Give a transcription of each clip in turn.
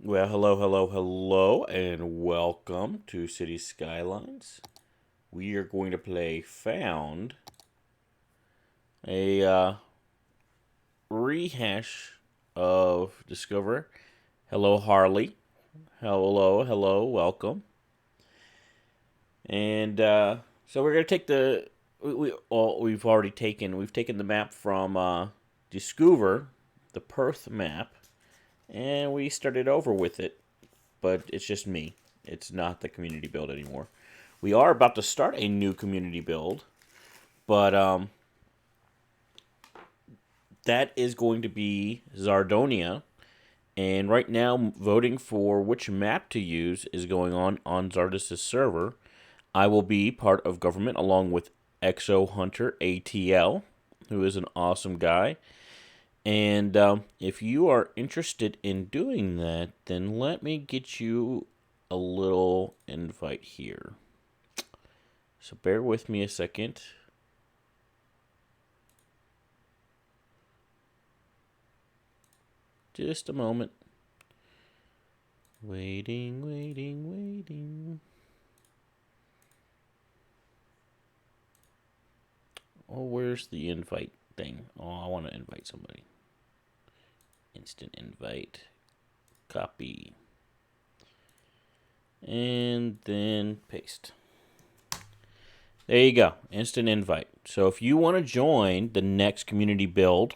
Well, hello, hello, hello, and welcome to City Skylines. We are going to play Found, a rehash of Discover. Hello, Harley. Hello, hello, welcome. And so we're going to take we've taken the map from Discover, the Perth map, and we started over with it, but it's just me. It's not the community build anymore. We are about to start a new community build, but that is going to be Zardonia. And right now, voting for which map to use is going on Zardis' server. I will be part of government along with Exo Hunter ATL, who is an awesome guy. And if you are interested in doing that, then let me get you a little invite here. So bear with me a second. Just a moment. Waiting, waiting, waiting. Oh, where's the invite thing? Oh, I want to invite somebody. Instant invite. Copy. And then paste. There you go. Instant invite. So if you want to join the next community build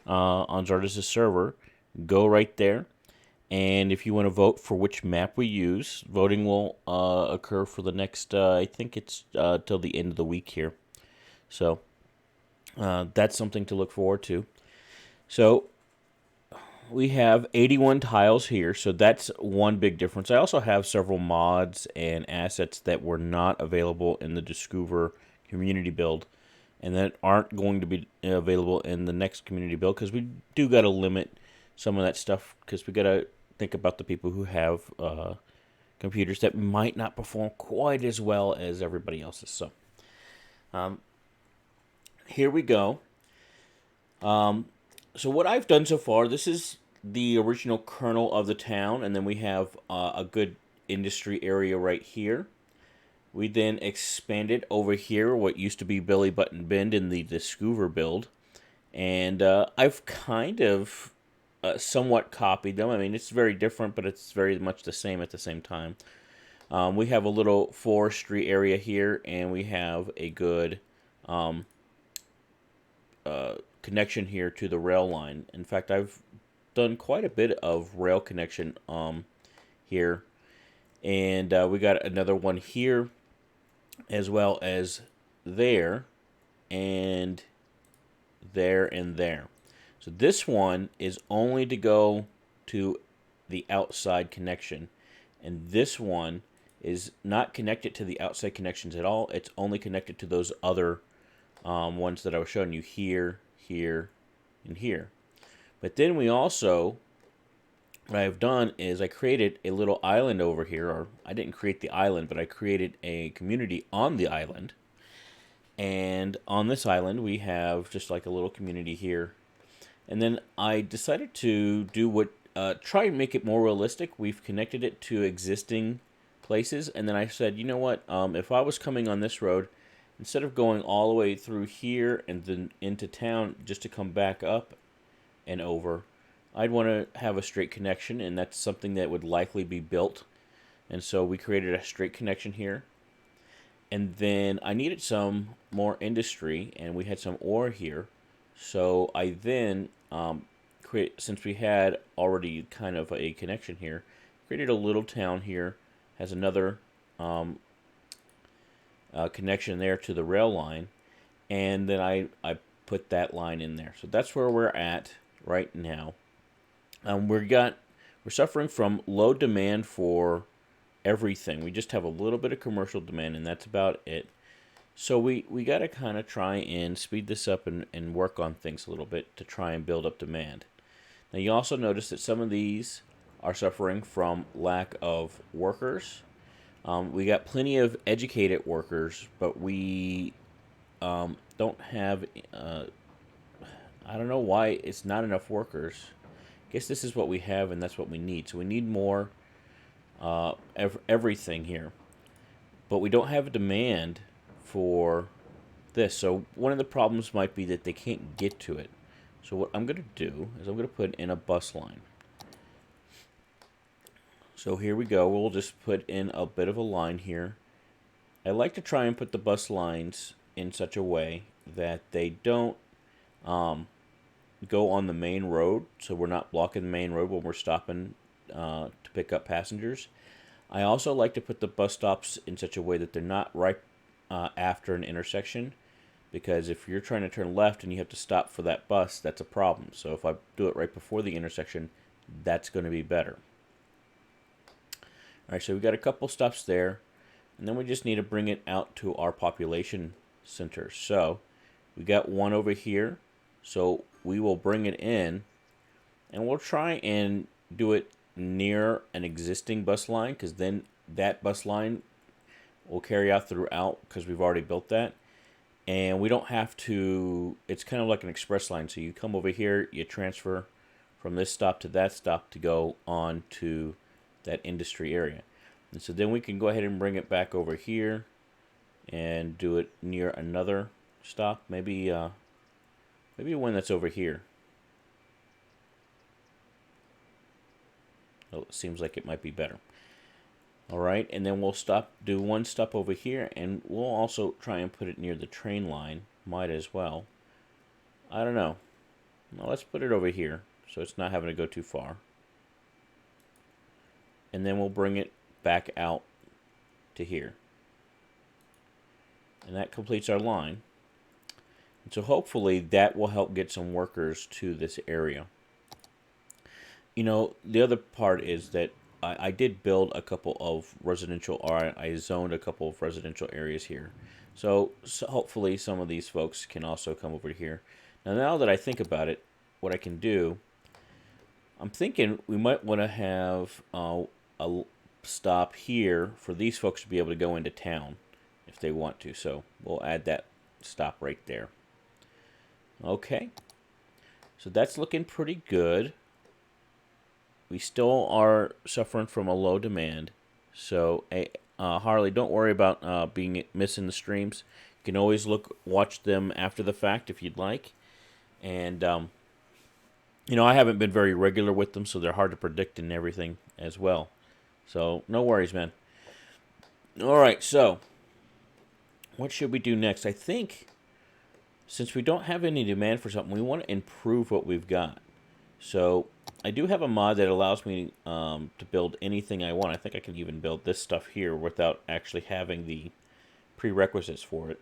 on Zardis' server, go right there. And if you want to vote for which map we use, voting will occur for the next, I think it's till the end of the week here. So that's something to look forward to. So we have 81 tiles here, so that's one big difference. I also have several mods and assets that were not available in the Discover community build and that aren't going to be available in the next community build because we do got to limit some of that stuff because we got to think about the people who have computers that might not perform quite as well as everybody else's. So here we go. So what I've done so far, this is the original kernel of the town, and then we have a good industry area right here. We then expanded over here what used to be Billy Button Bend in the Discover build, and I've kind of somewhat copied them. I mean, it's very different, but it's very much the same at the same time. We have a little forestry area here, and we have a good connection here to the rail line. In fact, I've done quite a bit of rail connection here, and we got another one here, as well as there, and there, and there. So this one is only to go to the outside connection, and this one is not connected to the outside connections at all. It's only connected to those other ones that I was showing you here, here, and here. But then we also, what I've done is I created a little island over here, or I didn't create the island, but I created a community on the island. And on this island, we have just like a little community here. And then I decided to do what, try and make it more realistic. We've connected it to existing places. And then I said, you know what, if I was coming on this road, instead of going all the way through here and then into town just to come back up and over, I'd want to have a straight connection, and that's something that would likely be built. And so we created a straight connection here. And then I needed some more industry, and we had some ore here. So I then since we had already kind of a connection here, created a little town here, has another connection there to the rail line, and then I put that line in there. So that's where we're at right now. We're suffering from low demand for everything. We just have a little bit of commercial demand, and that's about it. So we got to kind of try and speed this up and work on things a little bit to try and build up demand. Now you also notice that some of these are suffering from lack of workers. We got plenty of educated workers, but we don't have. I don't know why it's not enough workers. I guess this is what we have, and that's what we need. So we need more everything here. But we don't have a demand for this. So one of the problems might be that they can't get to it. So what I'm going to do is I'm going to put in a bus line. So here we go. We'll just put in a bit of a line here. I like to try and put the bus lines in such a way that they don't go on the main road, so we're not blocking the main road when we're stopping to pick up passengers. I also like to put the bus stops in such a way that they're not right after an intersection, because if you're trying to turn left and you have to stop for that bus, that's a problem. So if I do it right before the intersection, that's going to be better. All right, so we got a couple stops there, and then we just need to bring it out to our population center. So we got one over here, so we will bring it in, and we'll try and do it near an existing bus line, because then that bus line will carry out throughout, because we've already built that. And we don't have to, it's kind of like an express line. So you come over here, you transfer from this stop to that stop to go on to that industry area. And so then we can go ahead and bring it back over here and do it near another stop. Maybe one that's over here. Oh, it seems like it might be better. All right, and then we'll do one stop over here, and we'll also try and put it near the train line. Might as well. I don't know. Well, let's put it over here so it's not having to go too far. And then we'll bring it back out to here. And that completes our line. And so hopefully that will help get some workers to this area. You know, the other part is that I did build a couple of residential, or I zoned a couple of residential areas here. So hopefully some of these folks can also come over here. Now that I think about it, what I can do, I'm thinking we might want to have a stop here for these folks to be able to go into town if they want to. So we'll add that stop right there. Okay. So that's looking pretty good. We still are suffering from a low demand. So, Harley, don't worry about missing the streams. You can always watch them after the fact if you'd like. And, you know, I haven't been very regular with them, so they're hard to predict and everything as well. So, no worries, man. All right, so what should we do next? I think since we don't have any demand for something, we want to improve what we've got. So I do have a mod that allows me to build anything I want. I think I can even build this stuff here without actually having the prerequisites for it.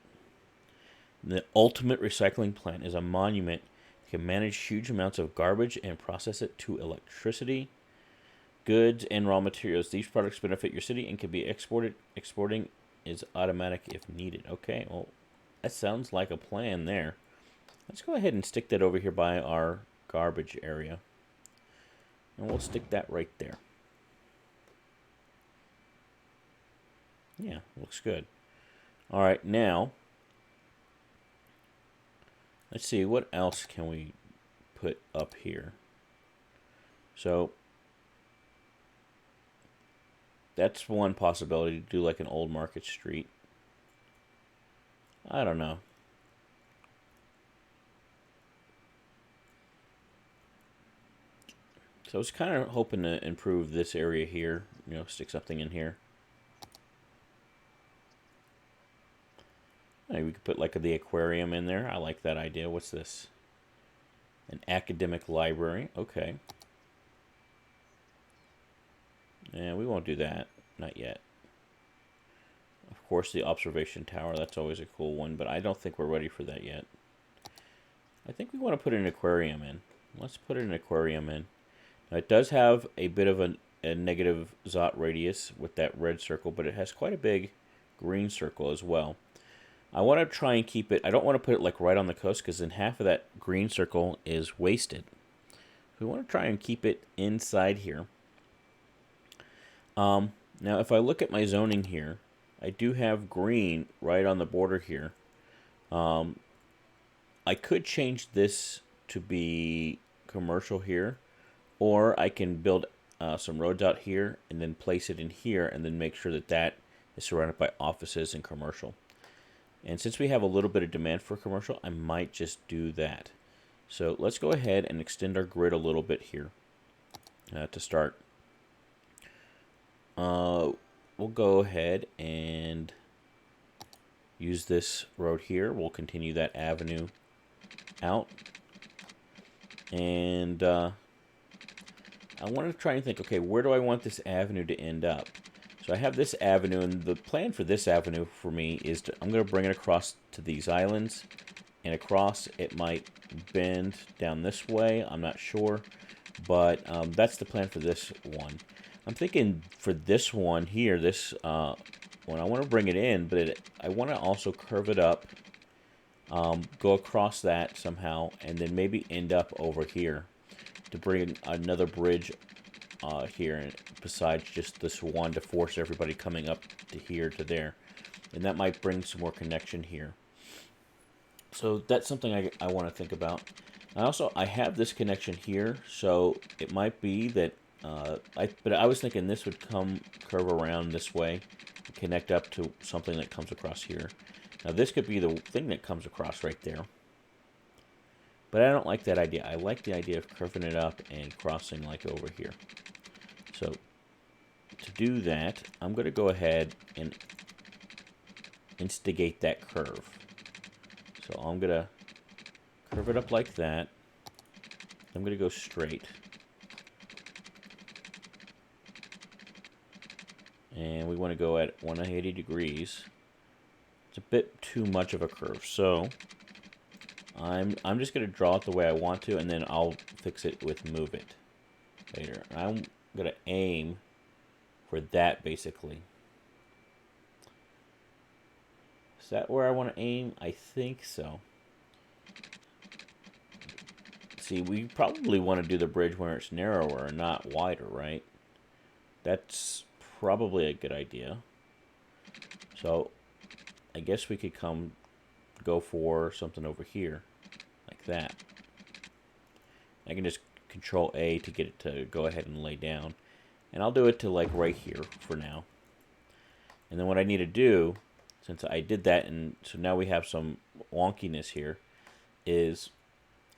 The Ultimate Recycling Plant is a monument. You can manage huge amounts of garbage and process it to electricity, goods, and raw materials. These products benefit your city and can be exported. Exporting is automatic if needed. Okay, well, that sounds like a plan there. Let's go ahead and stick that over here by our garbage area. And we'll stick that right there. Yeah, looks good. All right, now, let's see, what else can we put up here? So, that's one possibility, to do like an old Market Street. I don't know. So I was kind of hoping to improve this area here, you know, stick something in here. Maybe we could put like the aquarium in there. I like that idea. What's this? An academic library. Okay. Yeah, we won't do that. Not yet. Of course, the observation tower. That's always a cool one, but I don't think we're ready for that yet. I think we want to put an aquarium in. Let's put an aquarium in. Now, it does have a bit of a negative Zot radius with that red circle, but it has quite a big green circle as well. I want to try and keep it, I don't want to put it like right on the coast, because then half of that green circle is wasted. We want to try and keep it inside here. Now, if I look at my zoning here, I do have green right on the border here. I could change this to be commercial here, Or I can build some roads out here and then place it in here and then make sure that that is surrounded by offices and commercial. And since we have a little bit of demand for commercial, I might just do that. So let's go ahead and extend our grid a little bit here to start. We'll go ahead and use this road here. We'll continue that avenue out. And I want to try and think, okay, where do I want this avenue to end up? So I have this avenue, and the plan for this avenue for me is I'm going to bring it across to these islands, and across it might bend down this way. I'm not sure, but that's the plan for this one. I'm thinking for this one here, this one, I want to bring it in, but I want to also curve it up, go across that somehow, and then maybe end up over here to bring another bridge here, besides just this one, to force everybody coming up to here to there. And that might bring some more connection here. So that's something I want to think about. I have this connection here, so it might be that but I was thinking this would curve around this way, and connect up to something that comes across here. Now this could be the thing that comes across right there. But I don't like that idea. I like the idea of curving it up and crossing like over here. So to do that, I'm going to go ahead and instigate that curve. So I'm going to curve it up like that. I'm going to go straight. And we want to go at 180 degrees. It's a bit too much of a curve, so I'm just going to draw it the way I want to, and then I'll fix it with move it later. I'm going to aim for that, basically. Is that where I want to aim? I think so. See, we probably want to do the bridge where it's narrower and not wider, right? That's probably a good idea. So I guess we could go for something over here like that. I can just Control A to get it to go ahead and lay down, and I'll do it to like right here for now. And then what I need to do, since I did that, and so now we have some wonkiness here, is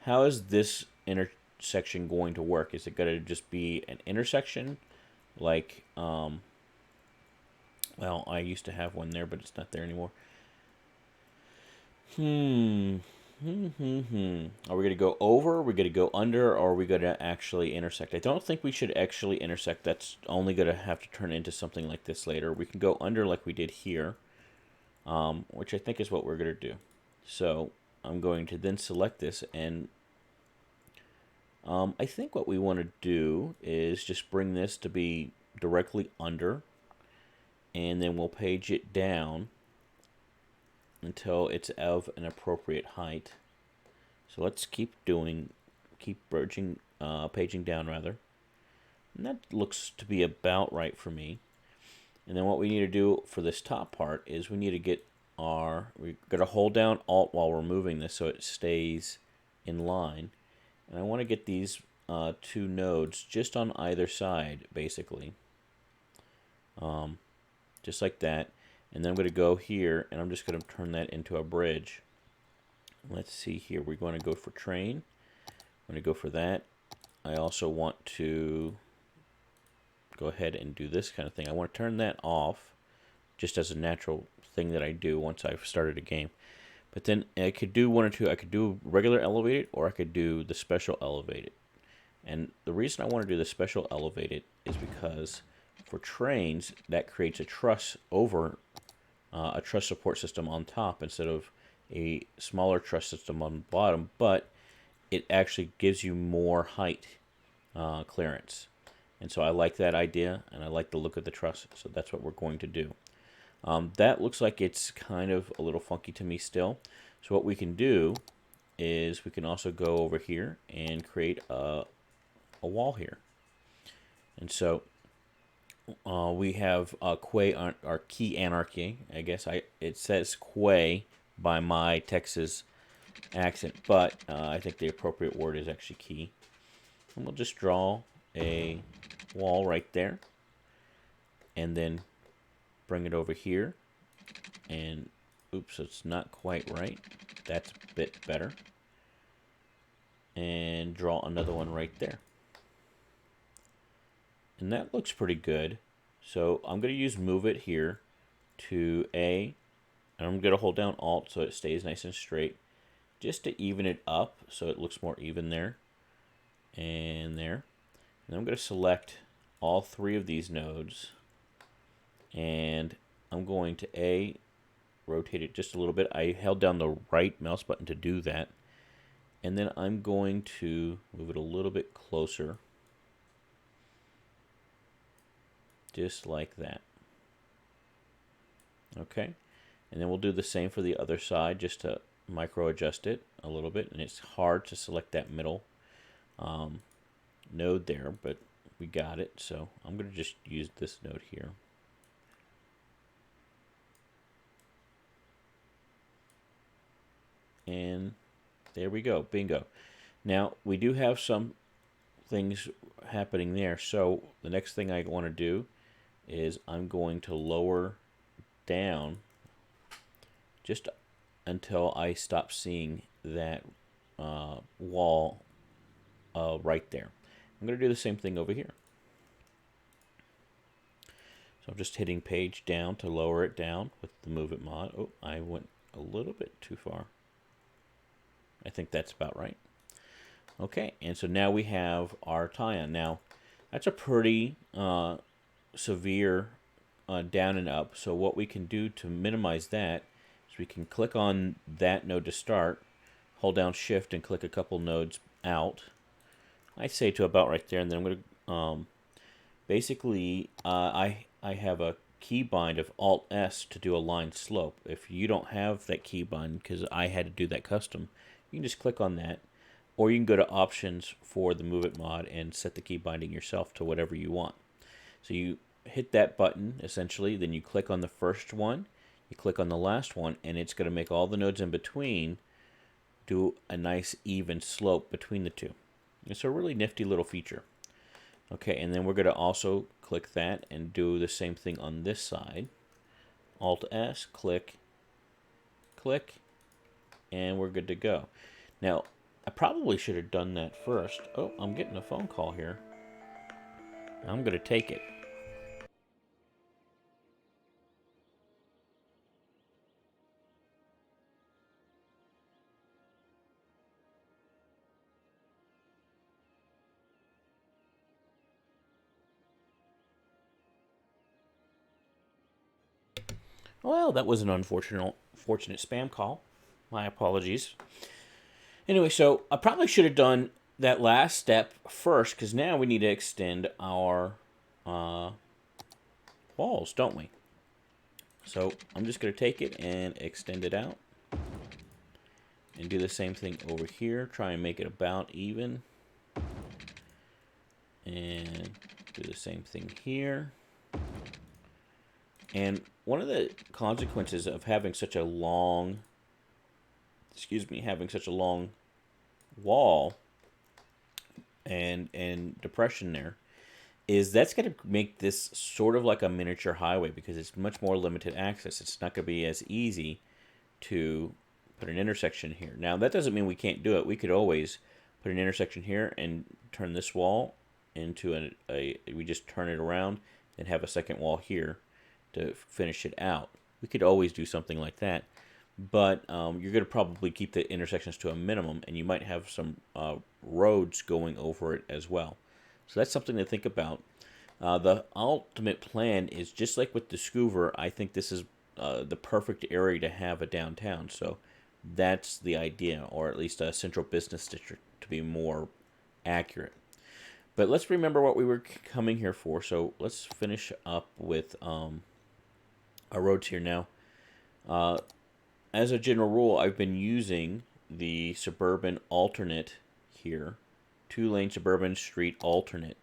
how is this intersection going to work? Is it going to just be an intersection like well, I used to have one there, but it's not there anymore. Are we going to go over, are we going to go under, or are we going to actually intersect? I don't think we should actually intersect. That's only going to have to turn into something like this later. We can go under like we did here, which I think is what we're going to do. So I'm going to then select this, and I think what we want to do is just bring this to be directly under, and then we'll page it down until it's of an appropriate height. So let's keep paging down rather. And that looks to be about right for me. And then what we need to do for this top part is we need to get we're going to hold down Alt while we're moving this so it stays in line. And I want to get these two nodes just on either side, basically. Just like that. And then I'm going to go here, and I'm just going to turn that into a bridge. Let's see here. We're going to go for train. I'm going to go for that. I also want to go ahead and do this kind of thing. I want to turn that off just as a natural thing that I do once I've started a game. But then I could do one or two. I could do regular elevated, or I could do the special elevated. And the reason I want to do the special elevated is because for trains, that creates a truss over a truss support system on top instead of a smaller truss system on the bottom, but it actually gives you more height clearance. And so I like that idea, and I like the look of the truss, so that's what we're going to do. That looks like it's kind of a little funky to me still. So what we can do is we can also go over here and create a wall here. And so we have Quay, our key anarchy. I guess it says Quay by my Texas accent, but I think the appropriate word is actually key. And we'll just draw a wall right there, and then bring it over here, and oops, it's not quite right. That's a bit better. And draw another one right there. And that looks pretty good. So I'm going to use Move It here to A, and I'm going to hold down Alt so it stays nice and straight, just to even it up so it looks more even there and there. And I'm going to select all three of these nodes, and I'm going to A, rotate it just a little bit. I held down the right mouse button to do that. And then I'm going to move it a little bit closer, just like that. Okay, and then we'll do the same for the other side, just to micro adjust it a little bit. And it's hard to select that middle node there, but we got it. So I'm going to just use this node here. And there we go, bingo. Now we do have some things happening there, so the next thing I want to do is I'm going to lower down just until I stop seeing that wall right there. I'm going to do the same thing over here. So I'm just hitting page down to lower it down with the Move It mod. Oh, I went a little bit too far. I think that's about right. Okay, and so now we have our tie-on. Now, that's a pretty severe down and up. So what we can do to minimize that is we can click on that node to start, hold down Shift and click a couple nodes out. I say to about right there, and then I'm going to basically I have a keybind of Alt S to do a line slope. If you don't have that keybind, because I had to do that custom, you can just click on that, or you can go to Options for the Move It mod and set the key binding yourself to whatever you want. So you hit that button, essentially, then you click on the first one, you click on the last one, and it's going to make all the nodes in between do a nice even slope between the two. It's a really nifty little feature. Okay, and then we're going to also click that and do the same thing on this side. Alt-S, click, click, and we're good to go. Now, I probably should have done that first. Oh, I'm getting a phone call here. I'm going to take it. Well, that was an unfortunate spam call. My apologies. Anyway, so I probably should have done that last step first, because now we need to extend our walls, don't we? So I'm just going to take it and extend it out. And do the same thing over here. Try and make it about even. And do the same thing here. And one of the consequences of having such a long, having such a long wall and depression there, is that's going to make this sort of like a miniature highway, because it's much more limited access. It's not going to be as easy to put an intersection here. Now, that doesn't mean we can't do it. We could always put an intersection here and turn this wall into we just turn it around and have a second wall here to finish it out. We could always do something like that, but you're going to probably keep the intersections to a minimum, and you might have some roads going over it as well. So that's something to think about. The ultimate plan is just like with the Scoover. I think this is the perfect area to have a downtown. So that's the idea, or at least a central business district to be more accurate. But let's remember what we were coming here for. So let's finish up with our roads here now. As a general rule, I've been using the suburban alternate here, 2-lane suburban street alternate,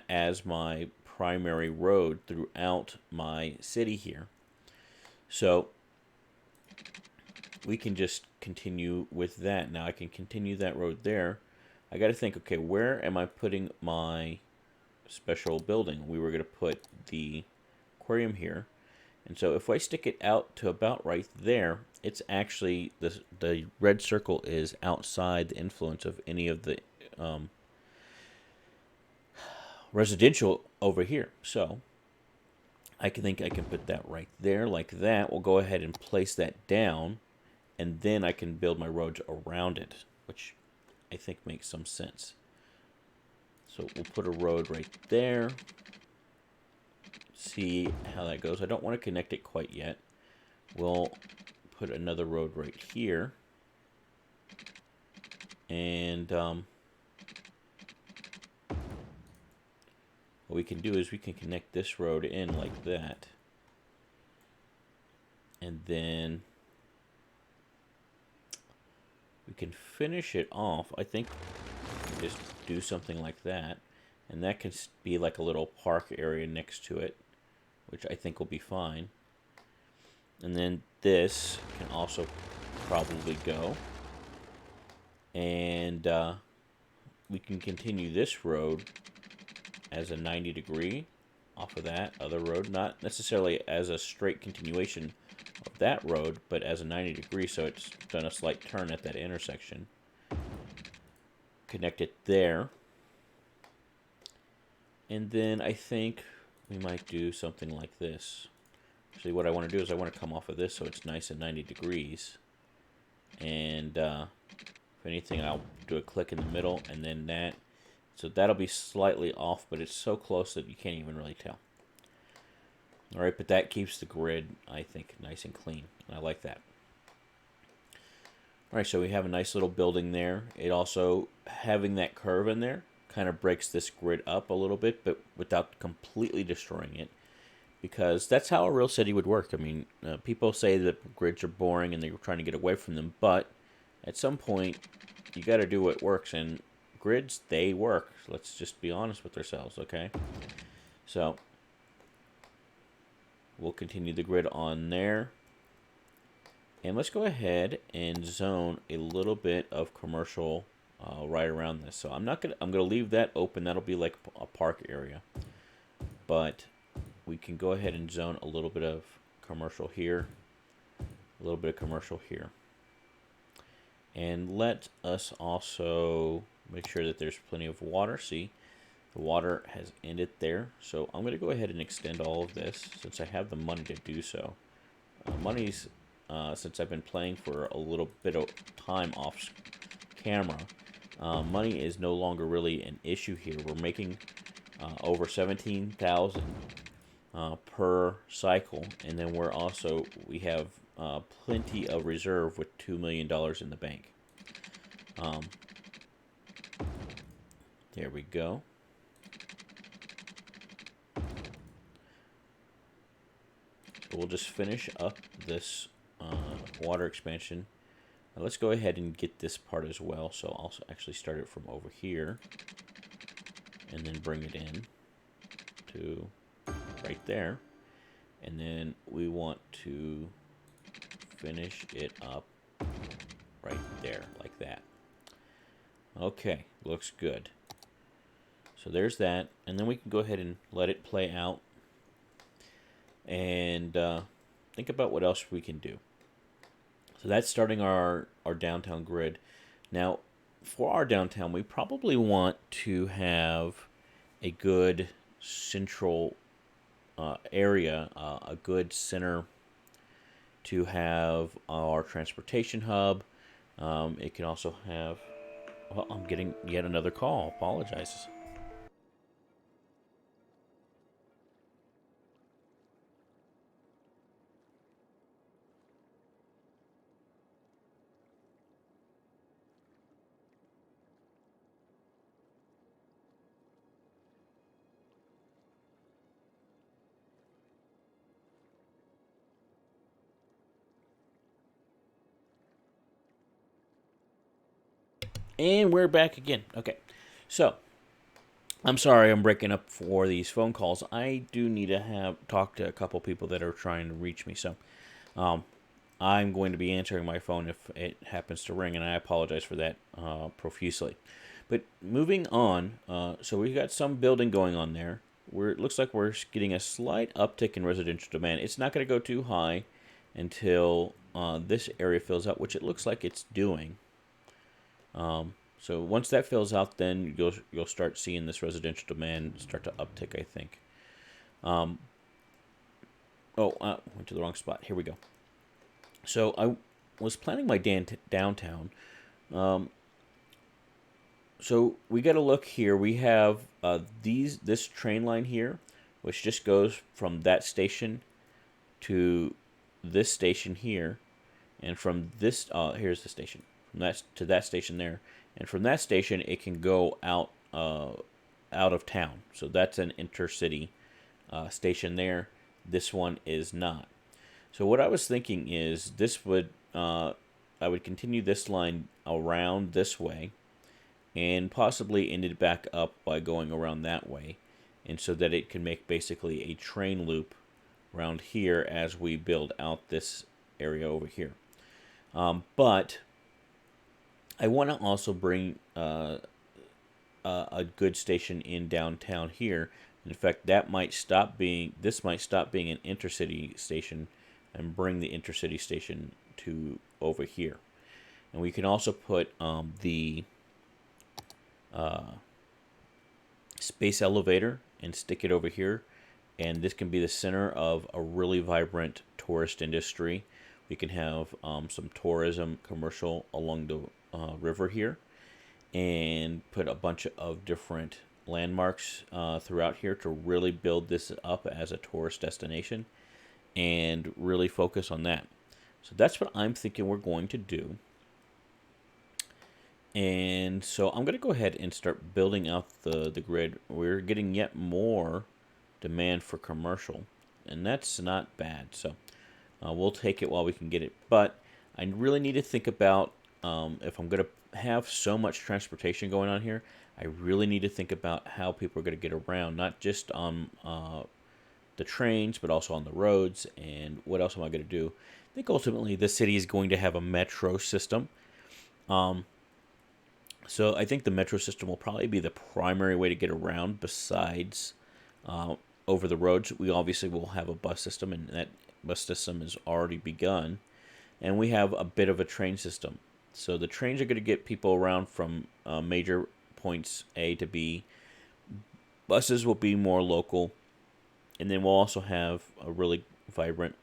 as my primary road throughout my city here. So we can just continue with that. Now I can continue that road there. I got to think, okay, where am I putting my special building. We were going to put the aquarium here. And so if I stick it out to about right there, it's actually, the red circle is outside the influence of any of the residential over here. So I think I can put that right there like that. We'll go ahead and place that down, and then I can build my roads around it, which I think makes some sense. So we'll put a road right there. See how that goes. I don't want to connect it quite yet. We'll put another road right here. And what we can do is we can connect this road in like that. And then we can finish it off. I think just do something like that. And that can be like a little park area next to it, which I think will be fine. And then this can also probably go. And we can continue this road as a 90-degree off of that other road. Not necessarily as a straight continuation of that road, but as a 90-degree, so it's done a slight turn at that intersection. Connect it there. And then I think we might do something like this. Actually, what I want to do is I want to come off of this so it's nice and 90 degrees. And if anything, I'll do a click in the middle and then that. So that'll be slightly off, but it's so close that you can't even really tell. All right, but that keeps the grid, I think, nice and clean. And I like that. All right, so we have a nice little building there. It also, having that curve in there, kind of breaks this grid up a little bit, but without completely destroying it. Because that's how a real city would work. I mean, people say that grids are boring and they're trying to get away from them, but at some point, you got to do what works, and grids, they work. Let's just be honest with ourselves, okay? So, we'll continue the grid on there. And let's go ahead and zone a little bit of commercial right around this. So I'm gonna leave that open. That'll be like a park area. But we can go ahead and zone a little bit of commercial here, a little bit of commercial here. And let us also make sure that there's plenty of water. See, the water has ended there. So I'm going to go ahead and extend all of this since I have the money to do so. Money's, since I've been playing for a little bit of time off camera, money is no longer really an issue here. We're making over 17,000 per cycle, and then we have plenty of reserve with $2 million in the bank. There we go. We'll just finish up this water expansion. Now let's go ahead and get this part as well. So I'll actually start it from over here and then bring it in to right there. And then we want to finish it up right there, like that. Okay, looks good. So there's that. And then we can go ahead and let it play out. And think about what else we can do. So that's starting our downtown grid. Now, for our downtown, we probably want to have a good central area, a good center to have our transportation hub. It can also have... Well, I'm getting yet another call. Apologizes. And we're back again. Okay, so I'm sorry I'm breaking up for these phone calls. I do need to talk to a couple people that are trying to reach me. So I'm going to be answering my phone if it happens to ring, and I apologize for that profusely. But moving on, so we've got some building going on there. It looks like we're getting a slight uptick in residential demand. It's not going to go too high until this area fills out, which it looks like it's doing. So once that fills out, then you'll start seeing this residential demand start to uptick, I think. Went to the wrong spot. Here we go. So I was planning my downtown. So we got to look here. We have this train line here, which just goes from that station to this station here, and from this here's the station, from that to that station there, and from that station it can go out of town. So that's an intercity station there. This one is not. So what I was thinking is this would I would continue this line around this way, and possibly end it back up by going around that way, and so that it can make basically a train loop around here as we build out this area over here. But I want to also bring a good station in downtown here. In fact, this might stop being an intercity station and bring the intercity station to over here. And we can also put the space elevator and stick it over here, and this can be the center of a really vibrant tourist industry. We can have some tourism commercial along the river here, and put a bunch of different landmarks throughout here to really build this up as a tourist destination and really focus on that. So that's what I'm thinking we're going to do. And so I'm going to go ahead and start building out the grid. We're getting yet more demand for commercial, and that's not bad. So we'll take it while we can get it. But I really need to think about if I'm going to have so much transportation going on here, I really need to think about how people are going to get around, not just on the trains, but also on the roads. And what else am I going to do? I think ultimately the city is going to have a metro system. So I think the metro system will probably be the primary way to get around besides over the roads. We obviously will have a bus system, and that bus system has already begun. And we have a bit of a train system. So the trains are going to get people around from major points A to B. Buses will be more local. And then we'll also have a really vibrant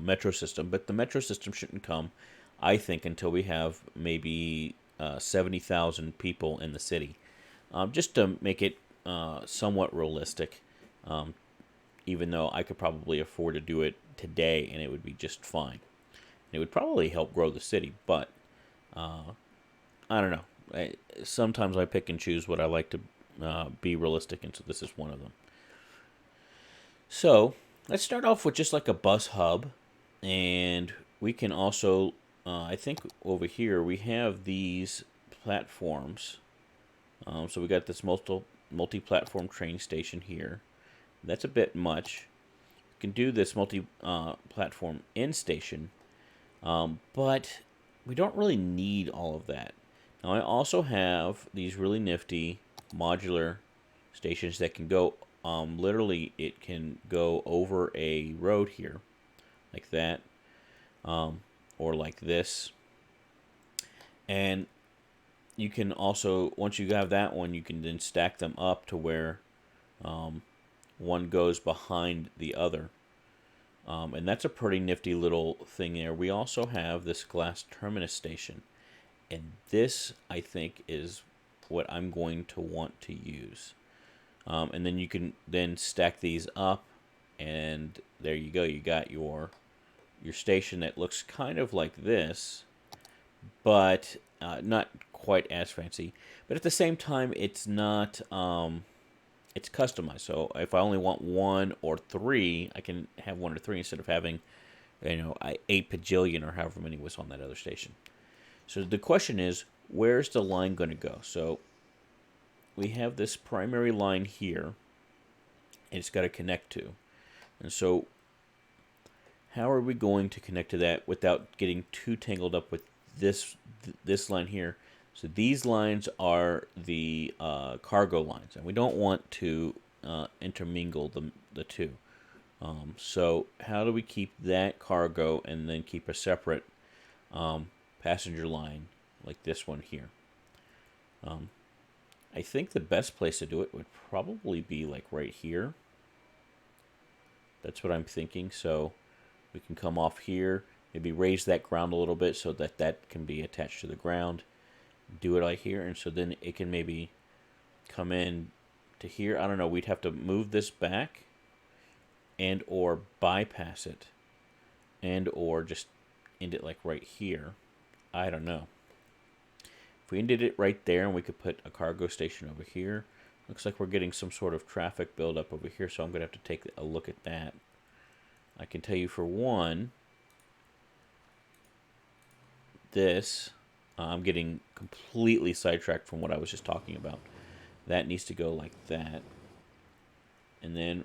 metro system. But the metro system shouldn't come, I think, until we have maybe 70,000 people in the city, just to make it somewhat realistic, even though I could probably afford to do it today and it would be just fine. It would probably help grow the city, but I don't know. Sometimes I pick and choose what I like to be realistic, and so this is one of them. So let's start off with just like a bus hub, and we can also I think over here we have these platforms. So we got this multi-platform train station here. That's a bit much. We can do this multi-platform end station, but we don't really need all of that. Now I also have these really nifty modular stations that can go, literally it can go over a road here, like that. Or like this. And you can also, once you have that one, you can then stack them up to where one goes behind the other. And that's a pretty nifty little thing there. We also have this glass terminus station. And this, I think, is what I'm going to want to use. And then you can then stack these up, and there you go. You got your station that looks kind of like this, but not quite as fancy. But at the same time, it's not, it's customized. So if I only want one or three, I can have one or three instead of having, 8 bajillion or however many was on that other station. So the question is, where's the line going to go? So we have this primary line here, and it's got to connect to. And so how are we going to connect to that without getting too tangled up with this line here? So these lines are the cargo lines, and we don't want to intermingle the two. So how do we keep that cargo and then keep a separate passenger line like this one here? I think the best place to do it would probably be like right here. That's what I'm thinking. So we can come off here, maybe raise that ground a little bit so that that can be attached to the ground. Do it like here, and so then it can maybe come in to here. I don't know. We'd have to move this back and or bypass it and or just end it like right here. I don't know. If we ended it right there and we could put a cargo station over here, looks like we're getting some sort of traffic buildup over here, so I'm going to have to take a look at that. I can tell you for one, this, I'm getting completely sidetracked from what I was just talking about. That needs to go like that. And then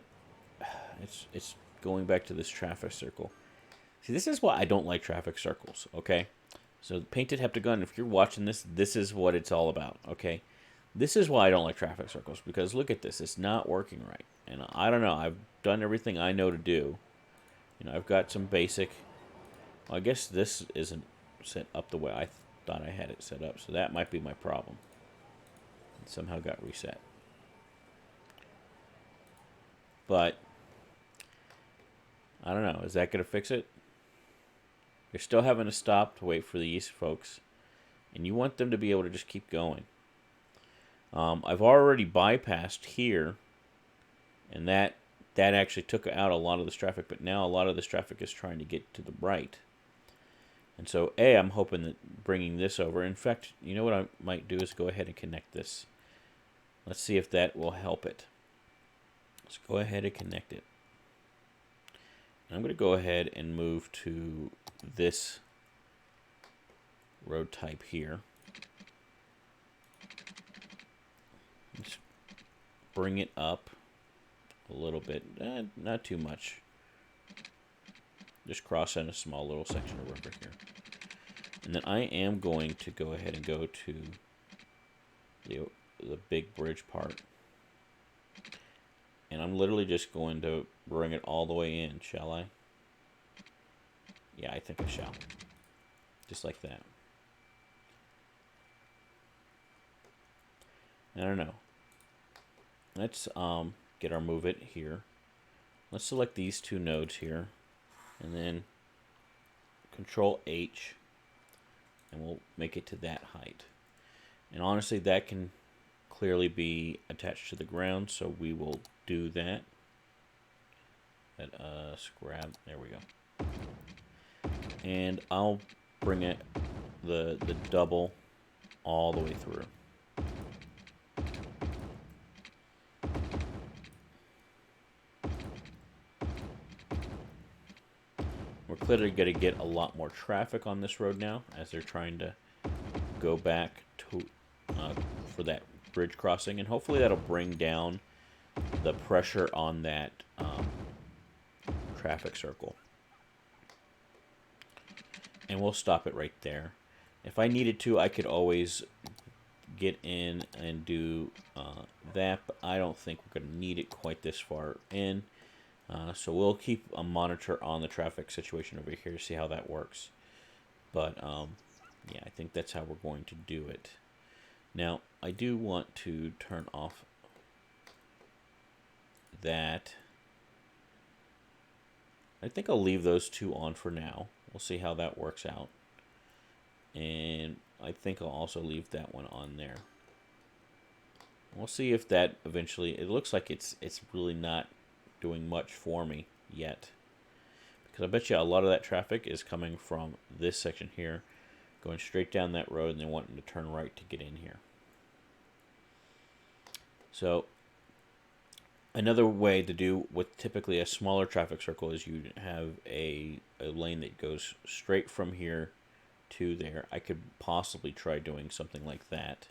it's going back to this traffic circle. See, this is why I don't like traffic circles, okay? So Painted Heptagon, if you're watching this, this is what it's all about, okay? This is why I don't like traffic circles, because look at this. It's not working right. And I don't know. I've done everything I know to do. You know, I've got some basic... Well, I guess this isn't set up the way I thought I had it set up, so that might be my problem. It somehow got reset. But, I don't know. Is that going to fix it? You're still having to stop to wait for these folks, and you want them to be able to just keep going. I've already bypassed here, and that actually took out a lot of this traffic, but now a lot of this traffic is trying to get to the right. And so, I'm hoping that bringing this over, in fact, you know what I might do is go ahead and connect this. Let's see if that will help it. Let's go ahead and connect it. And I'm going to go ahead and move to this road type here. Let's bring it up a little bit, not too much. Just cross in a small little section of river here. And then I am going to go ahead and go to the big bridge part. And I'm literally just going to bring it all the way in, shall I? Yeah, I think I shall. Just like that. I don't know. Let's get our move it here. Let's select these two nodes here. And then Control H. And we'll make it to that height. And honestly, that can clearly be attached to the ground, so we will do that. Let us grab, there we go. And I'll bring it the double all the way through. We're clearly going to get a lot more traffic on this road now as they're trying to go back to for that bridge crossing, and hopefully that'll bring down the pressure on that traffic circle. And we'll stop it right there. If I needed to, I could always get in and do that, but I don't think we're going to need it quite this far in. So we'll keep a monitor on the traffic situation over here to see how that works. But yeah, I think that's how we're going to do it. Now, I do want to turn off that. I think I'll leave those two on for now. We'll see how that works out. And I think I'll also leave that one on there. We'll see if that eventually... It looks like it's really not doing much for me yet. Because I bet you a lot of that traffic is coming from this section here, going straight down that road and then wanting to turn right to get in here. So another way to do with typically a smaller traffic circle is you have a lane that goes straight from here to there. I could possibly try doing something like that.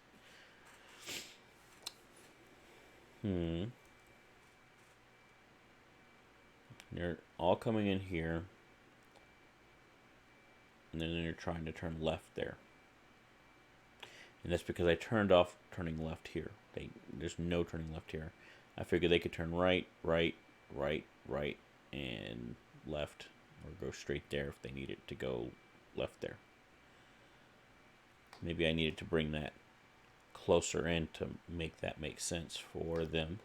You're all coming in here, and then you're trying to turn left there. And that's because I turned off turning left here. There's no turning left here. I figured they could turn right, right, right, right, and left, or go straight there if they needed to go left there. Maybe I needed to bring that closer in to make that make sense for them,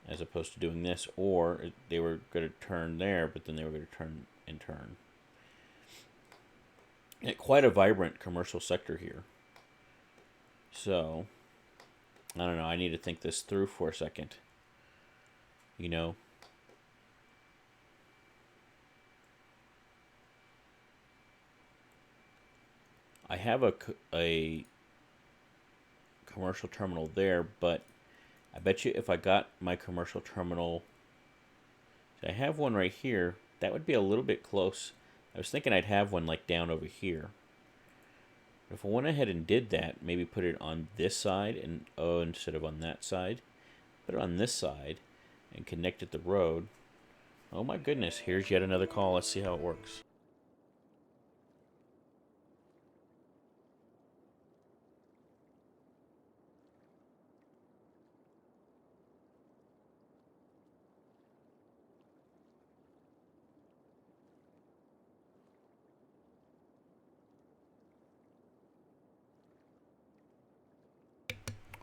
as opposed to doing this, or they were going to turn there, but then they were going to turn and turn. Quite a vibrant commercial sector here. So, I don't know, I need to think this through for a second. You know, I have a commercial terminal there, but I bet you if I got my commercial terminal, I have one right here, that would be a little bit close. I was thinking I'd have one like down over here. If I went ahead and did that, maybe put it on this side and instead of on that side, put it on this side and connect it to the road. Oh my goodness, here's yet another call. Let's see how it works.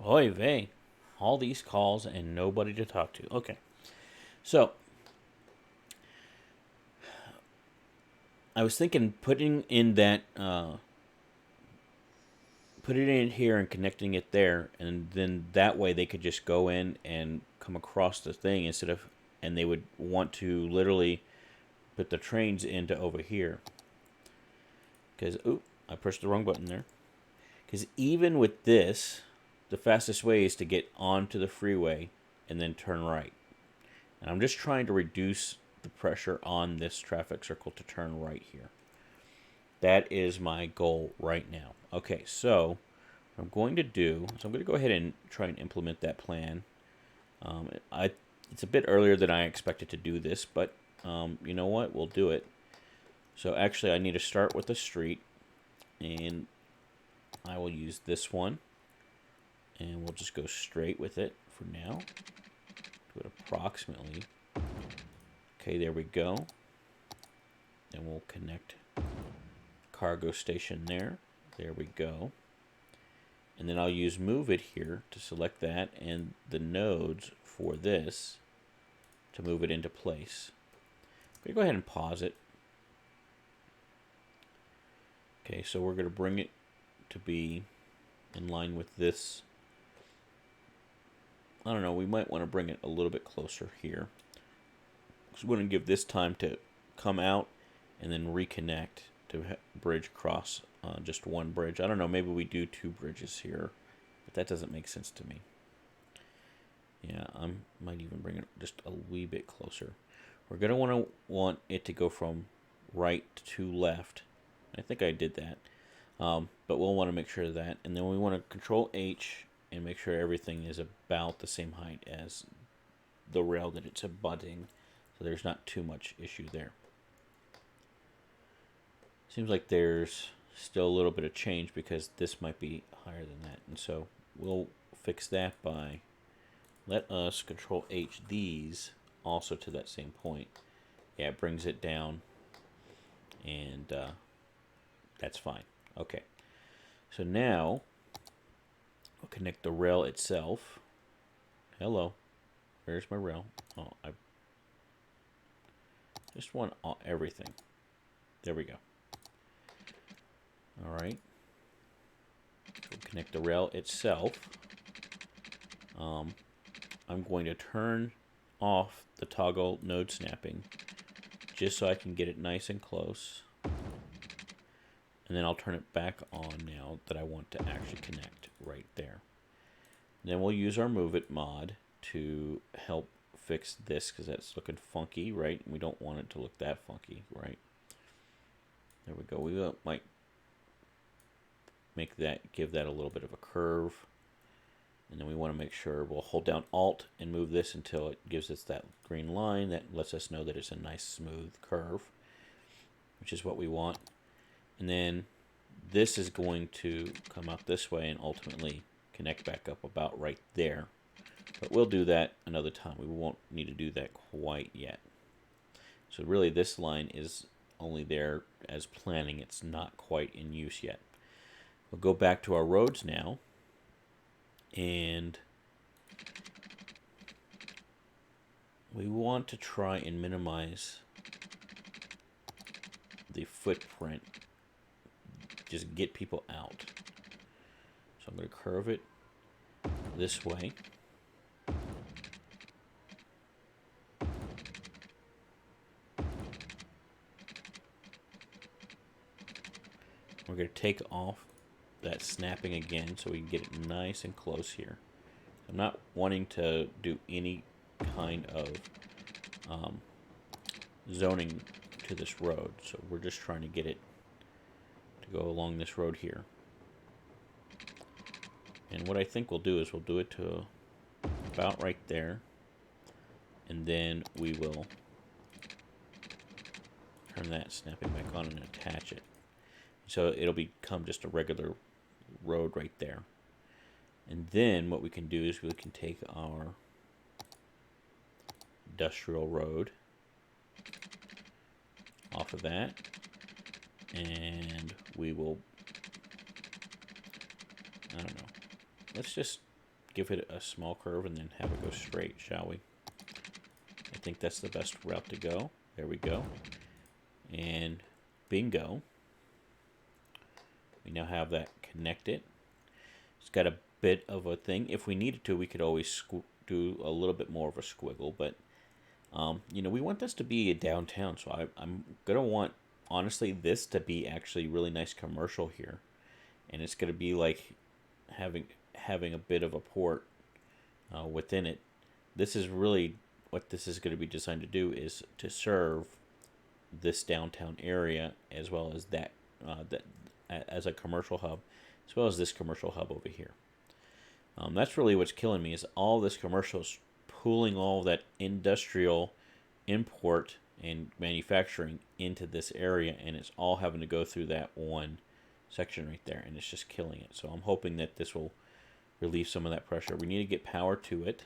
Oy vey. All these calls and nobody to talk to. Okay. So, I was thinking putting in that, put it in here and connecting it there, and then that way they could just go in and come across the thing instead of, and they would want to literally put the trains into over here. Because, I pushed the wrong button there. Because even with this, the fastest way is to get onto the freeway and then turn right. And I'm just trying to reduce the pressure on this traffic circle to turn right here. That is my goal right now. Okay, so what I'm going to do is I'm going to go ahead and try and implement that plan. It's a bit earlier than I expected to do this, but you know what? We'll do it. So actually, I need to start with the street, and I will use this one, and we'll just go straight with it for now. Do it approximately. Okay, there we go. And we'll connect cargo station there. There we go. And then I'll use Move It here to select that and the nodes for this to move it into place. I'm going to go ahead and pause it. Okay, so we're going to bring it to be in line with this. I don't know, we might want to bring it a little bit closer here. So we're going to give this time to come out and then reconnect to bridge across just one bridge. I don't know, maybe we do two bridges here, but that doesn't make sense to me. Yeah, I might even bring it just a wee bit closer. We're going to want it to go from right to left. I think I did that. But we'll want to make sure of that. And then we want to Control H and make sure everything is about the same height as the rail that it's abutting. So there's not too much issue there. Seems like there's still a little bit of change because this might be higher than that. And so we'll fix that by let us Control H these also to that same point. Yeah, it brings it down, and that's fine. Okay, so now we'll connect the rail itself. Hello, where's my rail? Oh, I just want everything. There we go. All right, we'll connect the rail itself. I'm going to turn off the toggle node snapping just so I can get it nice and close. And then I'll turn it back on now that I want to actually connect right there. And then we'll use our Move It mod to help fix this because that's looking funky, right? And we don't want it to look that funky, right? There we go. We might make that, give that a little bit of a curve. And then we want to make sure we'll hold down Alt and move this until it gives us that green line that lets us know that it's a nice smooth curve, which is what we want. And then this is going to come out this way and ultimately connect back up about right there. But we'll do that another time. We won't need to do that quite yet. So really this line is only there as planning. It's not quite in use yet. We'll go back to our roads now, and we want to try and minimize the footprint. Just get people out. So I'm going to curve it this way. We're going to take off that snapping again so we can get it nice and close here. I'm not wanting to do any kind of zoning to this road, so we're just trying to get it to go along this road here. And what I think we'll do is we'll do it to about right there, and then we will turn that snapping back on and attach it. So it'll become just a regular road right there. And then what we can do is we can take our industrial road off of that, and we will, I don't know, let's just give it a small curve and then have it go straight, shall we? I think that's the best route to go. There we go. And bingo. We now have that connected. It's got a bit of a thing. If we needed to, we could always do a little bit more of a squiggle, but you know, we want this to be a downtown, so I'm gonna want, honestly, this to be actually really nice commercial here, and it's gonna be like having a bit of a port within it. This is really what this is going to be designed to do, is to serve this downtown area as well as that as a commercial hub, as well as this commercial hub over here. That's really what's killing me, is all this commercial is pulling all that industrial import and manufacturing into this area, and it's all having to go through that one section right there, and it's just killing it. So I'm hoping that this will relieve some of that pressure. We need to get power to it.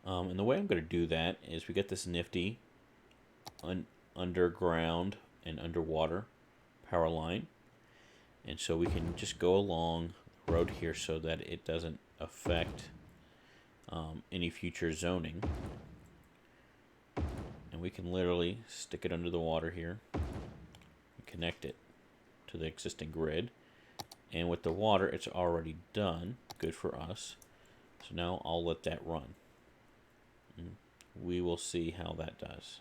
And the way I'm going to do that is we get this nifty underground and underwater power line. And so we can just go along the road here so that it doesn't affect any future zoning. And we can literally stick it under the water here and connect it to the existing grid. And with the water, it's already done. Good for us. So now I'll let that run. And we will see how that does.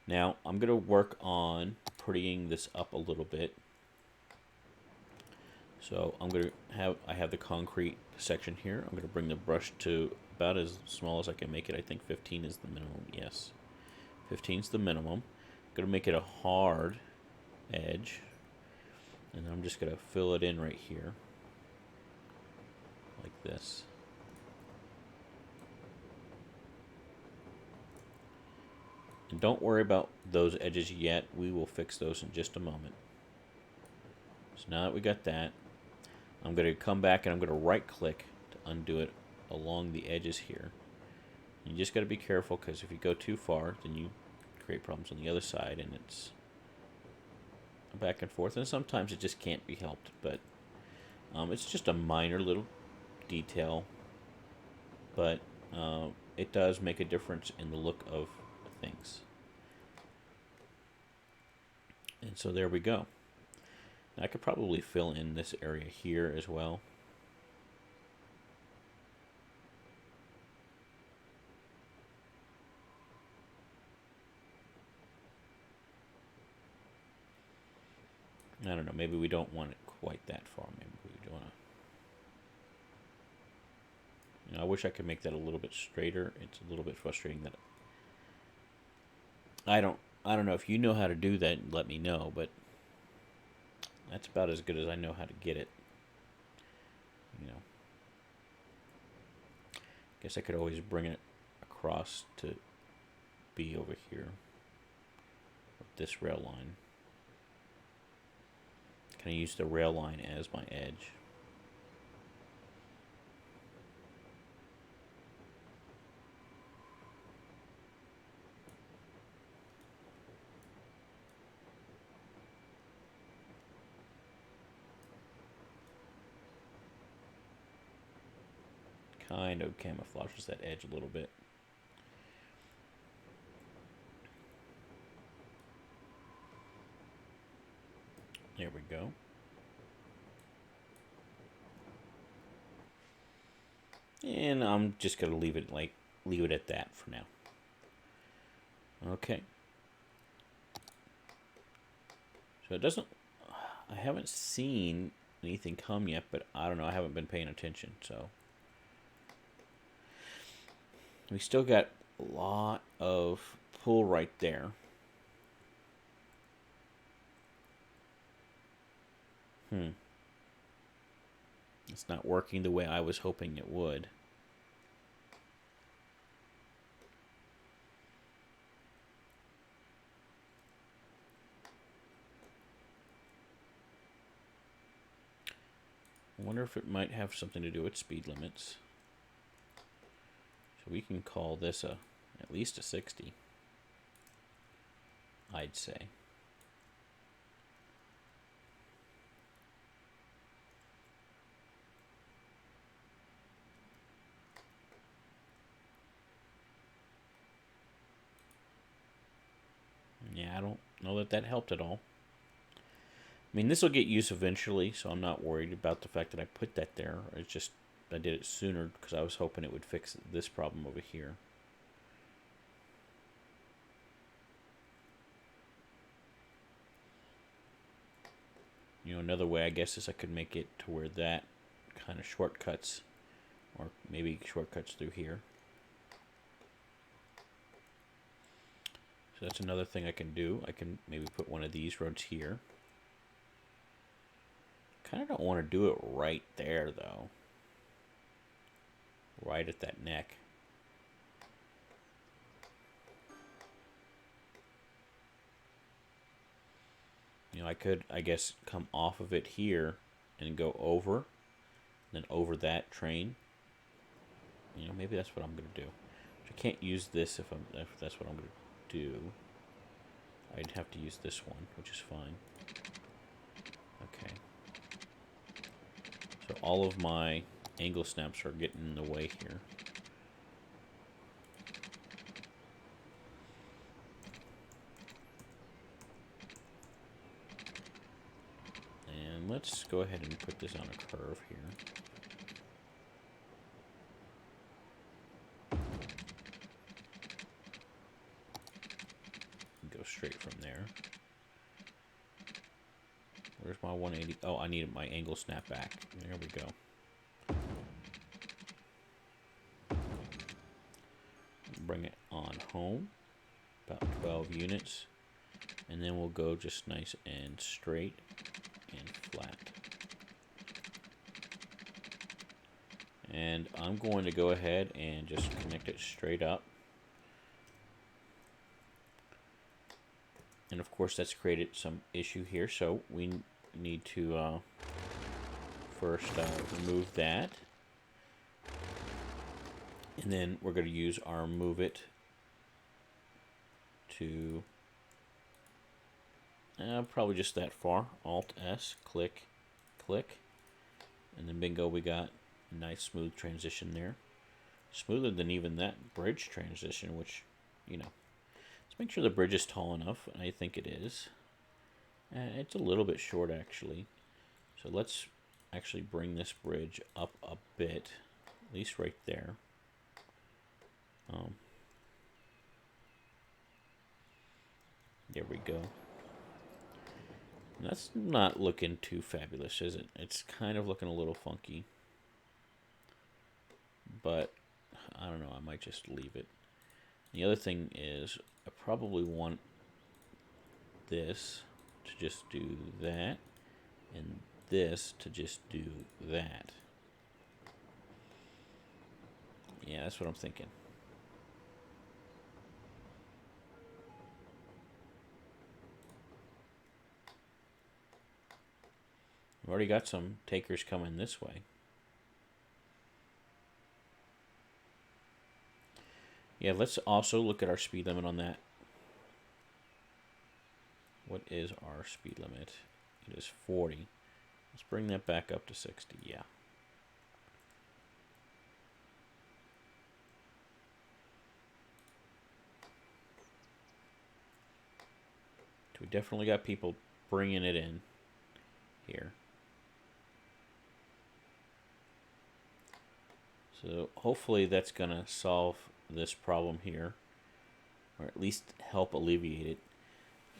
Now I'm going to work on prettying this up a little bit. So I'm going to I have the concrete section here. I'm going to bring the brush to about as small as I can make it. I think 15 is the minimum. Yes, 15 is the minimum. I'm going to make it a hard edge, and I'm just going to fill it in right here like this. And don't worry about those edges yet. We will fix those in just a moment. So now that we got that, I'm going to come back and I'm going to right click to undo it along the edges here. You just got to be careful, because if you go too far, then you create problems on the other side, and it's back and forth, and sometimes it just can't be helped. But it's just a minor little detail, but it does make a difference in the look of things. And so there we go. Now I could probably fill in this area here as well. I don't know, maybe we don't want it quite that far. Maybe we want to... You know, I wish I could make that a little bit straighter. It's a little bit frustrating that I don't know if you know how to do that, let me know, but that's about as good as I know how to get it. You know, guess I could always bring it across to be over here with this rail line. Can I use the rail line as my edge? Kind of camouflages that edge a little bit. There we go. And I'm just gonna leave it at that for now. Okay. So it doesn't. I haven't seen anything come yet, but I don't know. I haven't been paying attention, so. We still got a lot of pull right there. It's not working the way I was hoping it would. I wonder if it might have something to do with speed limits. So we can call this at least a 60, I'd say. Yeah, I don't know that that helped at all. I mean, this will get used eventually, so I'm not worried about the fact that I put that there. It's just I did it sooner because I was hoping it would fix this problem over here. You know, another way, I guess, is I could make it to where that kind of shortcuts, or maybe shortcuts through here. So that's another thing I can do. I can maybe put one of these roads here. Kind of don't want to do it right there, though. Right at that neck. You know, I could, I guess, come off of it here and go over, then over that train. You know, maybe that's what I'm going to do. I can't use this if that's what I'm going to do. I'd have to use this one, which is fine. Okay. So all of my angle snaps are getting in the way here. And let's go ahead and put this on a curve here. Go straight from there. Where's my 180? Oh, I need my angle snap back. There we go. Bring it on home. About 12 units. And then we'll go just nice and straight and flat. And I'm going to go ahead and just connect it straight up. And of course that's created some issue here, so we need to first remove that. And then we're going to use our move it to probably just that far. Alt S, click, click. And then bingo, we got a nice smooth transition there. Smoother than even that bridge transition, which, you know. Let's make sure the bridge is tall enough. I think it is. It's a little bit short, actually. So let's actually bring this bridge up a bit, at least right there. There we go. That's not looking too fabulous, is it? It's kind of looking a little funky. But, I don't know, I might just leave it. The other thing is, I probably want this to just do that, and this to just do that. Yeah, that's what I'm thinking. already got some takers coming this way. Yeah, let's also look at our speed limit on that. What is our speed limit? It is 40. Let's bring that back up to 60. Yeah. We definitely got people bringing it in here. So hopefully that's going to solve this problem here, or at least help alleviate it.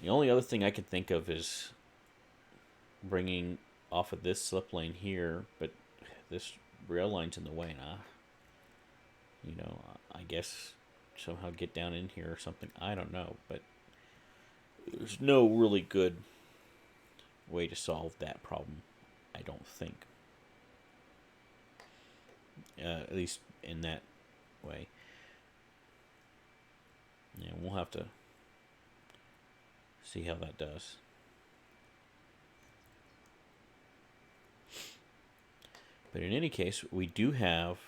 The only other thing I can think of is bringing off of this slip lane here, but this rail line's in the way. You know, I guess somehow get down in here or something. I don't know, but there's no really good way to solve that problem, I don't think. At least in that way. Yeah, we'll have to see how that does. But in any case, we do have,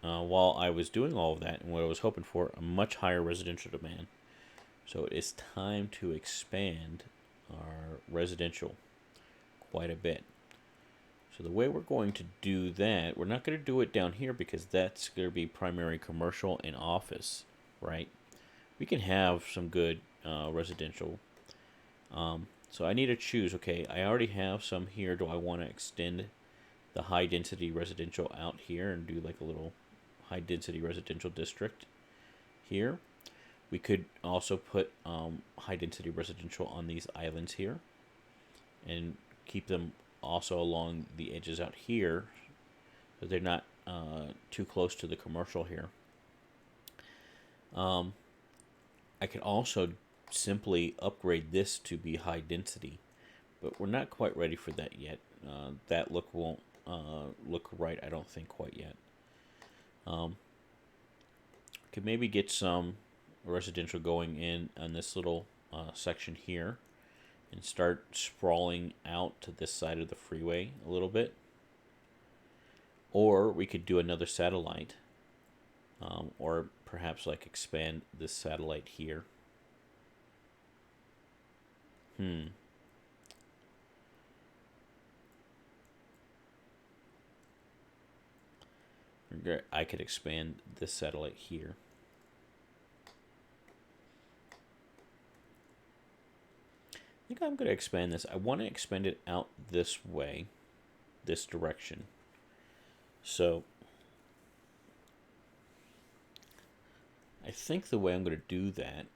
while I was doing all of that and what I was hoping for, a much higher residential demand. So it is time to expand our residential quite a bit. So the way we're going to do that, we're not going to do it down here because that's going to be primary commercial and office, right? We can have some good residential. So I need to choose, okay, I already have some here. Do I want to extend the high density residential out here and do like a little high density residential district here? We could also put high density residential on these islands here and keep them also along the edges out here so they're not too close to the commercial here. I could also simply upgrade this to be high density, but we're not quite ready for that yet. That look won't look right, I don't think, quite yet. Could maybe get some residential going in on this little section here and start sprawling out to this side of the freeway a little bit. Or we could do another satellite, or perhaps like expand this satellite here. I could expand this satellite here. I think I'm going to expand this. I want to expand it out this way, this direction. So I think the way I'm going to do that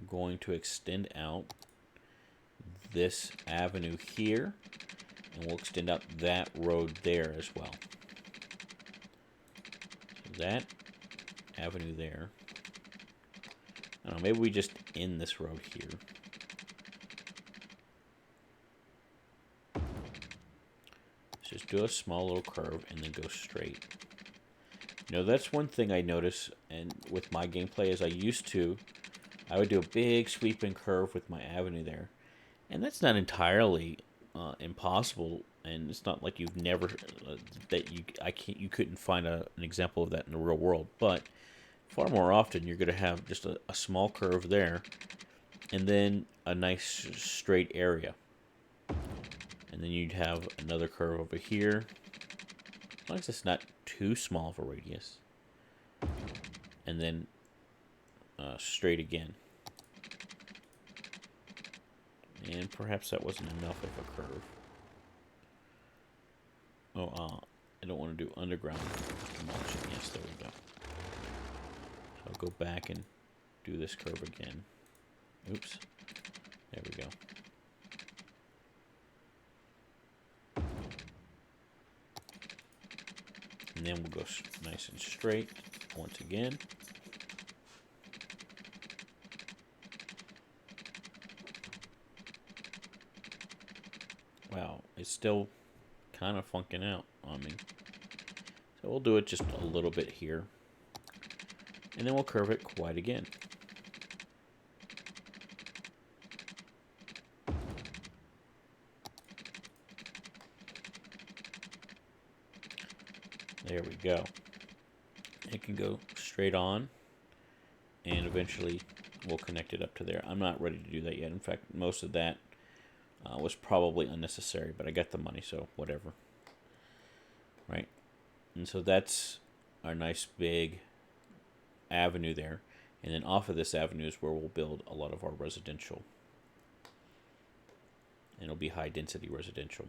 going to extend out this avenue here, and we'll extend out that road there as well. So that avenue there. I don't know, maybe we just end this road here. Let's just do a small little curve and then go straight. You know, that's one thing I notice, and with my gameplay, is I would do a big sweeping curve with my avenue there, and that's not entirely impossible. And it's not like you've never you couldn't find an example of that in the real world. But far more often, you're going to have just a small curve there, and then a nice straight area, and then you'd have another curve over here. As long as it's not too small of a radius, and then straight again. And perhaps that wasn't enough of a curve. I don't want to do underground emulsion. Yes, there we go. So I'll go back and do this curve again. Oops. There we go. And then we'll go nice and straight once again. Wow, it's still kind of funking out on me. So we'll do it just a little bit here. And then we'll curve it quite again. There we go. It can go straight on, and eventually we'll connect it up to there. I'm not ready to do that yet. In fact, most of that was probably unnecessary, but I got the money, so whatever. Right? And so that's our nice big avenue there. And then off of this avenue is where we'll build a lot of our residential. And it'll be high density residential.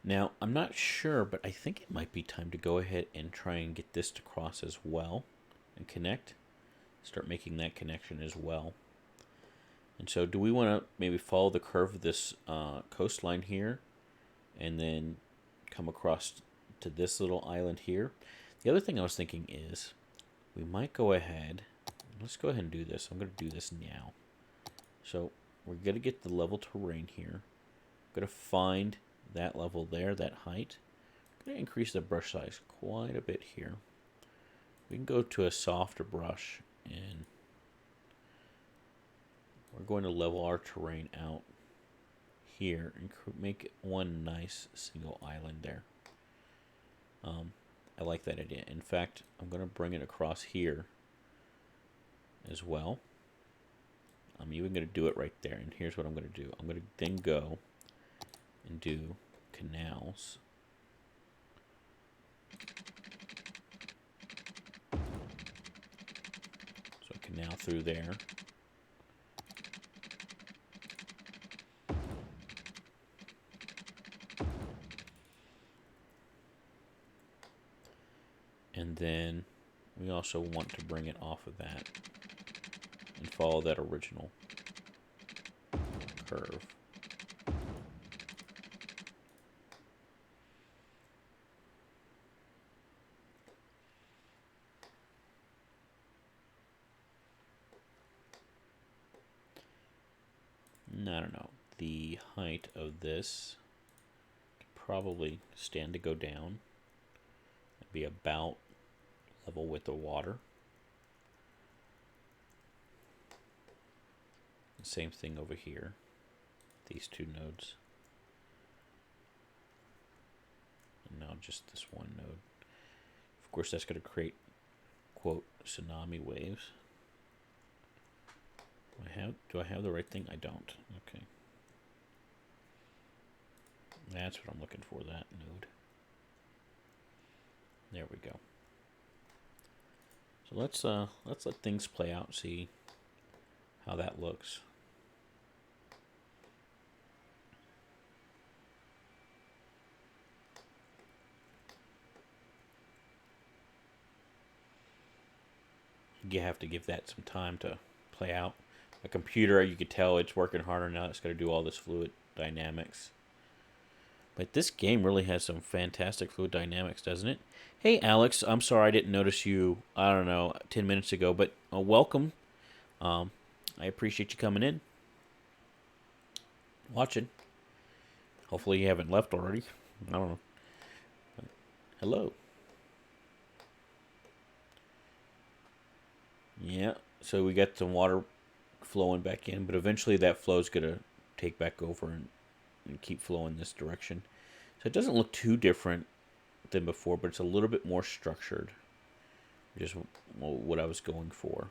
Now, I'm not sure, but I think it might be time to go ahead and try and get this to cross as well and connect. Start making that connection as well. And so do we want to maybe follow the curve of this coastline here and then come across to this little island here? The other thing I was thinking is we might go ahead. Let's go ahead and do this. I'm going to do this now. So we're going to get the level terrain here. I'm going to find that level there, that height. I'm going to increase the brush size quite a bit here. We can go to a softer brush, and we're going to level our terrain out here and make one nice single island there. I like that idea. In fact, I'm going to bring it across here as well. I'm even going to do it right there. And here's what I'm going to do. I'm going to then go and do canals. So a canal through there. And then we also want to bring it off of that and follow that original curve. I don't know. The height of this could probably stand to go down. It'd be about level with the water. The same thing over here. These two nodes. And now just this one node. Of course, that's going to create, quote, tsunami waves. Do I have the right thing? I don't. Okay. That's what I'm looking for, that node. There we go. So let's let things play out and see how that looks. You have to give that some time to play out. A computer, you could tell it's working harder now. It's got to do all this fluid dynamics. But this game really has some fantastic fluid dynamics, doesn't it? Hey, Alex, I'm sorry I didn't notice you, I don't know, 10 minutes ago, but welcome. I appreciate you coming in, watching. Hopefully you haven't left already. I don't know. But hello. Yeah, so we got some water flowing back in, but eventually that flow is going to take back over and keep flowing this direction. So it doesn't look too different than before, but it's a little bit more structured. Just what I was going for.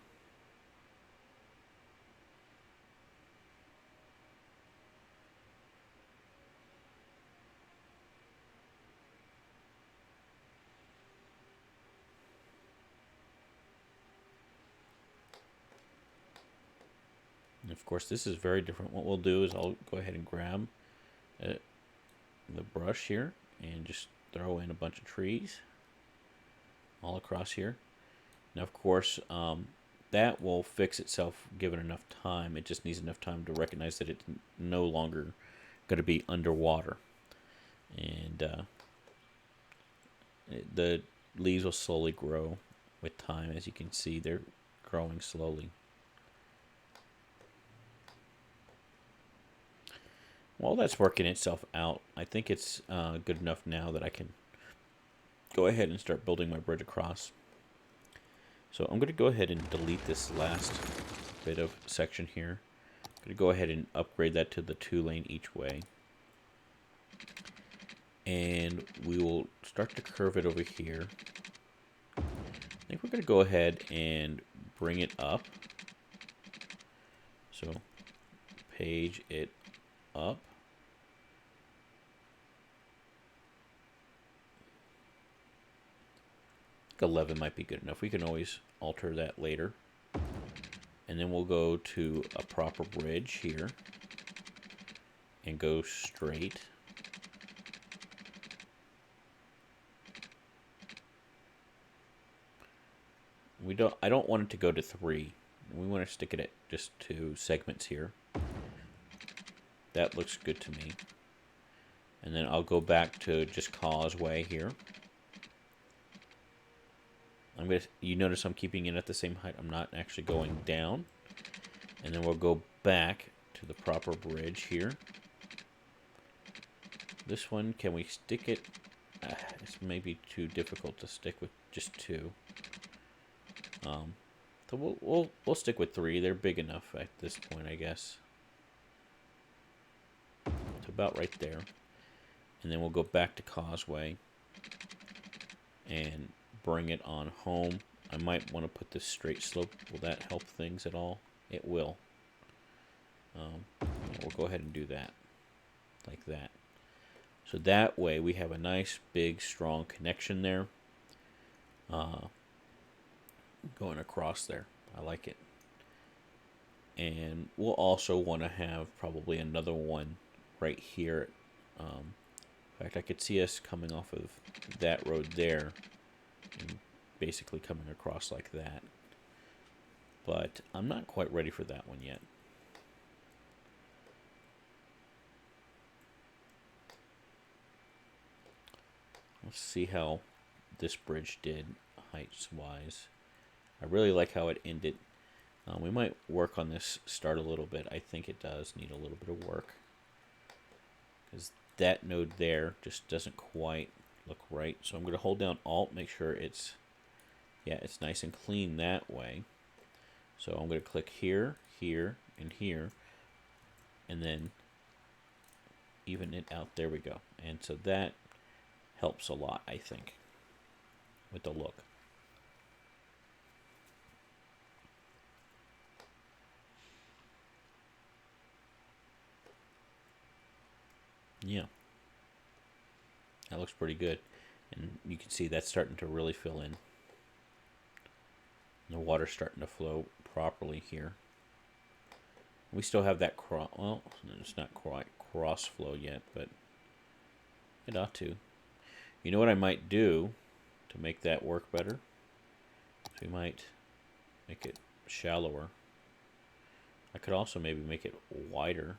And of course, this is very different. What we'll do is I'll go ahead and grab the brush here and just throw in a bunch of trees all across here. Now, of course, that will fix itself given enough time. It just needs enough time to recognize that it's no longer going to be underwater. And the leaves will slowly grow with time. As you can see, they're growing slowly. While that's working itself out, I think it's good enough now that I can go ahead and start building my bridge across. So I'm going to go ahead and delete this last bit of section here. I'm going to go ahead and upgrade that to the 2-lane each way. And we will start to curve it over here. I think we're going to go ahead and bring it up. So page it up. I think 11 might be good enough. We can always alter that later. And then we'll go to a proper bridge here and go straight. I don't want it to go to 3. We want to stick it at just 2 segments here. That looks good to me. And then I'll go back to just causeway here. You notice I'm keeping it at the same height. I'm not actually going down. And then we'll go back to the proper bridge here. This one, can we stick it? It's maybe too difficult to stick with just 2. So we'll stick with 3. They're big enough at this point, I guess. It's about right there. And then we'll go back to causeway and bring it on home. I might want to put this straight slope. Will that help things at all? It will. We'll go ahead and do that like that. So that way we have a nice, big, strong connection there. Going across there. I like it. And we'll also want to have probably another one right here. In fact, I could see us coming off of that road there and basically coming across like that. But I'm not quite ready for that one yet. Let's see how this bridge did heights-wise. I really like how it ended. We might work on this start a little bit. I think it does need a little bit of work. Because that node there just doesn't quite look right. So I'm going to hold down Alt, make sure it's nice and clean that way. So I'm going to click here, here, and here. And then even it out. There we go. And so that helps a lot, I think, with the look. Yeah, that looks pretty good, and you can see that's starting to really fill in. The water's starting to flow properly here. We still have that well, it's not quite cross flow yet, but it ought to. You know what I might do to make that work better? So we might make it shallower. I could also maybe make it wider.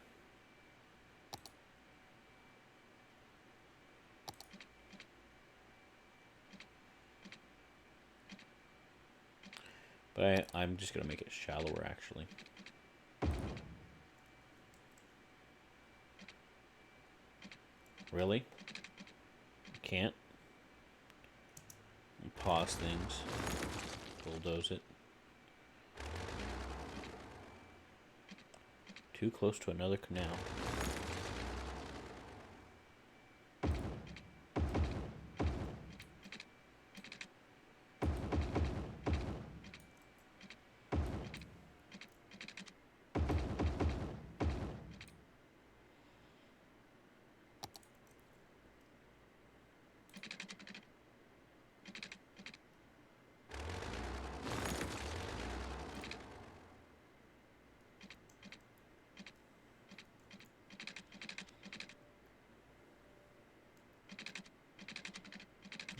But I'm just going to make it shallower, actually. Really? Can't? Pause things. Bulldoze it. Too close to another canal.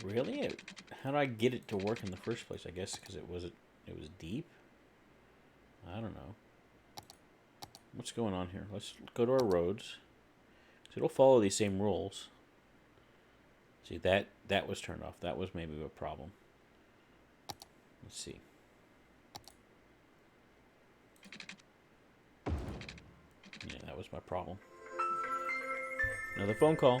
Really? How did I get it to work in the first place? I guess because it was deep. I don't know. What's going on here? Let's go to our roads. So it'll follow these same rules. See, that was turned off. That was maybe a problem. Let's see. Yeah, that was my problem. Another phone call.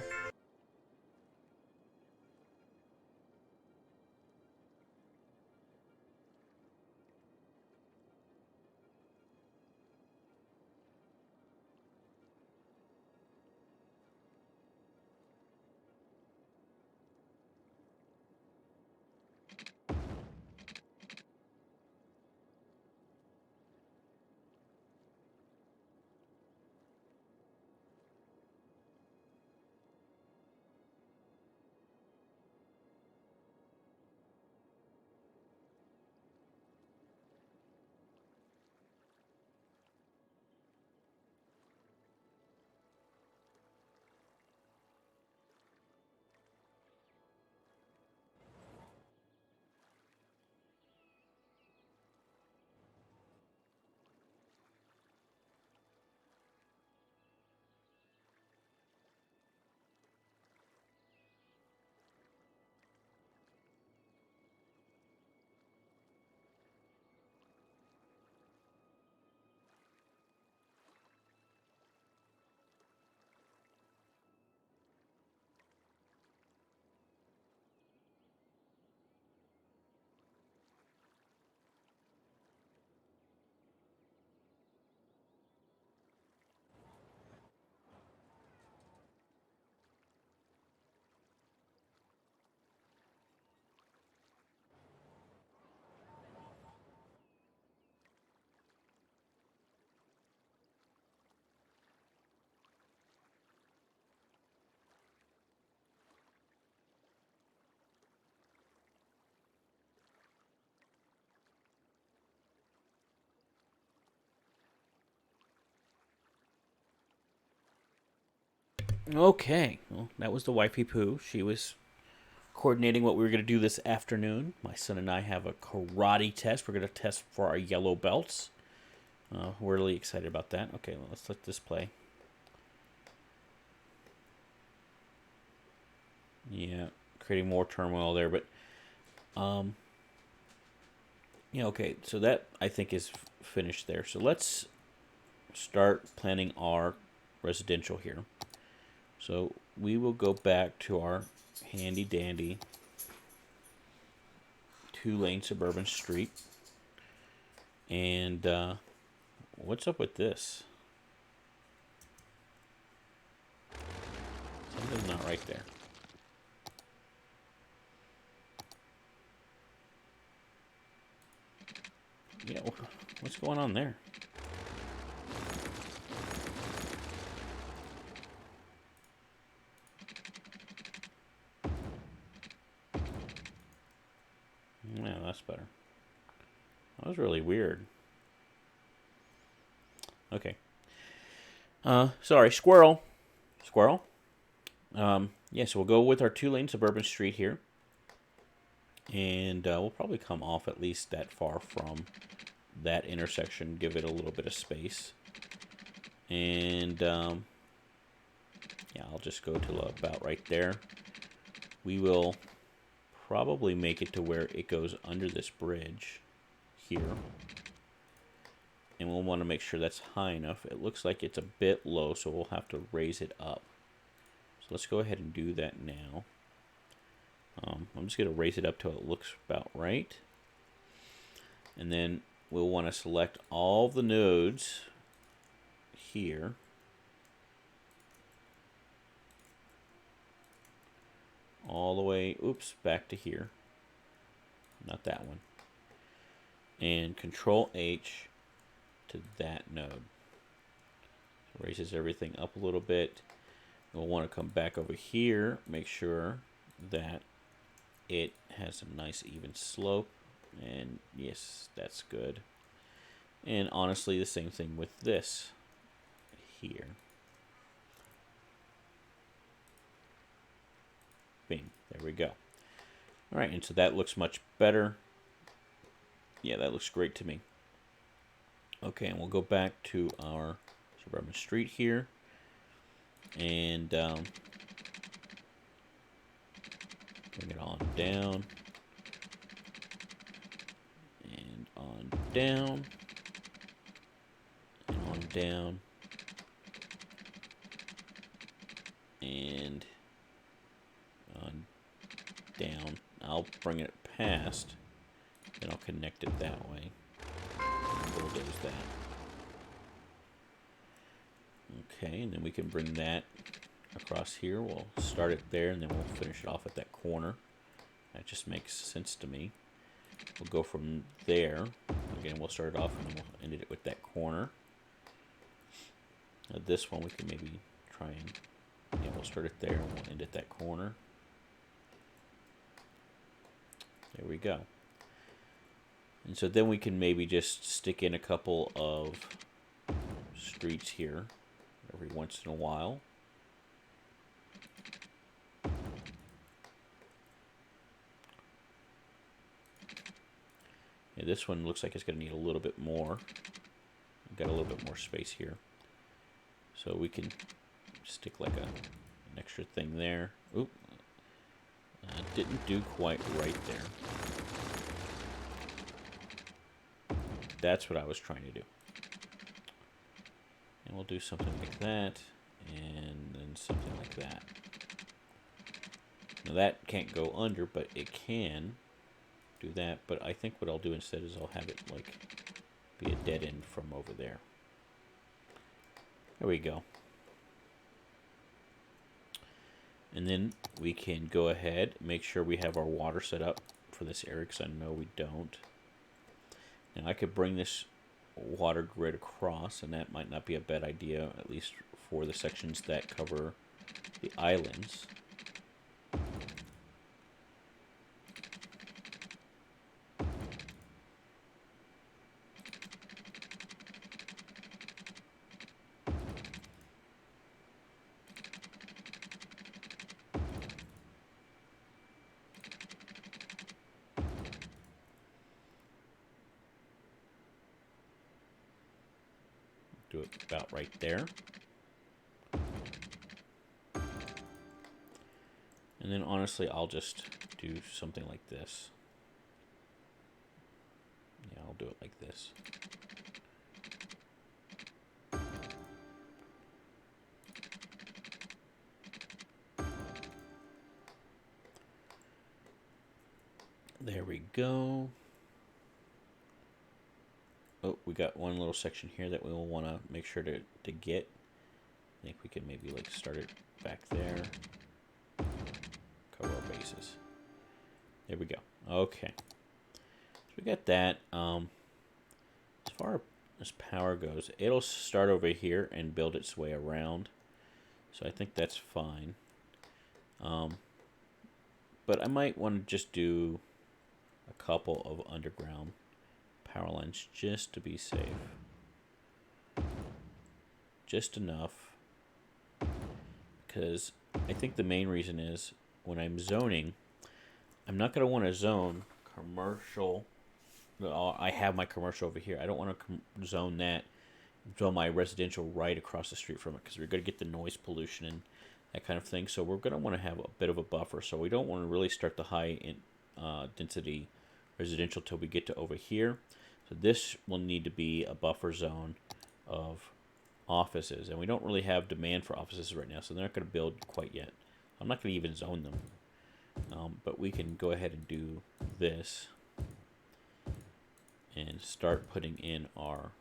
Okay, well, that was the wifey poo. She was coordinating what we were going to do this afternoon. My son and I have a karate test. We're going to test for our yellow belts. We're really excited about that. Okay, well, let's let this play. Yeah, creating more turmoil there, but yeah, okay. So that I think is finished there. So let's start planning our residential here. So we will go back to our handy dandy 2-lane suburban street. And what's up with this? Something's not right there. Yeah, what's going on there? Yeah, that's better. That was really weird. Okay. Sorry, squirrel. Squirrel. Yeah, so we'll go with our 2-lane suburban street here. And we'll probably come off at least that far from that intersection, give it a little bit of space. And yeah, I'll just go to about right there. We will probably make it to where it goes under this bridge here. And we'll want to make sure that's high enough. It looks like it's a bit low, so we'll have to raise it up. So let's go ahead and do that now. I'm just going to raise it up till it looks about right. And then we'll want to select all the nodes here. All the way, oops, back to here. Not that one. And Control H to that node. So raises everything up a little bit. We'll want to come back over here, make sure that it has a nice even slope. And yes, that's good. And honestly, the same thing with this here. Bing, there we go. All right, and so that looks much better. Yeah, that looks great to me. Okay, and we'll go back to our suburban street here. And bring it on down. And on down. And on down. And on down. I'll bring it past. Then I'll connect it that way. And bulldoze that. Okay, and then we can bring that across here. We'll start it there, and then we'll finish it off at that corner. That just makes sense to me. We'll go from there. Again, we'll start it off, and then we'll end it with that corner. Now this one we can maybe try and... Yeah, we'll start it there, and we'll end at that corner. There we go. And so then we can maybe just stick in a couple of streets here every once in a while. Yeah, this one looks like it's going to need a little bit more. We've got a little bit more space here. So we can stick like an extra thing there. Oop. Didn't do quite right there. That's what I was trying to do. And we'll do something like that, and then something like that. Now that can't go under, but it can do that. But I think what I'll do instead is I'll have it like be a dead end from over there. There we go. And then we can go ahead, make sure we have our water set up for this area, because I know we don't. Now I could bring this water grid across, and that might not be a bad idea, at least for the sections that cover the islands. Do it about right there. And then honestly, I'll just do something like this. Yeah, I'll do it like this. There we go. Oh, we got one little section here that we will want to make sure to get. I think we can maybe like start it back there. Cover our bases. There we go. Okay. So we got that. As far as power goes, it'll start over here and build its way around. So I think that's fine. But I might want to just do a couple of underground power lines just to be safe. Just enough. Because I think the main reason is when I'm zoning, I'm not going to want to zone commercial. I have my commercial over here. I don't want to zone that, zone my residential right across the street from it, because we're going to get the noise pollution and that kind of thing. So we're going to want to have a bit of a buffer. So we don't want to really start the high density residential till we get to over here. So this will need to be a buffer zone of offices, and we don't really have demand for offices right now, so they're not going to build quite yet. I'm not going to even zone them, but we can go ahead and do this and start putting in our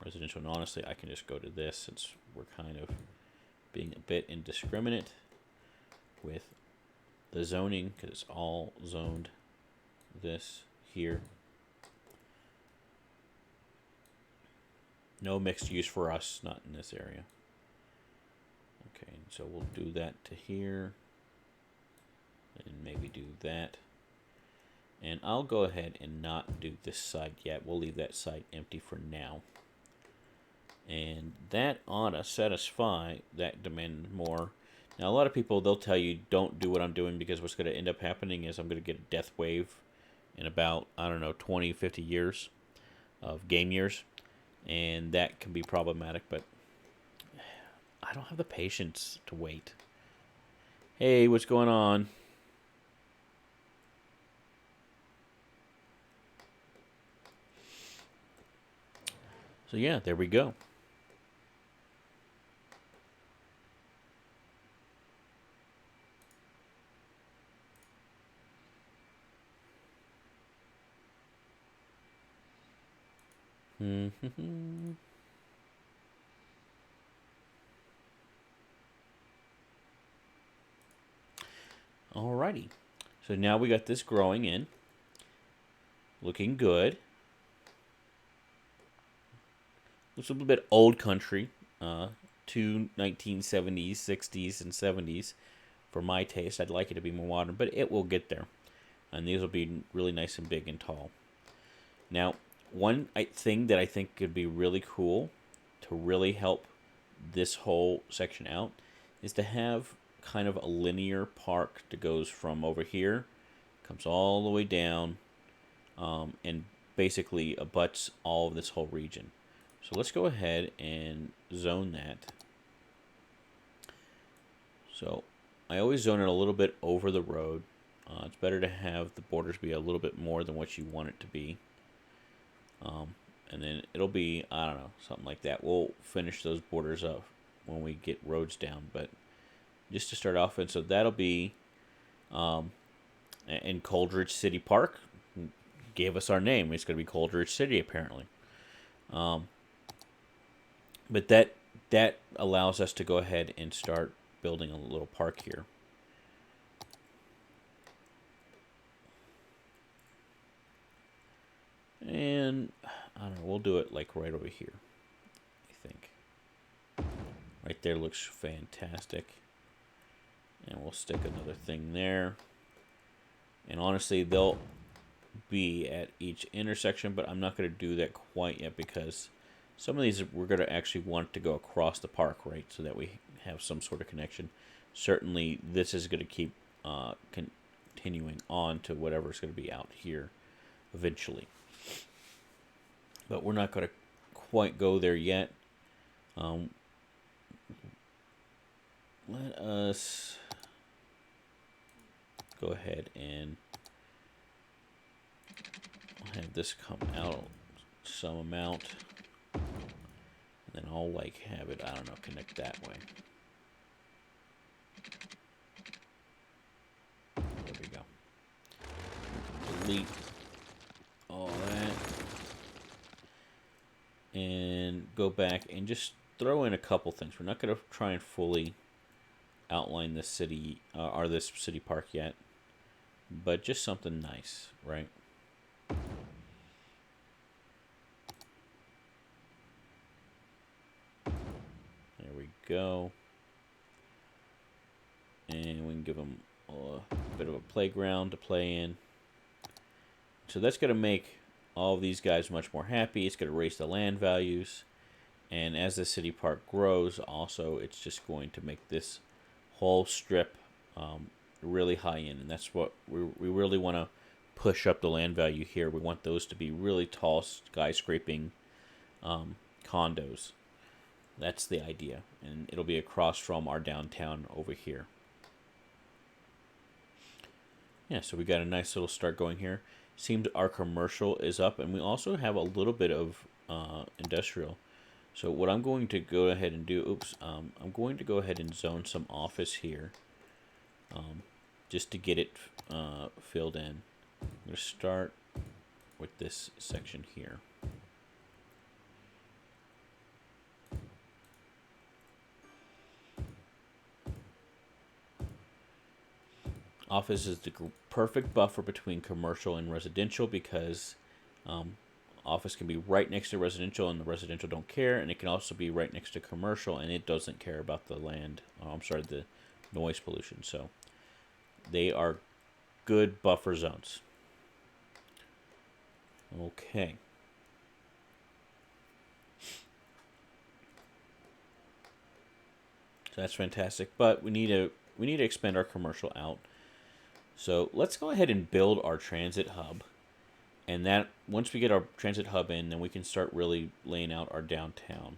residential. And honestly, I can just go to this since we're kind of being a bit indiscriminate with the zoning, because it's all zoned this here. No mixed use for us, not in this area. Okay, so we'll do that to here. And maybe do that. And I'll go ahead and not do this side yet. We'll leave that side empty for now. And that ought to satisfy that demand more. Now, a lot of people, they'll tell you, don't do what I'm doing, because what's going to end up happening is I'm going to get a death wave in about, I don't know, 20, 50 years of game years. And that can be problematic, but I don't have the patience to wait. Hey, what's going on? So yeah, there we go. Alrighty. So now we got this growing in. Looking good. Looks a little bit old country. To 1970s, 60s, and 70s. For my taste, I'd like it to be more modern, but it will get there. And these will be really nice and big and tall. Now, one thing that I think could be really cool to really help this whole section out is to have kind of a linear park that goes from over here, comes all the way down, and basically abuts all of this whole region. So let's go ahead and zone that. So I always zone it a little bit over the road. It's better to have the borders be a little bit more than what you want it to be. And then it'll be, I don't know, something like that. We'll finish those borders up when we get roads down. But just to start off, and so that'll be in Coldridge City Park. Gave us our name. It's going to be Coldridge City, apparently. But that allows us to go ahead and start building a little park here. And I don't know, we'll do it like right over here, I think. Right there looks fantastic. And we'll stick another thing there. And honestly, they'll be at each intersection, but I'm not going to do that quite yet, because some of these we're going to actually want to go across the park, right, so that we have some sort of connection. Certainly, this is going to keep continuing on to whatever's going to be out here eventually. But we're not going to quite go there yet. Um, let us go ahead and have this come out some amount. And then I'll like have it, I don't know, connect that way. There we go. Delete all that. And go back and just throw in a couple things. We're not going to try and fully outline this city or this city park yet, but just something nice, right? There we go. And we can give them a bit of a playground to play in. So that's going to make all of these guys much more happy. It's going to raise the land values. And as the city park grows, also, it's just going to make this whole strip really high end. And that's what we really want to push up the land value here. We want those to be really tall, skyscraping condos. That's the idea. And it'll be across from our downtown over here. Yeah, so we got a nice little start going here. Seems our commercial is up, and we also have a little bit of industrial. So what I'm going to go ahead and do, I'm going to go ahead and zone some office here, just to get it filled in. I'm going to start with this section here. Office is the perfect buffer between commercial and residential because office can be right next to residential and the residential don't care, and it can also be right next to commercial and it doesn't care about the land. The noise pollution. So they are good buffer zones. Okay. So that's fantastic, but we need to expand our commercial out. So let's go ahead and build our transit hub. And that once we get our transit hub in, then we can start really laying out our downtown.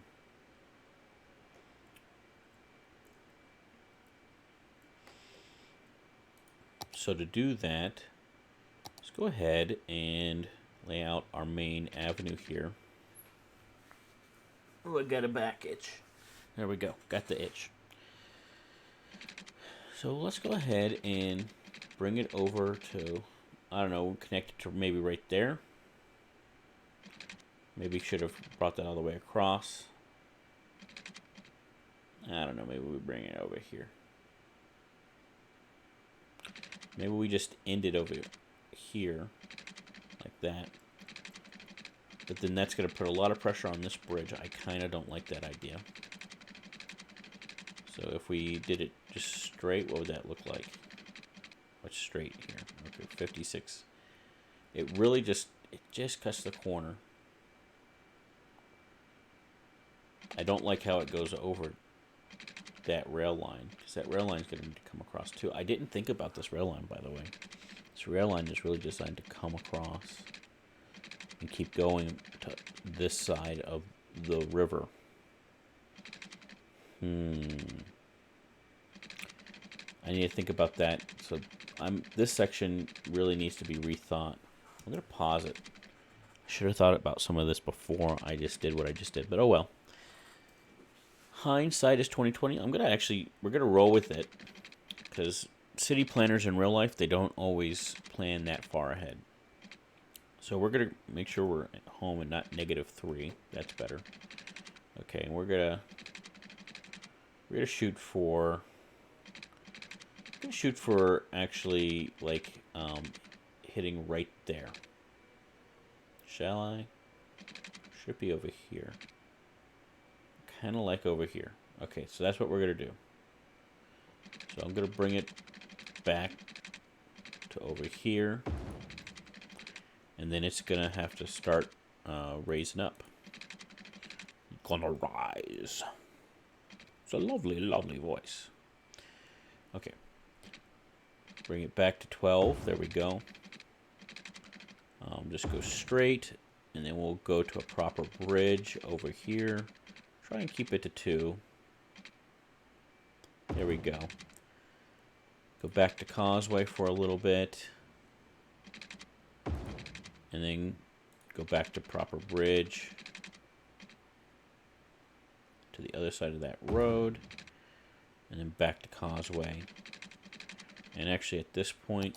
So to do that, let's go ahead and lay out our main avenue here. Oh, I got a back itch. There we go. Got the itch. So let's go ahead and bring it over to, I don't know, connect it to maybe right there. Maybe should have brought that all the way across. I don't know, maybe we bring it over here. Maybe we just end it over here, like that. But then that's going to put a lot of pressure on this bridge. I kind of don't like that idea. So if we did it just straight, what would that look like? What's straight here? Okay, 56. It just cuts the corner. I don't like how it goes over that rail line, because that rail line is going to come across too. I didn't think about this rail line, by the way. This rail line is really designed to come across and keep going to this side of the river. I need to think about that. So this section really needs to be rethought. I'm going to pause it. I should have thought about some of this before I just did what I just did, but oh well. Hindsight is 2020. We're gonna roll with it, because city planners in real life, they don't always plan that far ahead. So we're gonna make sure we're at home and not -3. That's better. Okay, and we're gonna shoot for actually like hitting right there. Shall I? Should be over here. Kind of like over here. Okay, so that's what we're going to do. So I'm going to bring it back to over here. And then it's going to have to start raising up. Gonna rise. It's a lovely, lovely voice. Okay. Bring it back to 12. There we go. Just go straight. And then we'll go to a proper bridge over here. try and keep it to 2. There we go. Go back to causeway for a little bit. And then go back to proper bridge. To the other side of that road. And then back to causeway. And actually at this point,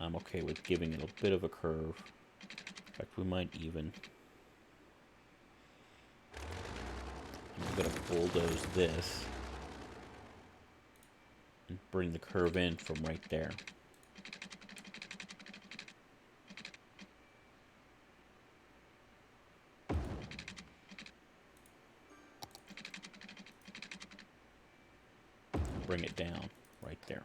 I'm okay with giving it a bit of a curve. In fact, we might even... I'm going to bulldoze this. And bring the curve in from right there. Bring it down right there.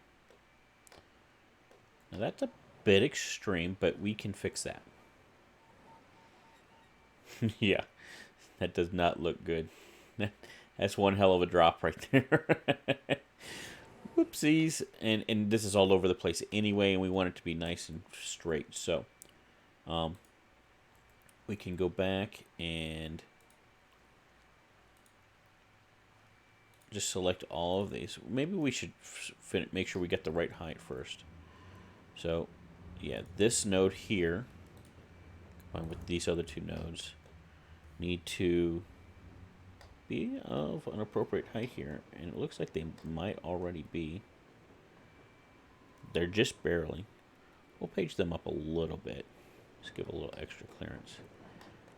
Now that's a bit extreme, but we can fix that. Yeah, that does not look good. That's one hell of a drop right there. Whoopsies. And this is all over the place anyway, and we want it to be nice and straight. So we can go back and just select all of these. Maybe we should make sure we get the right height first. So, yeah, this node here, combined with these other 2 nodes, need to be of an appropriate height here. And it looks like they might already be. They're just barely. We'll page them up a little bit. Just give a little extra clearance.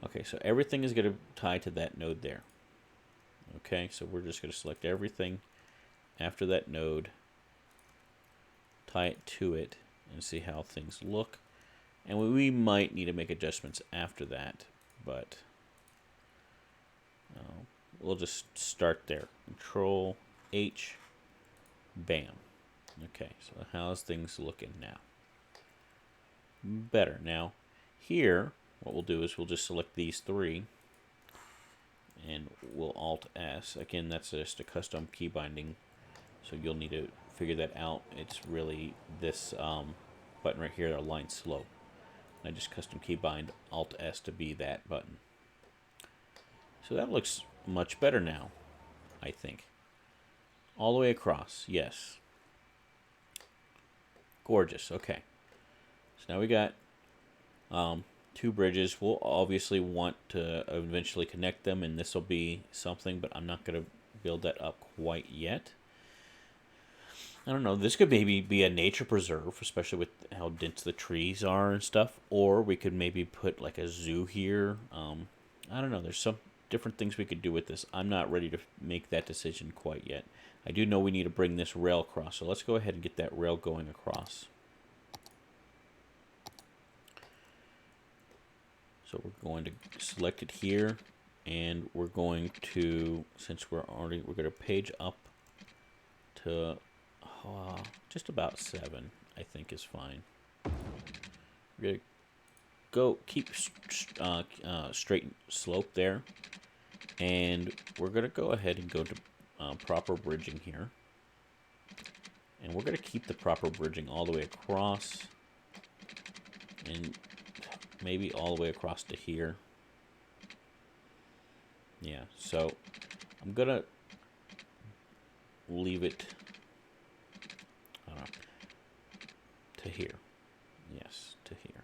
Okay, so everything is going to tie to that node there. Okay, so we're just going to select everything after that node, tie it to it, and see how things look. And we might need to make adjustments after that, but we'll just start there. Control H, bam. Okay, so how's things looking now? Better. Now, here, what we'll do is we'll just select these 3. And we'll Alt-S. Again, that's just a custom key binding, so you'll need to figure that out. It's really this button right here, align slope. I just custom key bind Alt-S to be that button. So that looks much better now, I think. All the way across, yes. Gorgeous, okay. So now we got 2 bridges. We'll obviously want to eventually connect them, and this will be something, but I'm not going to build that up quite yet. I don't know. This could maybe be a nature preserve, especially with how dense the trees are and stuff. Or we could maybe put like a zoo here. I don't know. There's some different things we could do with this. I'm not ready to make that decision quite yet. I do know we need to bring this rail across, so let's go ahead and get that rail going across. So we're going to select it here, and we're going to, since we're going to page up to just about 7, I think is fine. We're going to go keep straight slope there, and we're going to go ahead and go to proper bridging here, and we're going to keep the proper bridging all the way across, and maybe all the way across to here. Yeah, so I'm gonna leave it to here. Yes, to here.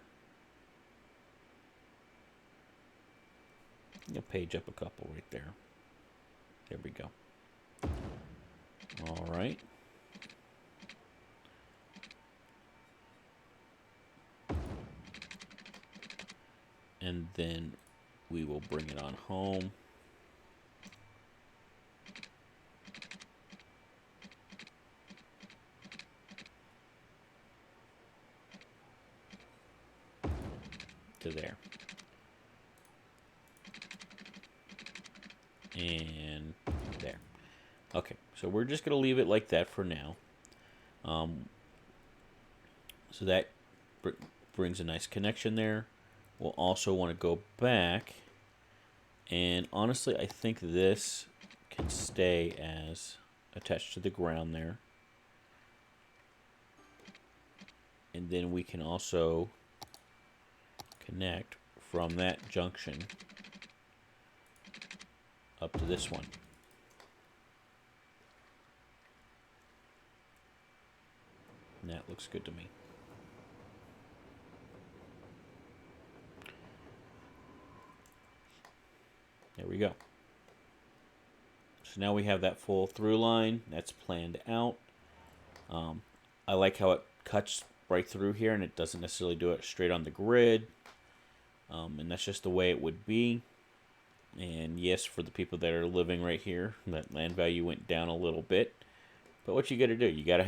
You'll page up a couple right there. There we go. All right. And then we will bring it on home. To there. And there. Okay, so we're just going to leave it like that for now. So that brings a nice connection there. We'll also want to go back, and honestly I think this can stay as attached to the ground there, and then we can also connect from that junction up to this one. And that looks good to me. There we go. So now we have that full through line. That's planned out. I like how it cuts right through here and it doesn't necessarily do it straight on the grid. And that's just the way it would be. And yes, for the people that are living right here, that land value went down a little bit. But what you got to do? You got to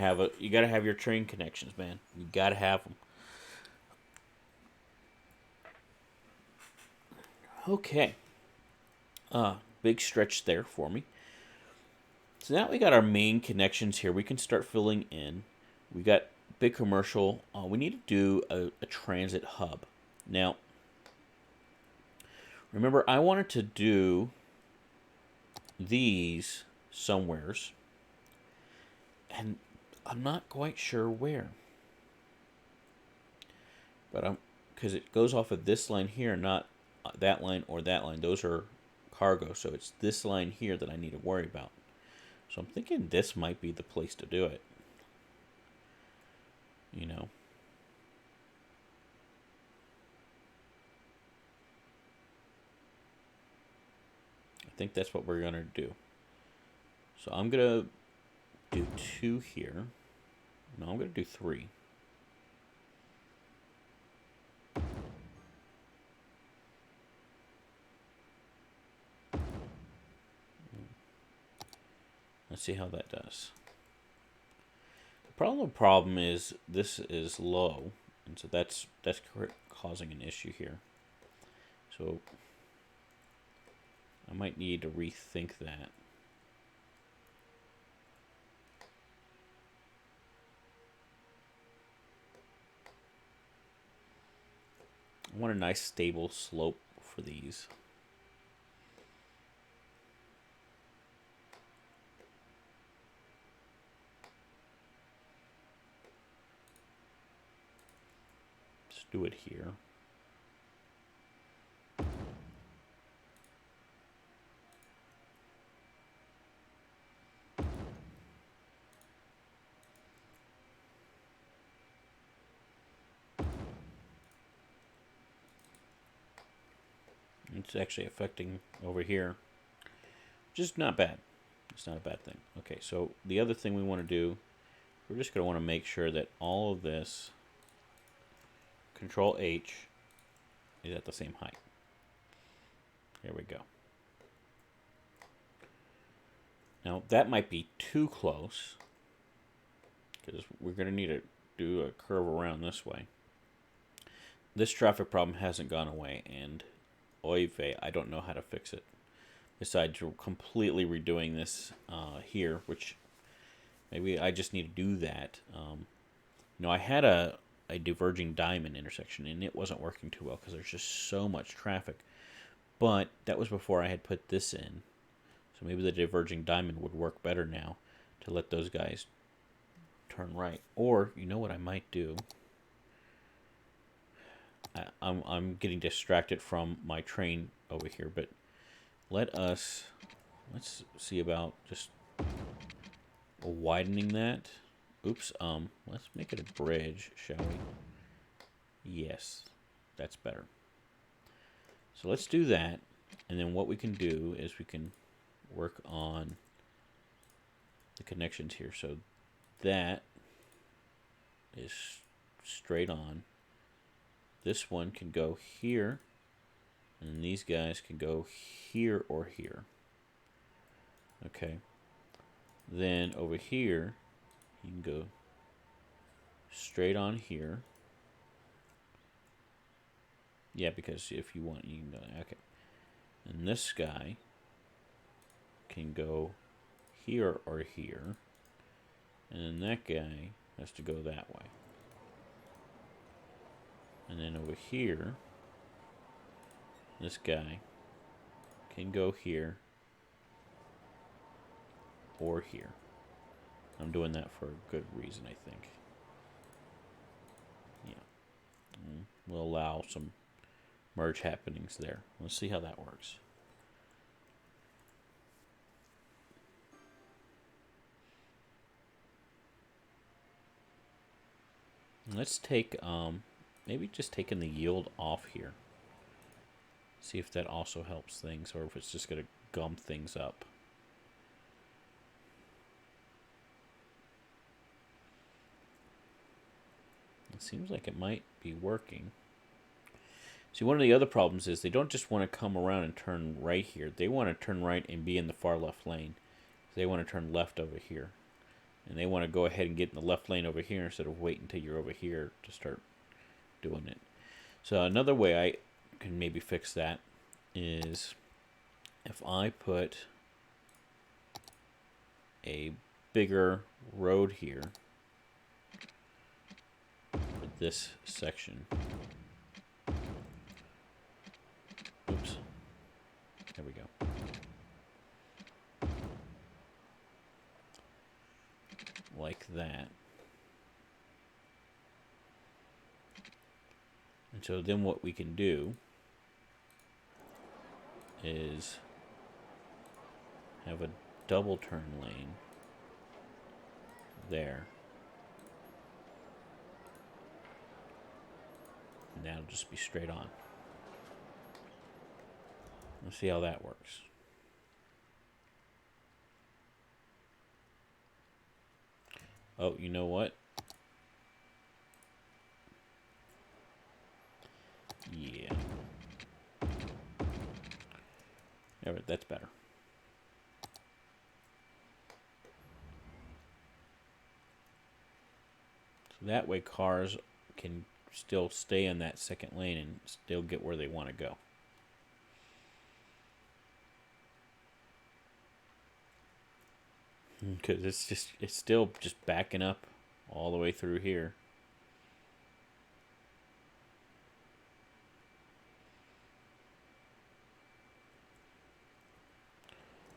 have your train connections, man. You got to have them. Okay. Big stretch there for me. So now we got our main connections here. We can start filling in. We got big commercial. We need to do a transit hub. Now, remember, I wanted to do these somewheres, and I'm not quite sure where. But because it goes off of this line here, not that line or that line. Those are cargo, so it's this line here that I need to worry about. So I'm thinking this might be the place to do it. You know. I think that's what we're going to do. So I'm going to do 2 here. No, I'm going to do 3. Let's see how that does. The problem is this is low, and so that's causing an issue here. So I might need to rethink that. I want a nice stable slope for these. Let's do it here. It's actually affecting over here. Just not bad. It's not a bad thing. Okay, so the other thing we want to do, we're just going to want to make sure that all of this, Control H, is at the same height. There we go. Now, that might be too close, because we're going to need to do a curve around this way. This traffic problem hasn't gone away, and oy vey, I don't know how to fix it. Besides completely redoing this here, which maybe I just need to do that. I had a diverging diamond intersection, and it wasn't working too well because there's just so much traffic. But that was before I had put this in. So maybe the diverging diamond would work better now to let those guys turn right. Or, you know what I might do? I'm getting distracted from my train over here, but let's see about just widening that. Oops, let's make it a bridge, shall we? Yes, that's better. So let's do that, and then what we can do is we can work on the connections here. So that is straight on. This one can go here, and these guys can go here or here. Okay. Then over here, you can go straight on here. Yeah, because if you want, you can go, okay. And this guy can go here or here. And then that guy has to go that way. And then over here, this guy can go here or here. I'm doing that for a good reason, I think. Yeah. We'll allow some merge happenings there. Let's see how that works. Let's take, maybe just taking the yield off here. See if that also helps things, or if it's just going to gum things up. It seems like it might be working. See, one of the other problems is they don't just want to come around and turn right here. They want to turn right and be in the far left lane. They want to turn left over here. And they want to go ahead and get in the left lane over here instead of wait until you're over here to start doing it. So another way I can maybe fix that is if I put a bigger road here for this section. Oops. There we go. Like that. And so then what we can do is have a double turn lane there. And that'll just be straight on. Let's see how that works. Oh, you know what? Yeah. There, that's better. So that way cars can still stay in that second lane and still get where they want to go. Because it's still just backing up all the way through here.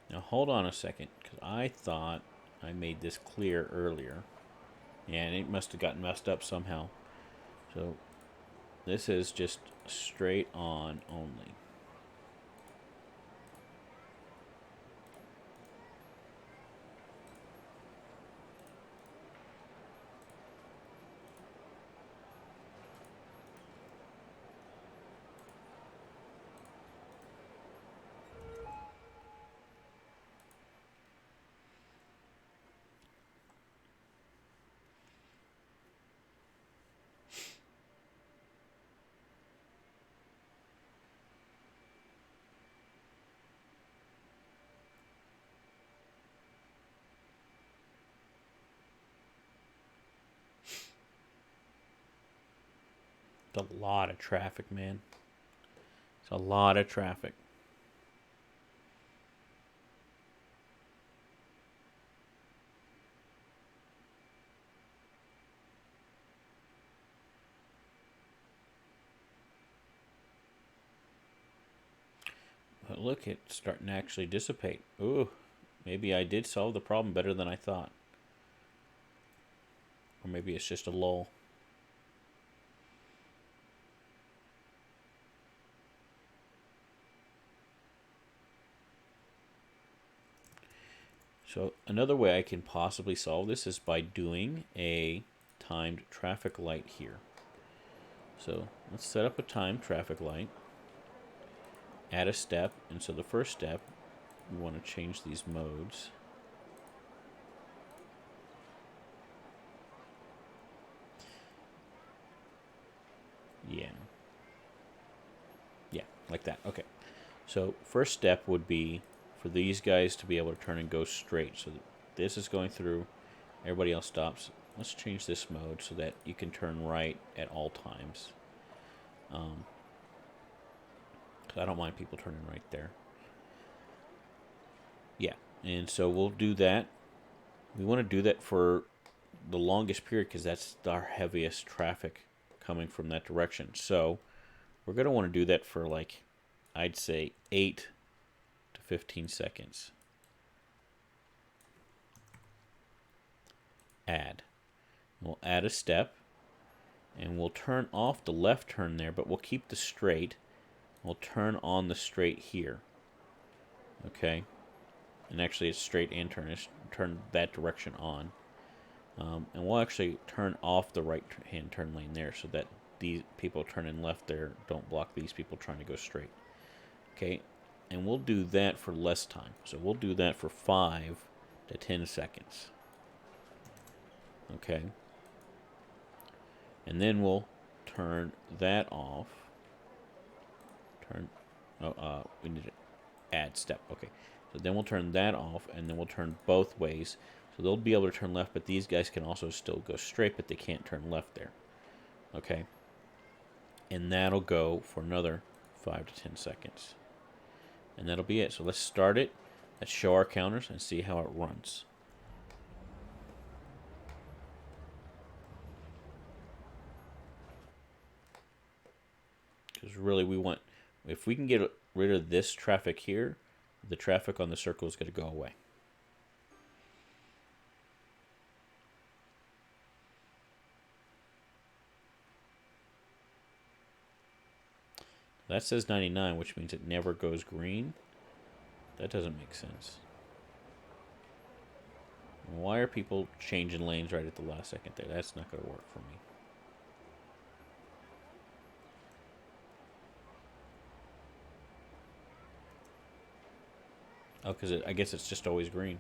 Now hold on a second, because I thought I made this clear earlier. And it must have gotten messed up somehow. So this is just straight on only. It's a lot of traffic, man. It's a lot of traffic. But look, it's starting to actually dissipate. Ooh, maybe I did solve the problem better than I thought. Or maybe it's just a lull. So another way I can possibly solve this is by doing a timed traffic light here. So let's set up a timed traffic light. Add a step, and so the first step, we want to change these modes. Yeah. Yeah, like that. Okay. So first step would be for these guys to be able to turn and go straight. So this is going through, everybody else stops. Let's change this mode so that you can turn right at all times. I don't mind people turning right there. Yeah, and so we'll do that. We want to do that for the longest period because that's our heaviest traffic coming from that direction. So we're going to want to do that for, like, I'd say 8 to 15 seconds. Add. We'll add a step, and we'll turn off the left turn there, but we'll keep the straight. We'll turn on the straight here. Okay? And actually it's straight and turn. It's turn that direction on. And we'll actually turn off the right hand turn lane there so that these people turning left there don't block these people trying to go straight. Okay, and we'll do that for less time. So we'll do that for 5 to 10 seconds. Okay, and then we'll turn that off. We need to add step. Okay, so then we'll turn that off, and then we'll turn both ways. So they'll be able to turn left, but these guys can also still go straight, but they can't turn left there. Okay, and that'll go for another 5 to 10 seconds. And that'll be it. So let's start it. Let's show our counters and see how it runs. Because really we want, if we can get rid of this traffic here, the traffic on the circle is going to go away. That says 99, which means it never goes green. That doesn't make sense. Why are people changing lanes right at the last second there? That's not going to work for me. Oh, because I guess it's just always green.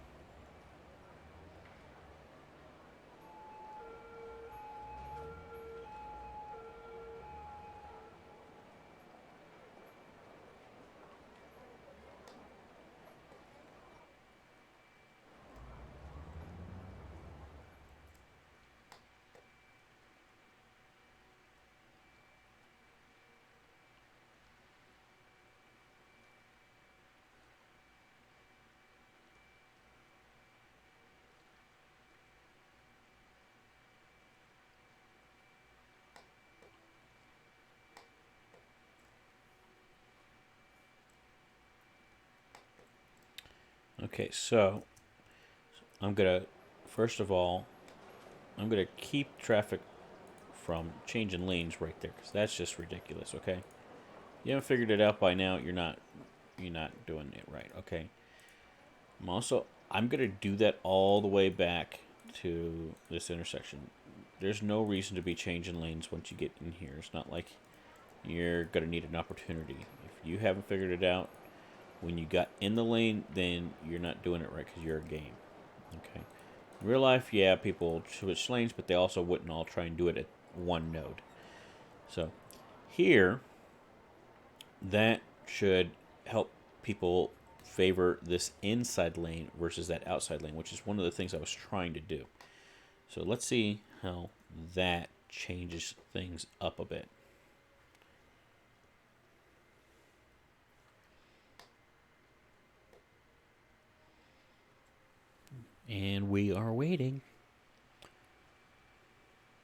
Okay, so I'm going to, first of all, I'm going to keep traffic from changing lanes right there, because that's just ridiculous, okay? You haven't figured it out by now, you're not doing it right, okay? I'm going to do that all the way back to this intersection. There's no reason to be changing lanes once you get in here. It's not like you're going to need an opportunity. If you haven't figured it out when you got in the lane, then you're not doing it right because you're a game. Okay. In real life, yeah, people switch lanes, but they also wouldn't all try and do it at one node. So here, that should help people favor this inside lane versus that outside lane, which is one of the things I was trying to do. So let's see how that changes things up a bit. And we are waiting.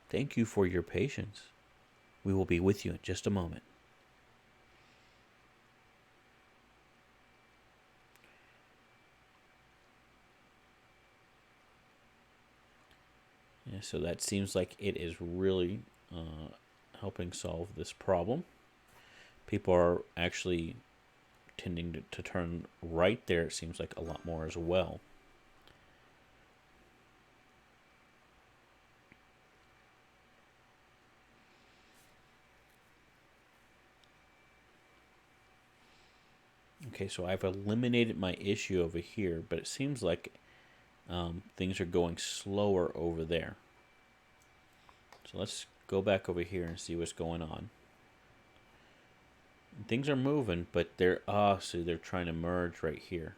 Thank you for your patience. We will be with you in just a moment. Yeah, so that seems like it is really helping solve this problem. People are actually tending to turn right there, it seems like, a lot more as well. Okay, so I've eliminated my issue over here, but it seems like things are going slower over there. So let's go back over here and see what's going on. Things are moving, but they're so they're trying to merge right here.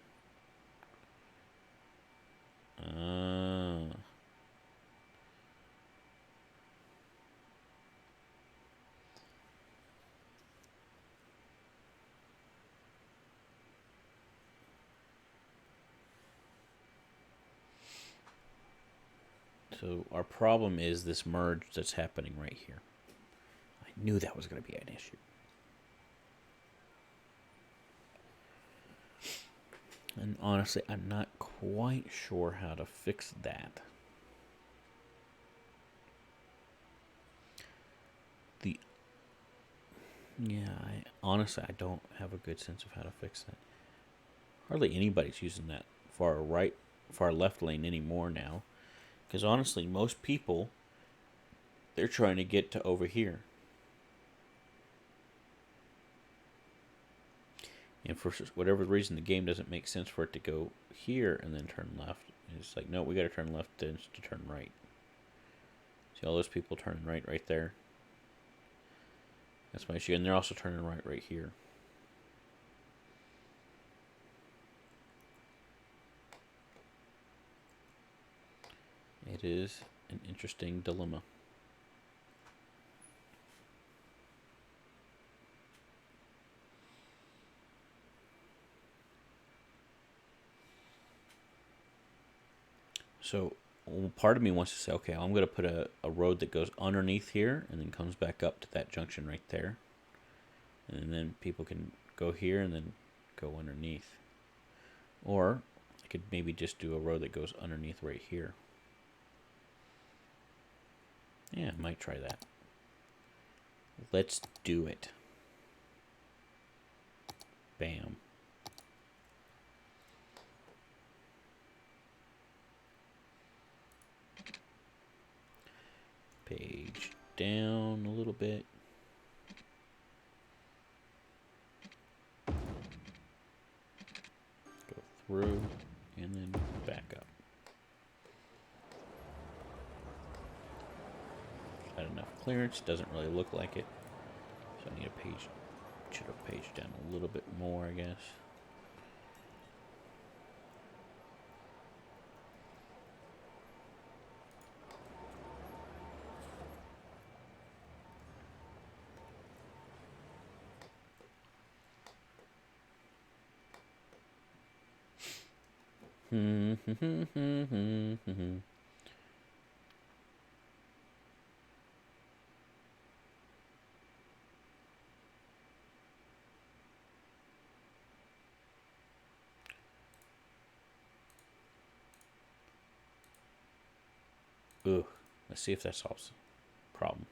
So our problem is this merge that's happening right here. I knew that was going to be an issue. And honestly, I'm not quite sure how to fix that. Honestly, I don't have a good sense of how to fix that. Hardly anybody's using that far left lane anymore now. Because honestly, most people, they're trying to get to over here. And for whatever reason, the game doesn't make sense for it to go here and then turn left. It's like, no, we got to turn left then to turn right. See all those people turning right there? That's my issue. And they're also turning right here. It is an interesting dilemma. So part of me wants to say, okay, I'm going to put a road that goes underneath here and then comes back up to that junction right there. And then people can go here and then go underneath. Or I could maybe just do a road that goes underneath right here. Yeah, I might try that. Let's do it. Bam. Page down a little bit. Go through and then back up. Not enough clearance, doesn't really look like it. So I need a page, should have paged down a little bit more, I guess. Ooh, let's see if that solves the problem.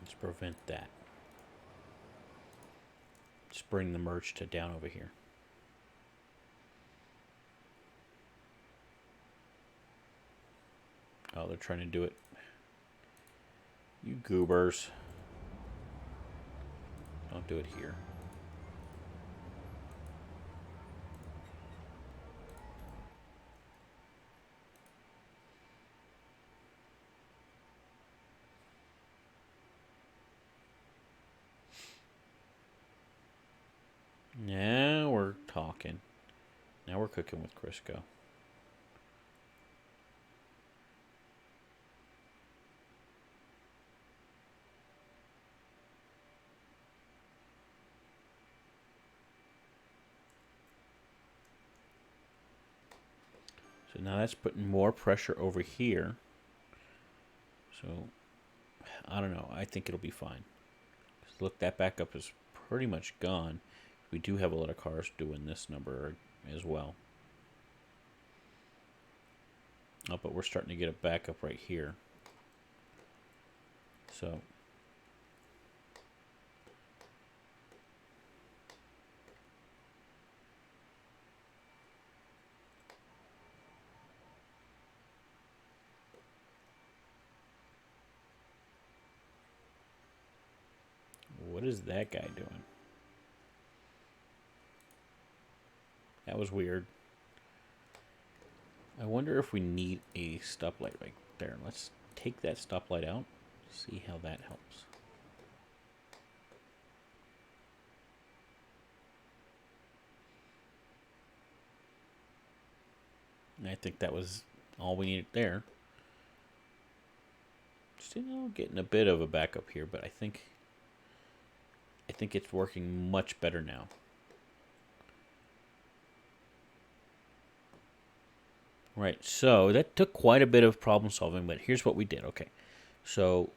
Let's prevent that. Let's bring the merge to down over here. Oh, they're trying to do it. You goobers. Don't do it here. Now we're talking. Now we're cooking with Crisco. So now that's putting more pressure over here. So, I don't know. I think it'll be fine. Look, that backup is pretty much gone. We do have a lot of cars doing this number as well. Oh, but we're starting to get a backup right here. So, what is that guy doing? That was weird. I wonder if we need a stoplight right there. Let's take that stoplight out. See how that helps. And I think that was all we needed there. Still getting a bit of a backup here, but I think it's working much better now. Right, so that took quite a bit of problem solving, but here's what we did. Okay, so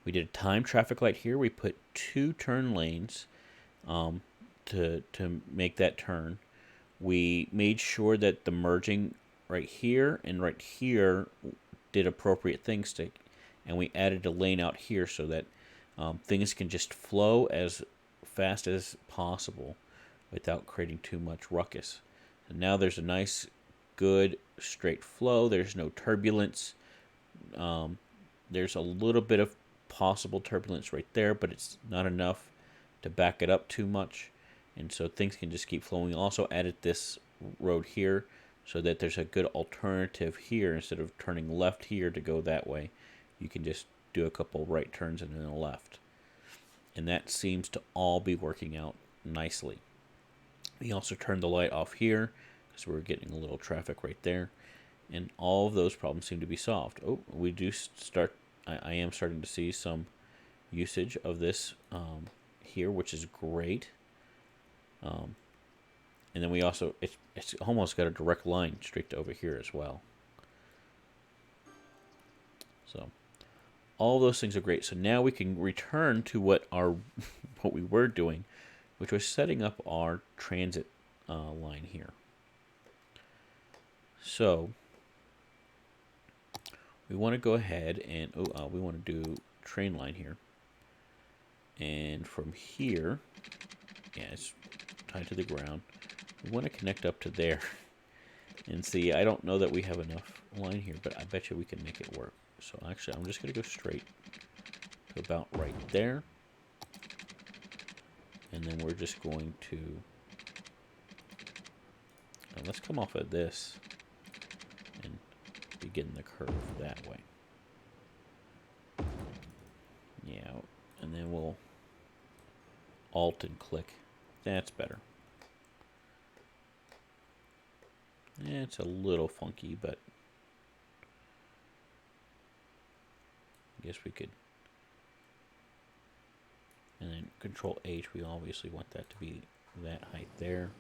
we did a time traffic light here. We put 2 turn lanes to make that turn. We made sure that the merging right here and right here did appropriate things to, and we added a lane out here so that things can just flow as fast as possible without creating too much ruckus. So now there's a nice, good, straight flow. There's no turbulence. There's a little bit of possible turbulence right there, but it's not enough to back it up too much. And so things can just keep flowing. Also added this road here so that there's a good alternative here. Instead of turning left here to go that way, you can just do a couple right turns and then a left. And that seems to all be working out nicely. We also turned the light off here because we're getting a little traffic right there. And all of those problems seem to be solved. Oh, we do start, I am starting to see some usage of this here, which is great. And then we also, it's almost got a direct line straight to over here as well. So all those things are great. So now we can return to what we were doing, which was setting up our transit line here. So we want to go ahead and we want to do train line here. And from here, yeah, it's tied to the ground. We want to connect up to there. And see, I don't know that we have enough line here, but I bet you we can make it work. So actually, I'm just going to go straight to about right there. And then we're just going to... let's come off of this and begin the curve that way. Yeah, and then we'll Alt and click. That's better. Yeah, it's a little funky, but I guess we could. And then Control H, we obviously want that to be that height there.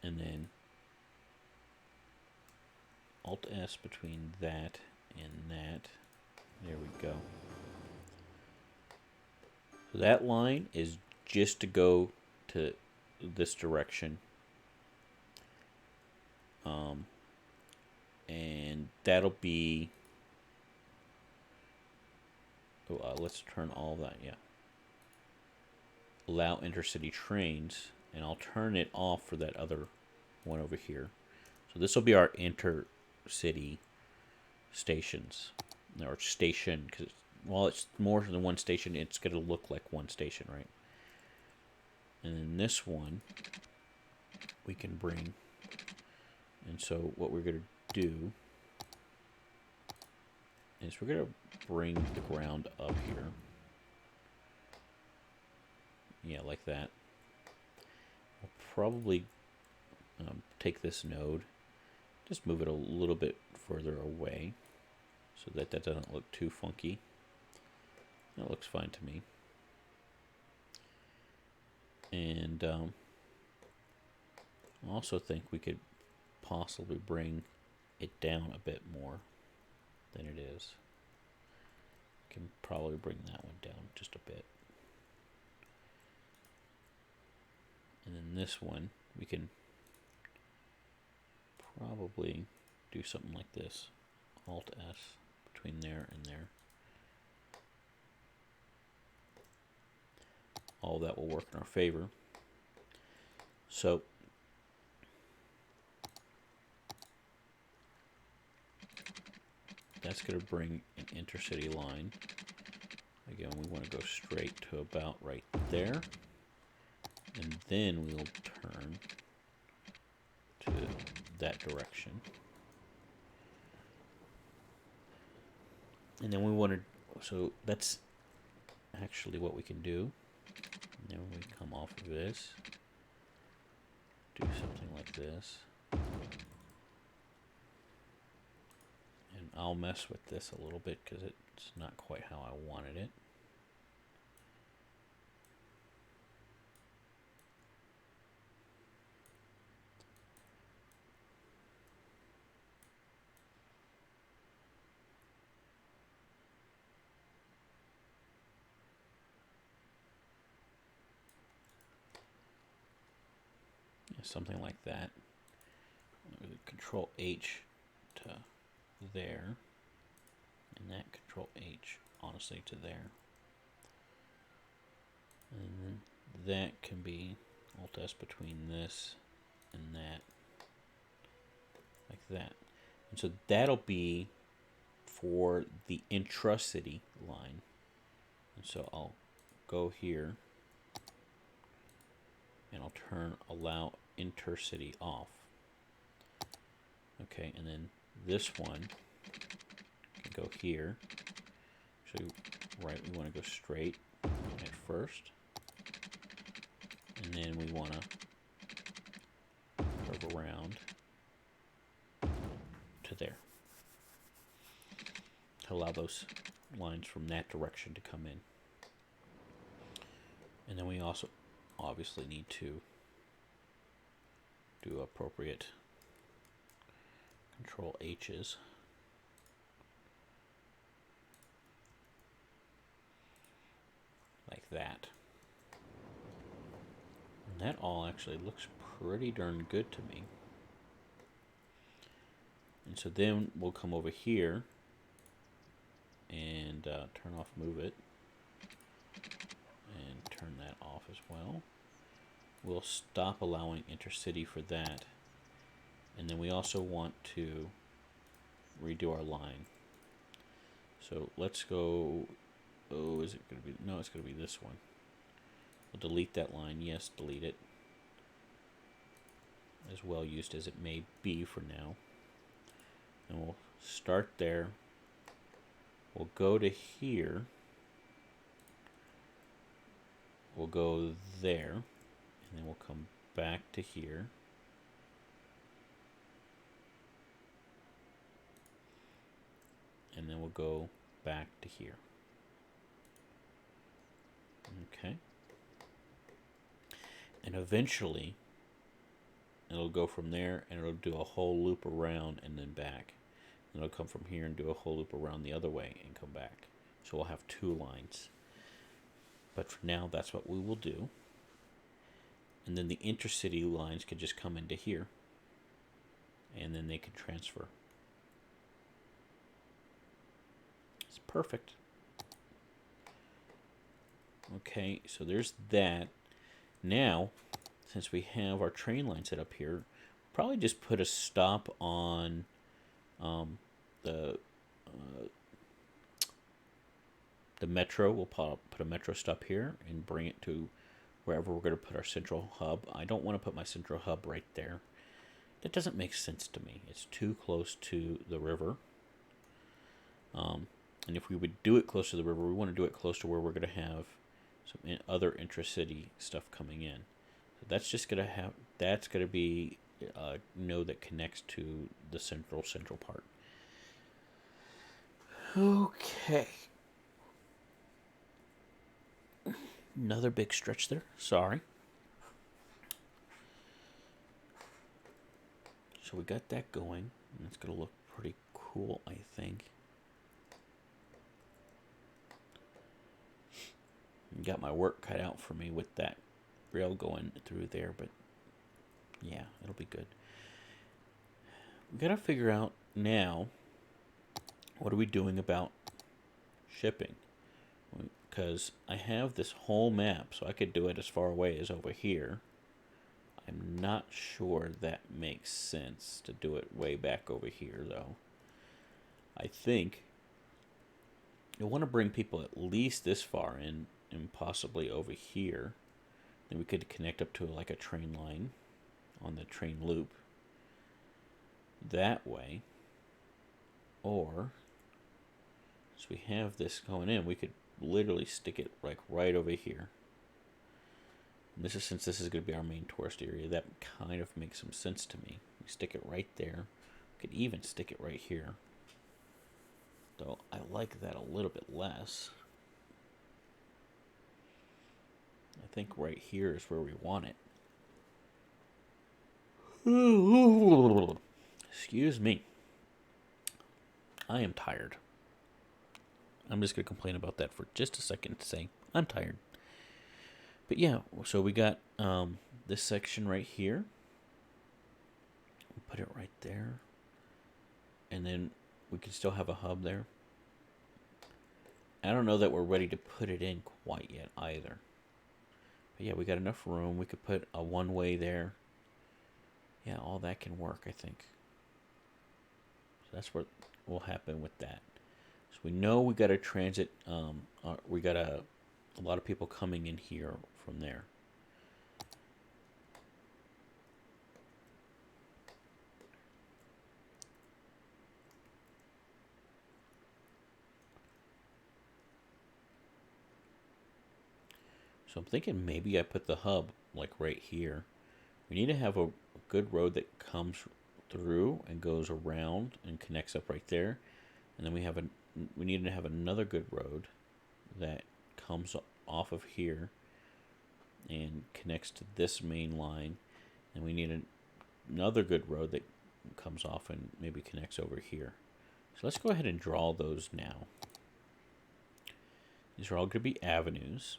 And then Alt S between that and that. There we go. So that line is just to go to this direction. And that'll be... let's turn all that, yeah. Allow intercity trains, and I'll turn it off for that other one over here. So this will be our intercity stations, or station, because while it's more than one station, it's going to look like one station, right? And then this one we can bring, and so what we're going to do is we're going to bring the ground up here. Yeah, like that. We'll probably take this node, just move it a little bit further away so that that doesn't look too funky. That looks fine to me. And I also think we could possibly bring it down a bit more than it is. Can probably bring that one down just a bit. And then this one, we can probably do something like this. Alt S between there and there. All that will work in our favor. So that's going to bring an intercity line. Again, we want to go straight to about right there. And then we'll turn to that direction. And then we want to, so that's actually what we can do. And then we come off of this, do something like this. And I'll mess with this a little bit because it's not quite how I wanted it. Something like that. Control H to there, and that Control H honestly to there, and then that can be Alt S between this and that, like that. And so that'll be for the intracity line. And so I'll go here and I'll turn allow intercity off. Okay, and then this one can go here. So right, we want to go straight at first, and then we want to curve around to there to allow those lines from that direction to come in. And then we also obviously need to do appropriate Control H's. Like that. And that all actually looks pretty darn good to me. And so then we'll come over here and turn off move it and turn that off as well. We'll stop allowing intercity for that. And then we also want to redo our line. So let's go, oh, is it going to be, no, it's going to be this one. We'll delete that line. Yes, delete it. As well used as it may be for now. And we'll start there. We'll go to here. We'll go there. And then we'll come back to here. And then we'll go back to here. Okay. And eventually, it'll go from there and it'll do a whole loop around and then back. And it'll come from here and do a whole loop around the other way and come back. So we'll have two lines. But for now, that's what we will do. And then the intercity lines could just come into here. And then they can transfer. It's perfect. Okay, so there's that. Now, since we have our train line set up here, probably just put a stop on the metro. We'll put a metro stop here and bring it to wherever we're going to put our central hub. I don't want to put my central hub right there. That doesn't make sense to me. It's too close to the river. And if we would do it close to the river, we want to do it close to where we're going to have some other intracity stuff coming in. So that's just going to have, that's going to be a node that connects to the central part. Okay. Another big stretch there. Sorry. So we got that going. And it's going to look pretty cool, I think. Got my work cut out for me with that rail going through there, but yeah, it'll be good. We gotta figure out now, what are we doing about shipping? Because I have this whole map, so I could do it as far away as over here. I'm not sure that makes sense to do it way back over here, though. I think you'll want to bring people at least this far in, and possibly over here. Then we could connect up to like a train line on the train loop that way. Or, so we have this going in, we could literally stick it like right over here. And this is, since this is going to be our main tourist area, that kind of makes some sense to me. We stick it right there. We could even stick it right here. Though I like that a little bit less. I think right here is where we want it. Excuse me. I am tired. I'm just going to complain about that for just a second to say I'm tired. But yeah, so we got this section right here. We'll put it right there. And then we can still have a hub there. I don't know that we're ready to put it in quite yet either. But yeah, we got enough room. We could put a one-way there. Yeah, all that can work, I think. So that's what will happen with that. So we know we got a transit. We got a lot of people coming in here from there. So I'm thinking maybe I put the hub like right here. We need to have a good road that comes through and goes around and connects up right there. And then we need to have another good road that comes off of here and connects to this main line. And we need another good road that comes off and maybe connects over here. So let's go ahead and draw those now. These are all going to be avenues.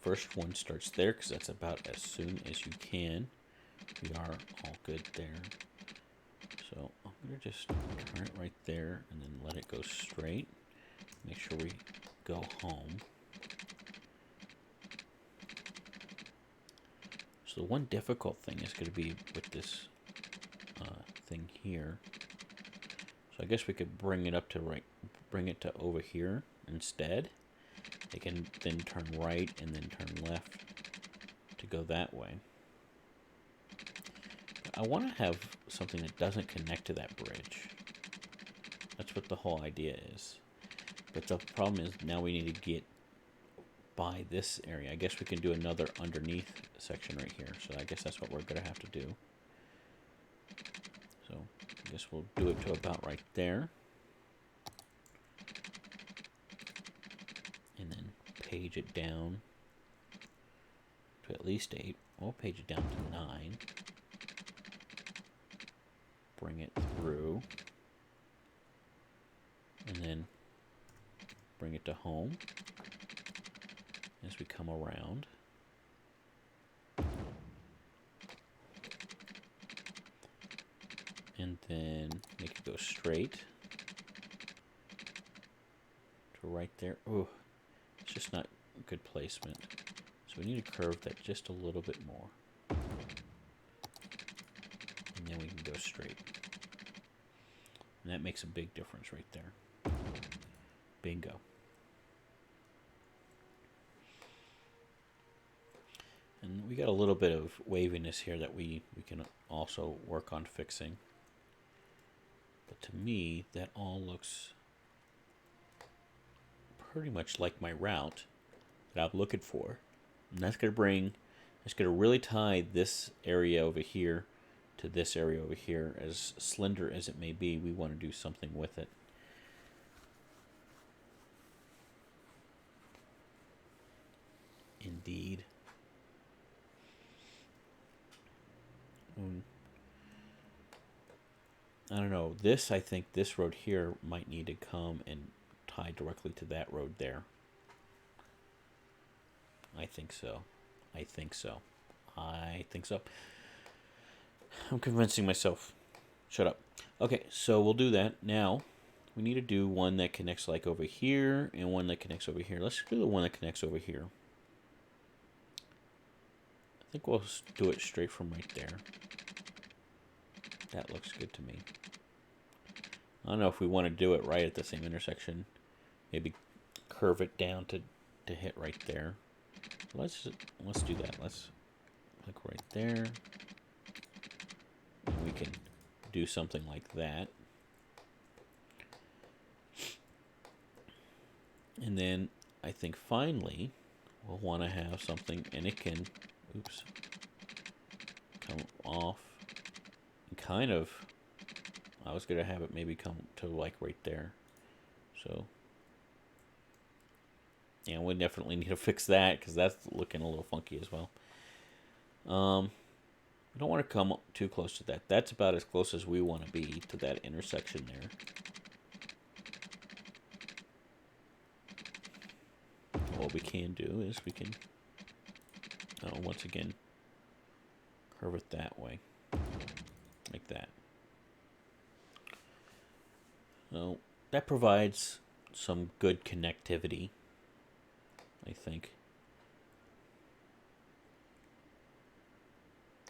First one starts there because that's about as soon as you can. We are all good there. So I'm going to just turn it right there and then let it go straight. Make sure we go home. So the one difficult thing is going to be with this thing here. So I guess we could bring it up to bring it to over here instead. It can then turn right and then turn left to go that way. I want to have something that doesn't connect to that bridge. That's what the whole idea is. But the problem is now we need to get by this area. I guess we can do another underneath section right here. So I guess that's what we're going to have to do. So I guess we'll do it to about right there. And then page it down to at least 8. We'll page it down to 9. Bring it through. And then bring it to home as we come around. And then make it go straight to right there. Oh, it's just not good placement. So we need to curve that just a little bit more. And then we can go straight. And that makes a big difference right there. Bingo. And we got a little bit of waviness here that we can also work on fixing. But to me, that all looks pretty much like my route that I'm looking for. And that's going to really tie this area over here to this area over here. As slender as it may be, we want to do something with it. Indeed. I don't know. I think this road here might need to come and tie directly to that road there. I think so. I'm convincing myself. Shut up. Okay, so we'll do that. Now, we need to do one that connects like over here and one that connects over here. Let's do the one that connects over here. I think we'll do it straight from right there. That looks good to me. I don't know if we want to do it right at the same intersection. Maybe curve it down to hit right there. Let's do that. Let's click right there. And we can do something like that. And then I think finally we'll want to have something, and it can, come off. And kind of, I was going to have it maybe come to like right there. So, yeah, we definitely need to fix that because that's looking a little funky as well. We don't want to come too close to that. That's about as close as we want to be to that intersection there. What we can do is we can, once again, curve it that way, like that. So that provides some good connectivity. I think,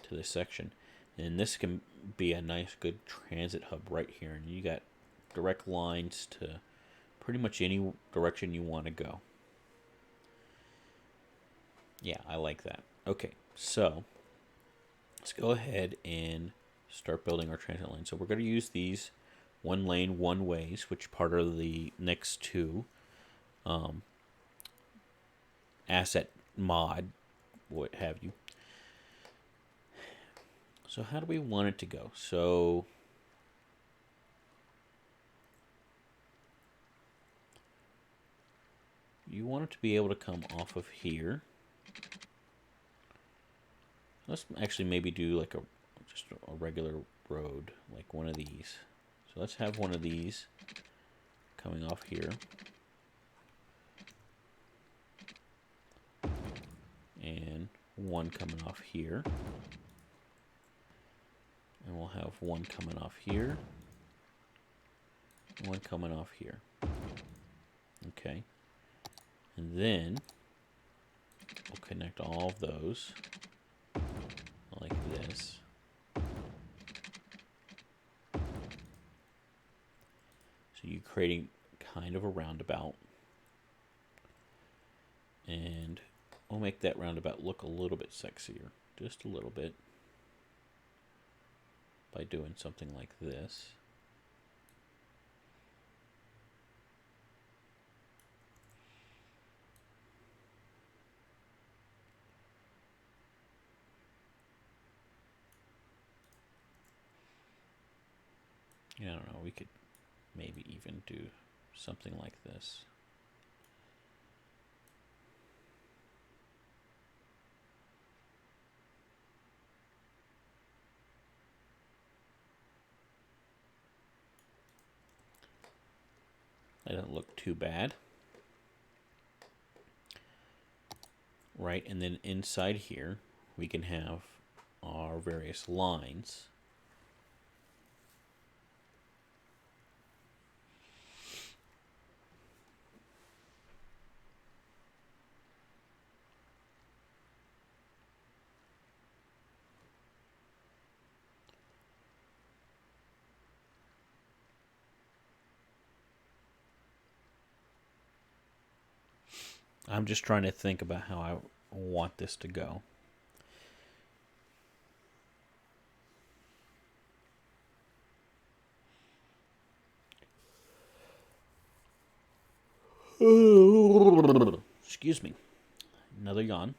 to this section. And this can be a nice, good transit hub right here. And you got direct lines to pretty much any direction you want to go. Yeah, I like that. Okay, so let's go ahead and start building our transit line. So we're going to use these one lane, one ways, which part of the next two asset mod, what have you. So how do we want it to go? So you want it to be able to come off of here. Let's actually maybe do like just a regular road, like one of these. So let's have one of these coming off here. And one coming off here. And we'll have one coming off here. One coming off here. Okay. And then we'll connect all of those like this. So you're creating kind of a roundabout. And we'll make that roundabout look a little bit sexier. Just a little bit. By doing something like this. I don't know, we could maybe even do something like this. That doesn't look too bad. Right, and then inside here, we can have our various lines. I'm just trying to think about how I want this to go. Excuse me. Another yawn.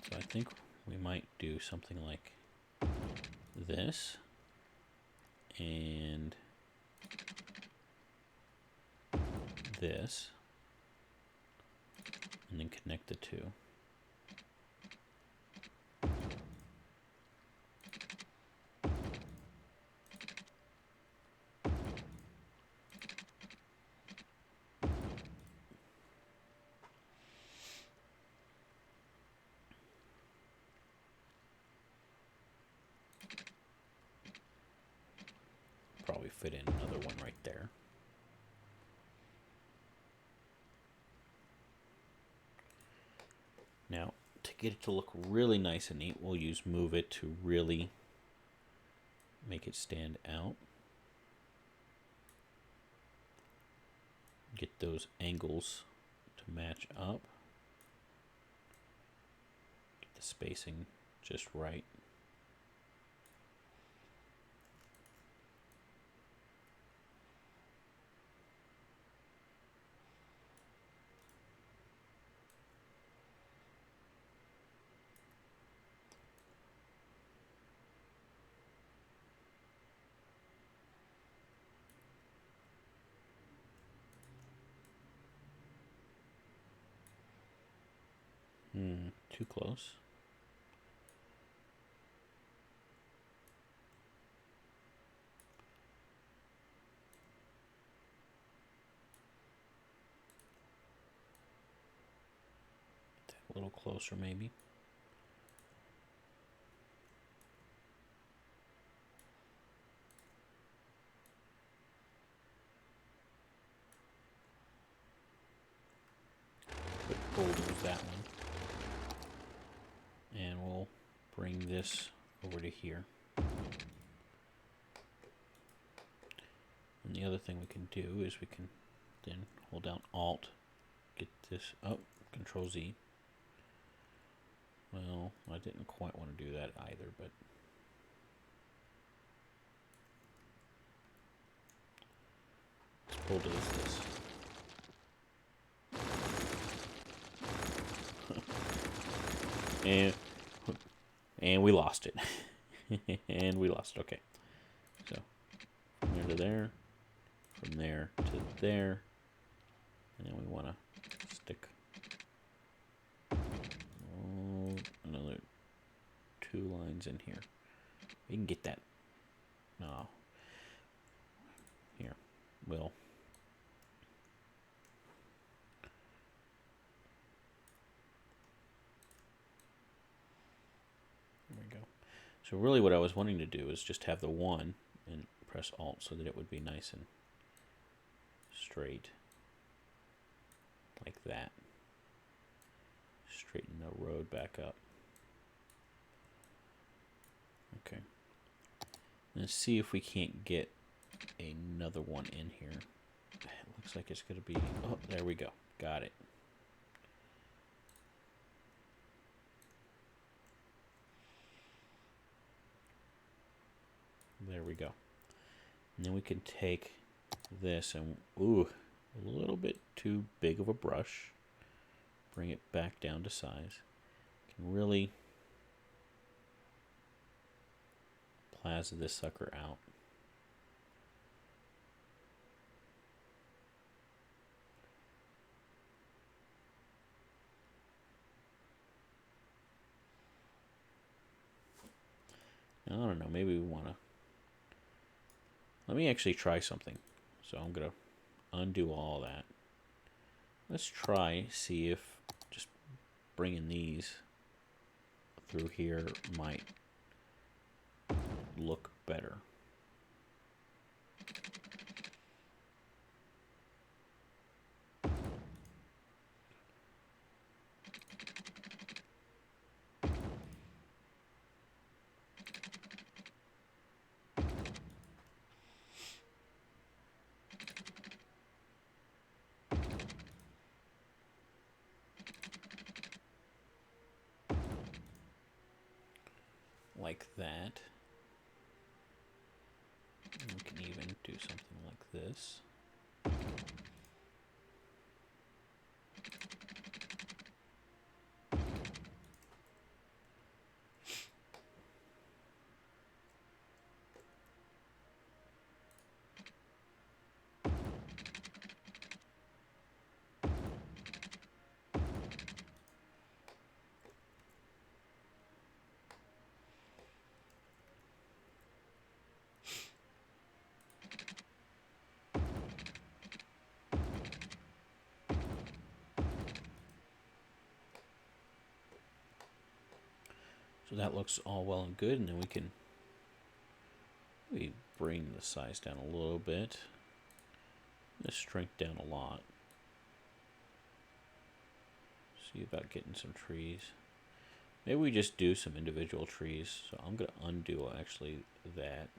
So I think we might do something like this. And this. And then connect the two. Probably fit in another one right there. Now, to get it to look really nice and neat, we'll use Move It to really make it stand out. Get those angles to match up. Get the spacing just right. Too close. A little closer maybe. bulldoze that one. And we'll bring this over to here. And the other thing we can do is we can then hold down Alt, get this, oh, Control Z. Well, I didn't quite want to do that either, but let's bulldoze this. And we lost it. And we lost it. Okay. So from there to there, from there to there, and then we want to stick another 2 lines in here. We can get that. No. Here. We'll there we go. So really what I was wanting to do is just have the 1 and press Alt so that it would be nice and straight. Like that. Straighten the road back up. Okay. Let's see if we can't get another one in here. It looks like it's going to be... Oh, there we go. Got it. There we go. And then we can take this and... Ooh, a little bit too big of a brush. Bring it back down to size. Can really plaza this sucker out. Now, I don't know, maybe we want to... Let me actually try something. So I'm going to undo all that. Let's try, see if just bringing these through here might look better. Like that. We can even do something like this. So that looks all well and good, and then we bring the size down a little bit. Let's shrink down a lot. See about getting some trees. Maybe we just do some individual trees. So I'm going to undo actually that.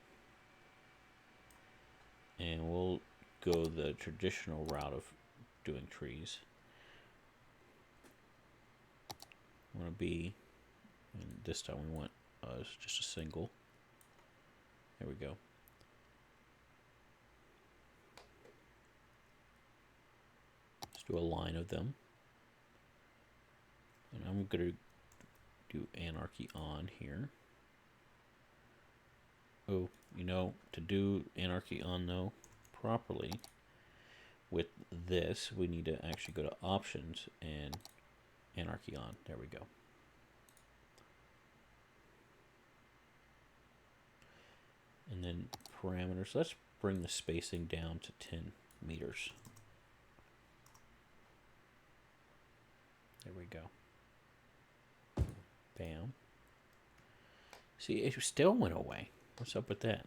And we'll go the traditional route of doing trees. I want to be... And this time we want just a single. There we go. Let's do a line of them. And I'm going to do anarchy on here. Oh, you know, to do anarchy on though properly with this, we need to actually go to options and anarchy on. There we go. And then parameters, let's bring the spacing down to 10 meters. There we go. Bam. See, it still went away. What's up with that?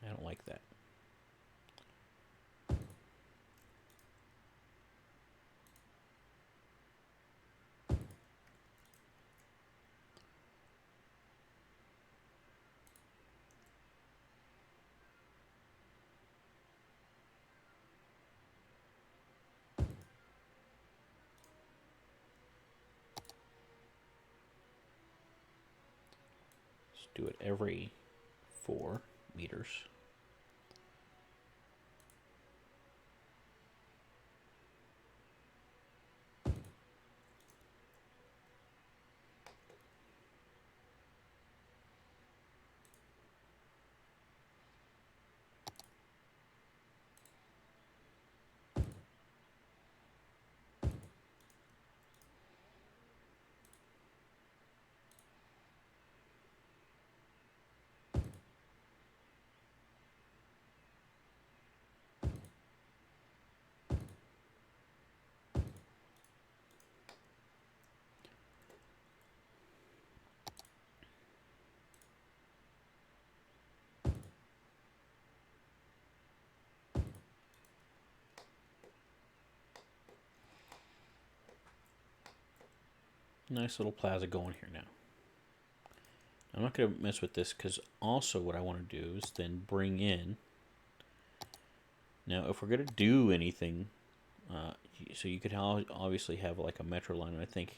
I don't like that. do it every 4 meters. Nice little plaza going here now. I'm not going to mess with this because also what I want to do is then bring in. Now, if we're going to do anything, so you could obviously have like a metro line. I think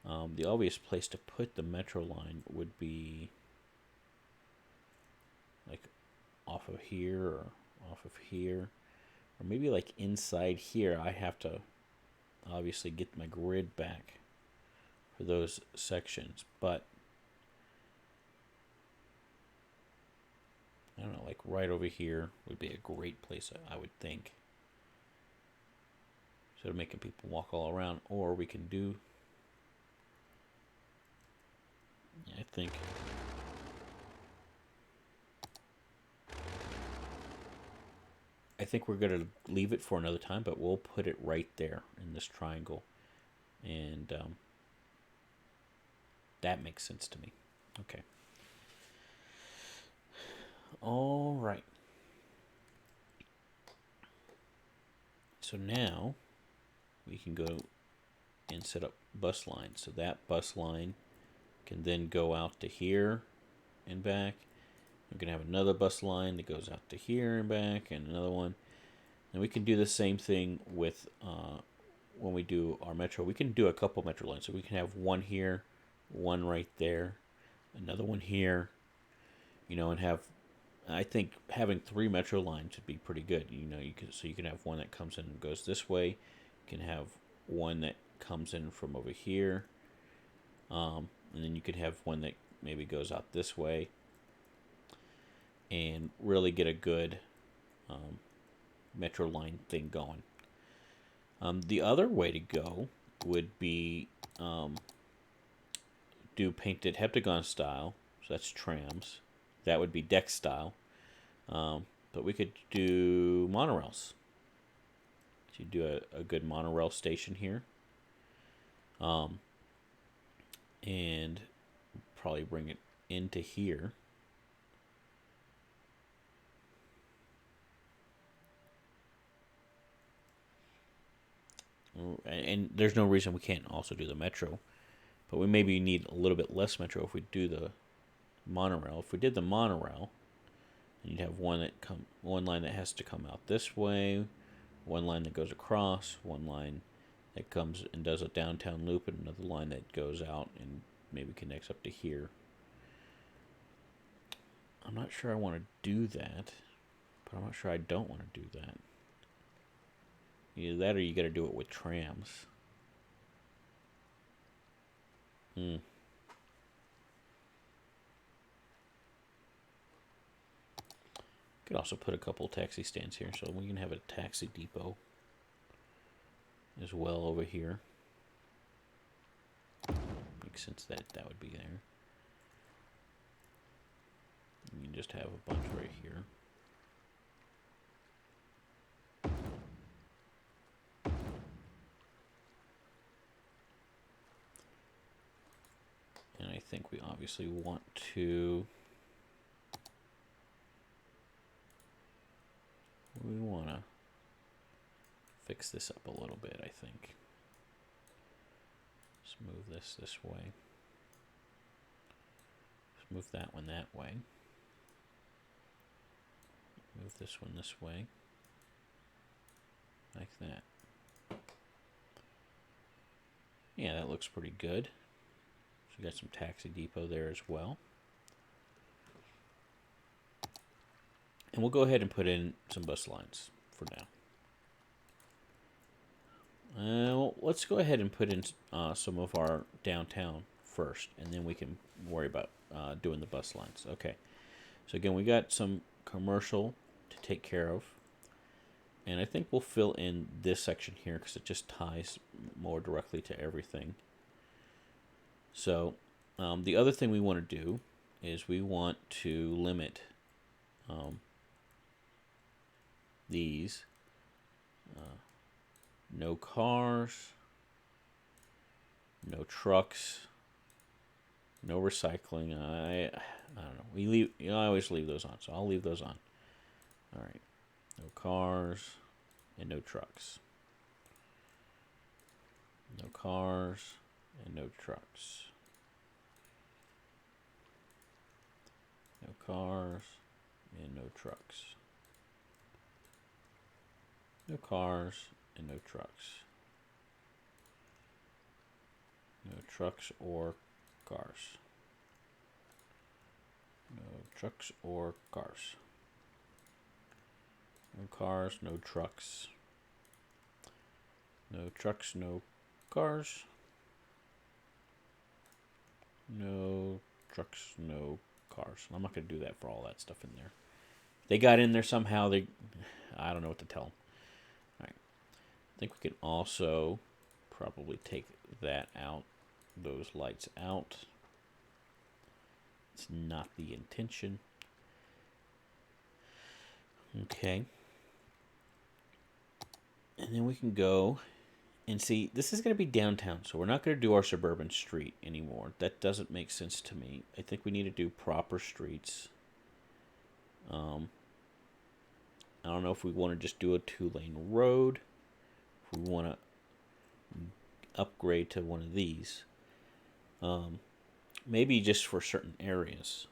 the obvious place to put the metro line would be like off of here or off of here. Or maybe like inside here. I have to obviously get my grid back for those sections. But I don't know, like right over here would be a great place, I would think. Instead of making people walk all around. Or we can do, I think, we're going to leave it for another time, but we'll put it right there in this triangle. And that makes sense to me. Okay. All right. So now we can go and set up bus lines. So that bus line can then go out to here and back. We're going to have another bus line that goes out to here and back, and another one. And we can do the same thing with when we do our metro. We can do a couple metro lines. So we can have one here, one right there, another one here, and have, I think having 3 metro lines would be pretty good. You can have one that comes in and goes this way. You can have one that comes in from over here. And then you could have one that maybe goes out this way. And really get a good metro line thing going. The other way to go would be do painted heptagon style. So that's trams. That would be deck style. But we could do monorails. So you do a good monorail station here. And probably bring it into here. And there's no reason we can't also do the metro. But we maybe need a little bit less metro if we do the monorail. If we did the monorail, you'd have one line that has to come out this way, one line that goes across, one line that comes and does a downtown loop, and another line that goes out and maybe connects up to here. I'm not sure I want to do that, but I'm not sure I don't want to do that. Either that or you got to do it with trams. Could also put a couple taxi stands here, so we can have a taxi depot as well over here. Makes sense that would be there. You can just have a bunch right here. And I think we obviously want to... We want to fix this up a little bit, I think. Let's move this way. Let's move that one that way. Move this one this way. Like that. Yeah, that looks pretty good. So you got some taxi depot there as well. And we'll go ahead and put in some bus lines for now. Well, let's go ahead and put in some of our downtown first, and then we can worry about doing the bus lines. Okay. So again, we got some commercial to take care of. And I think we'll fill in this section here because it just ties more directly to everything. So the other thing we want to do is we want to limit these. No cars, no trucks, no recycling. I don't know. We leave. I always leave those on, so I'll leave those on. All right. No cars and no trucks. No cars and no trucks. No cars and no trucks. No cars and no trucks. No trucks or cars. No trucks or cars. No cars, no trucks. No trucks, no cars. No trucks, no cars. I'm not going to do that for all that stuff in there. They got in there somehow. I don't know what to tell them. All right. I think we can also probably take that out. Those lights out. It's not the intention. Okay. And then we can go and see, this is going to be downtown, so we're not going to do our suburban street anymore. That doesn't make sense to me. I think we need to do proper streets. I don't know if we want to just do a 2-lane road. If we want to upgrade to one of these. Maybe just for certain areas.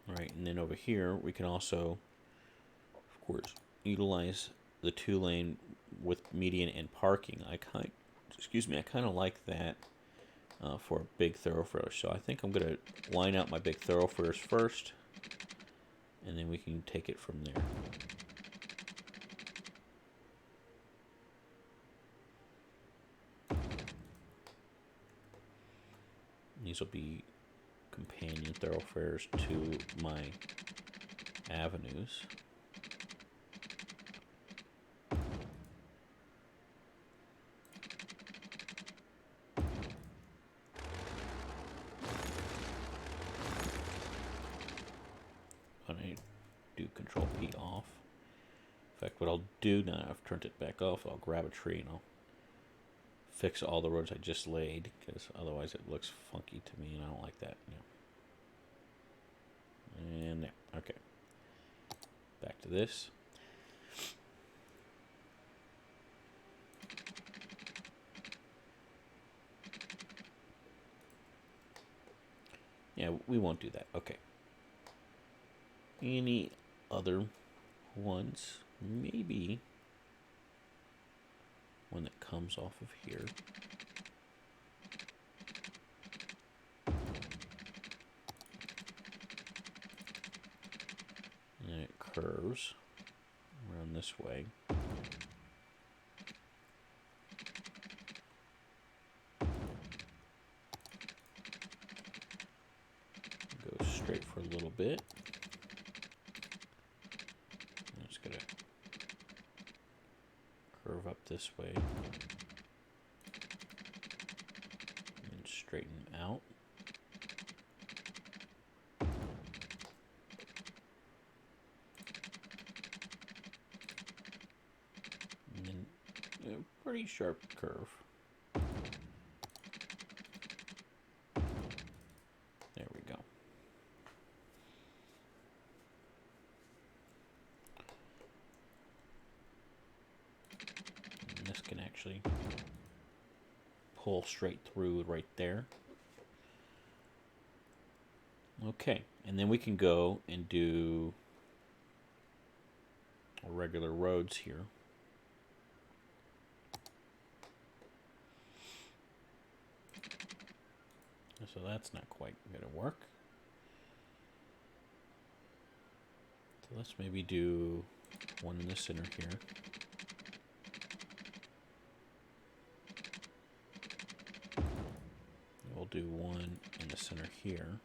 Right, and then over here we can also, of course, utilize the 2-lane with median and parking. I kind of like that for a big thoroughfare. So I think I'm going to line out my big thoroughfares first, and then we can take it from there. These will be companion thoroughfares to my avenues. When I do Control P off. In fact, what I'll do now, I've turned it back off, I'll grab a tree and I'll fix all the roads I just laid, because otherwise it looks funky to me and I don't like that. And there. Okay. Back to this. Yeah, we won't do that. Okay. Any other ones? Maybe one that comes off of here. And it curves around this way. Go straight for a little bit. I'm just gonna curve up this way and straighten out. And then a pretty sharp curve. There we go. And this can actually pull straight through right there. Okay, and then we can go and do regular roads here. So that's not quite going to work. Let's maybe do one in the center here. We'll do one in the center here.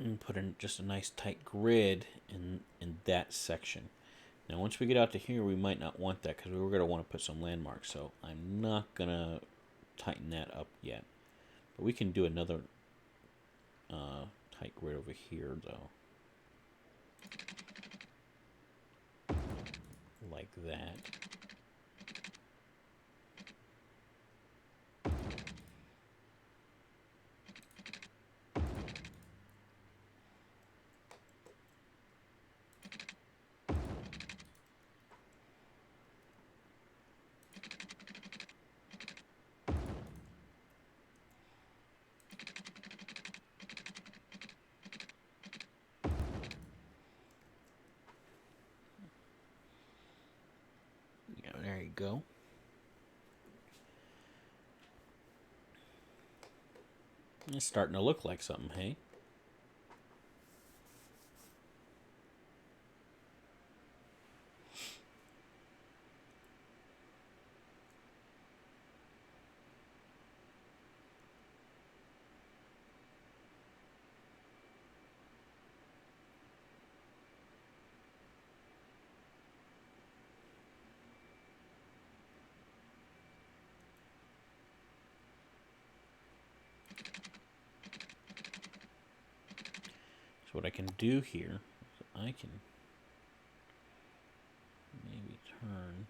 And put in just a nice tight grid in that section. Now once we get out to here, we might not want that because we're going to want to put some landmarks, so I'm not going to tighten that up yet. But we can do another tight grid over here though. Like that. Yeah, there you go. It's starting to look like something, hey? So what I can do here is I can maybe turn.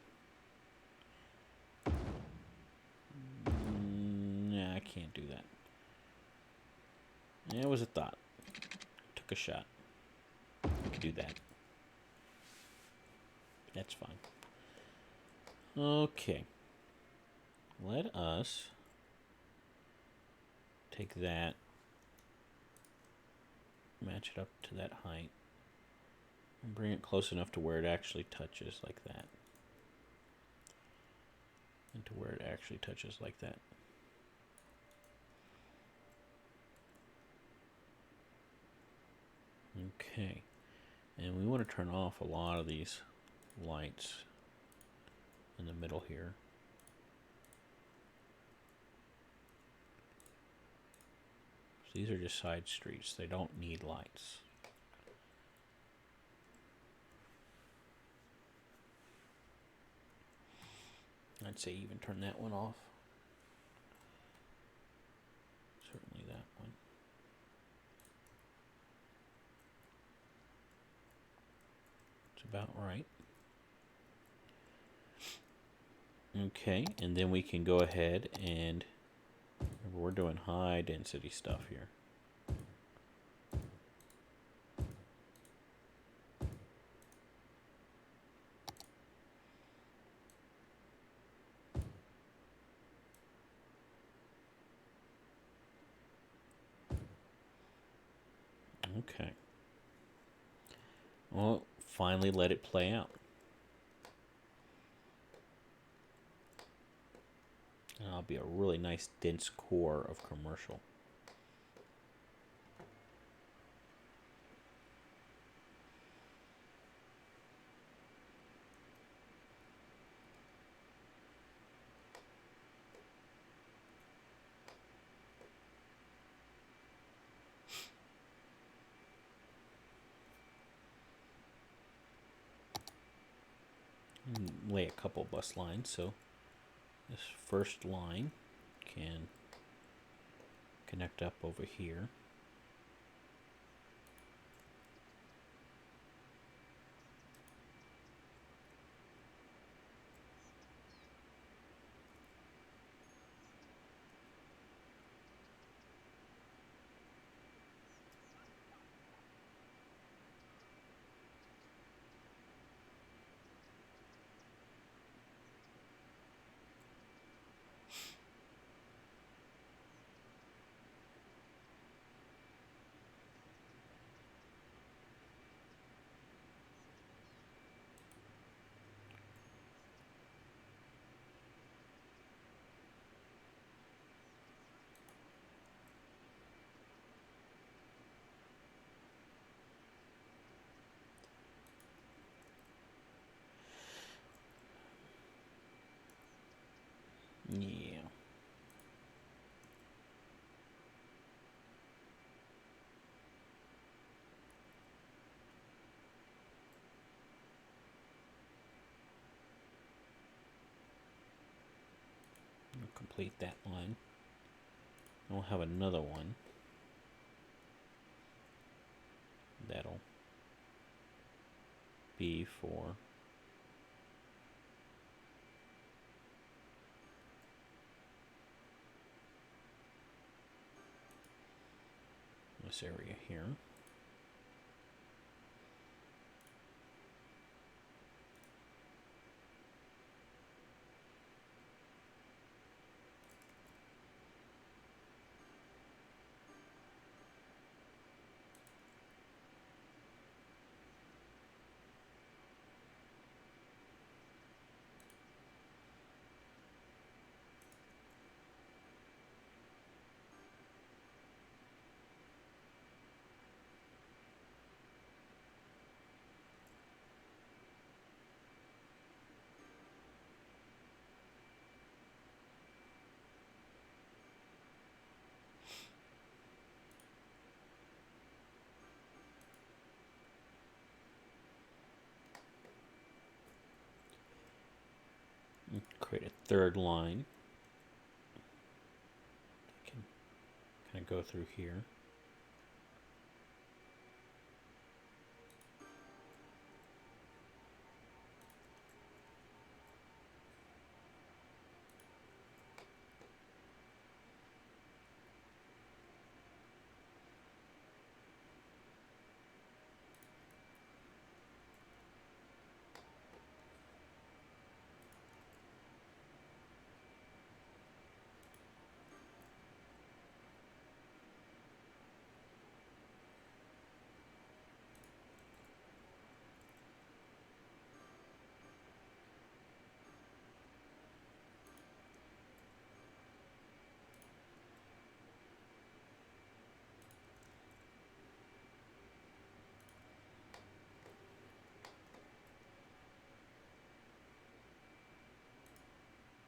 Nah, I can't do that. It was a thought. Took a shot. We could do that. That's fine. Okay. Let us take that, match it up to that height, and bring it close enough to where it actually touches like that. And to where it actually touches like that. Okay. And we want to turn off a lot of these lights in the middle here. So these are just side streets. They don't need lights. I'd say even turn that one off. Certainly that one. It's about right. Okay, and then we can go ahead and we're doing high density stuff here. Okay. Well, finally let it play out. And it'll be a really nice dense core of commercial. and lay a couple bus lines. So this first line can connect up over here. Yeah. We'll complete that line. And we'll have another one that'll be for this area here. Create a third line. I can kind of go through here.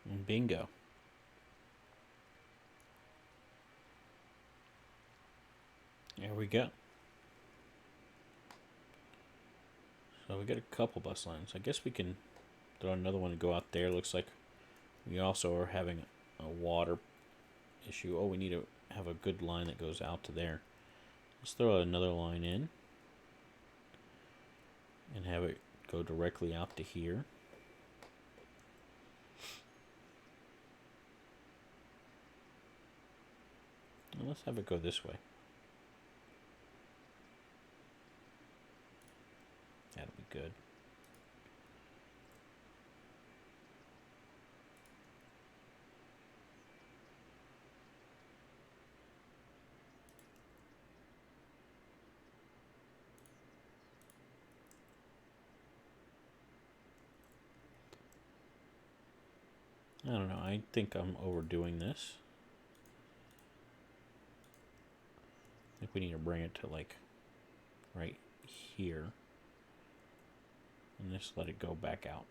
And bingo. There we go. So we got a couple bus lines. I guess we can throw another one and go out there. Looks like we also are having a water issue. Oh, we need to have a good line that goes out to there. Let's throw another line in and have it go directly out to here. And let's have it go this way. That'll be good. I don't know. I think I'm overdoing this. I think we need to bring it to like right here. And just let it go back out.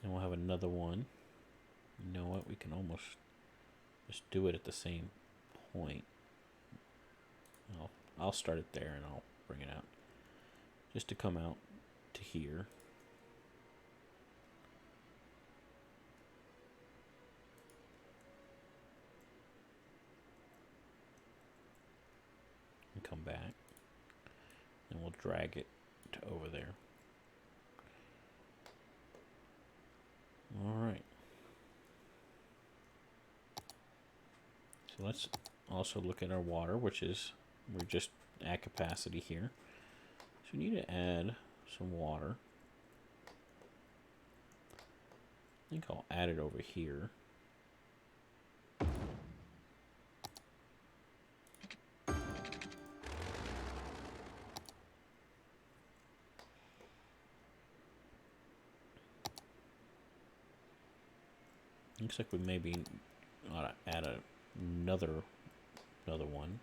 And we'll have another one. You know what? We can almost just do it at the same point. I'll start it there and I'll bring it out. Just to come out to here. And come back. And we'll drag it to over there. Alright. So let's also look at our water, which is, we're just at capacity here. So we need to add some water. I think I'll add it over here. Looks like we maybe ought to add another one.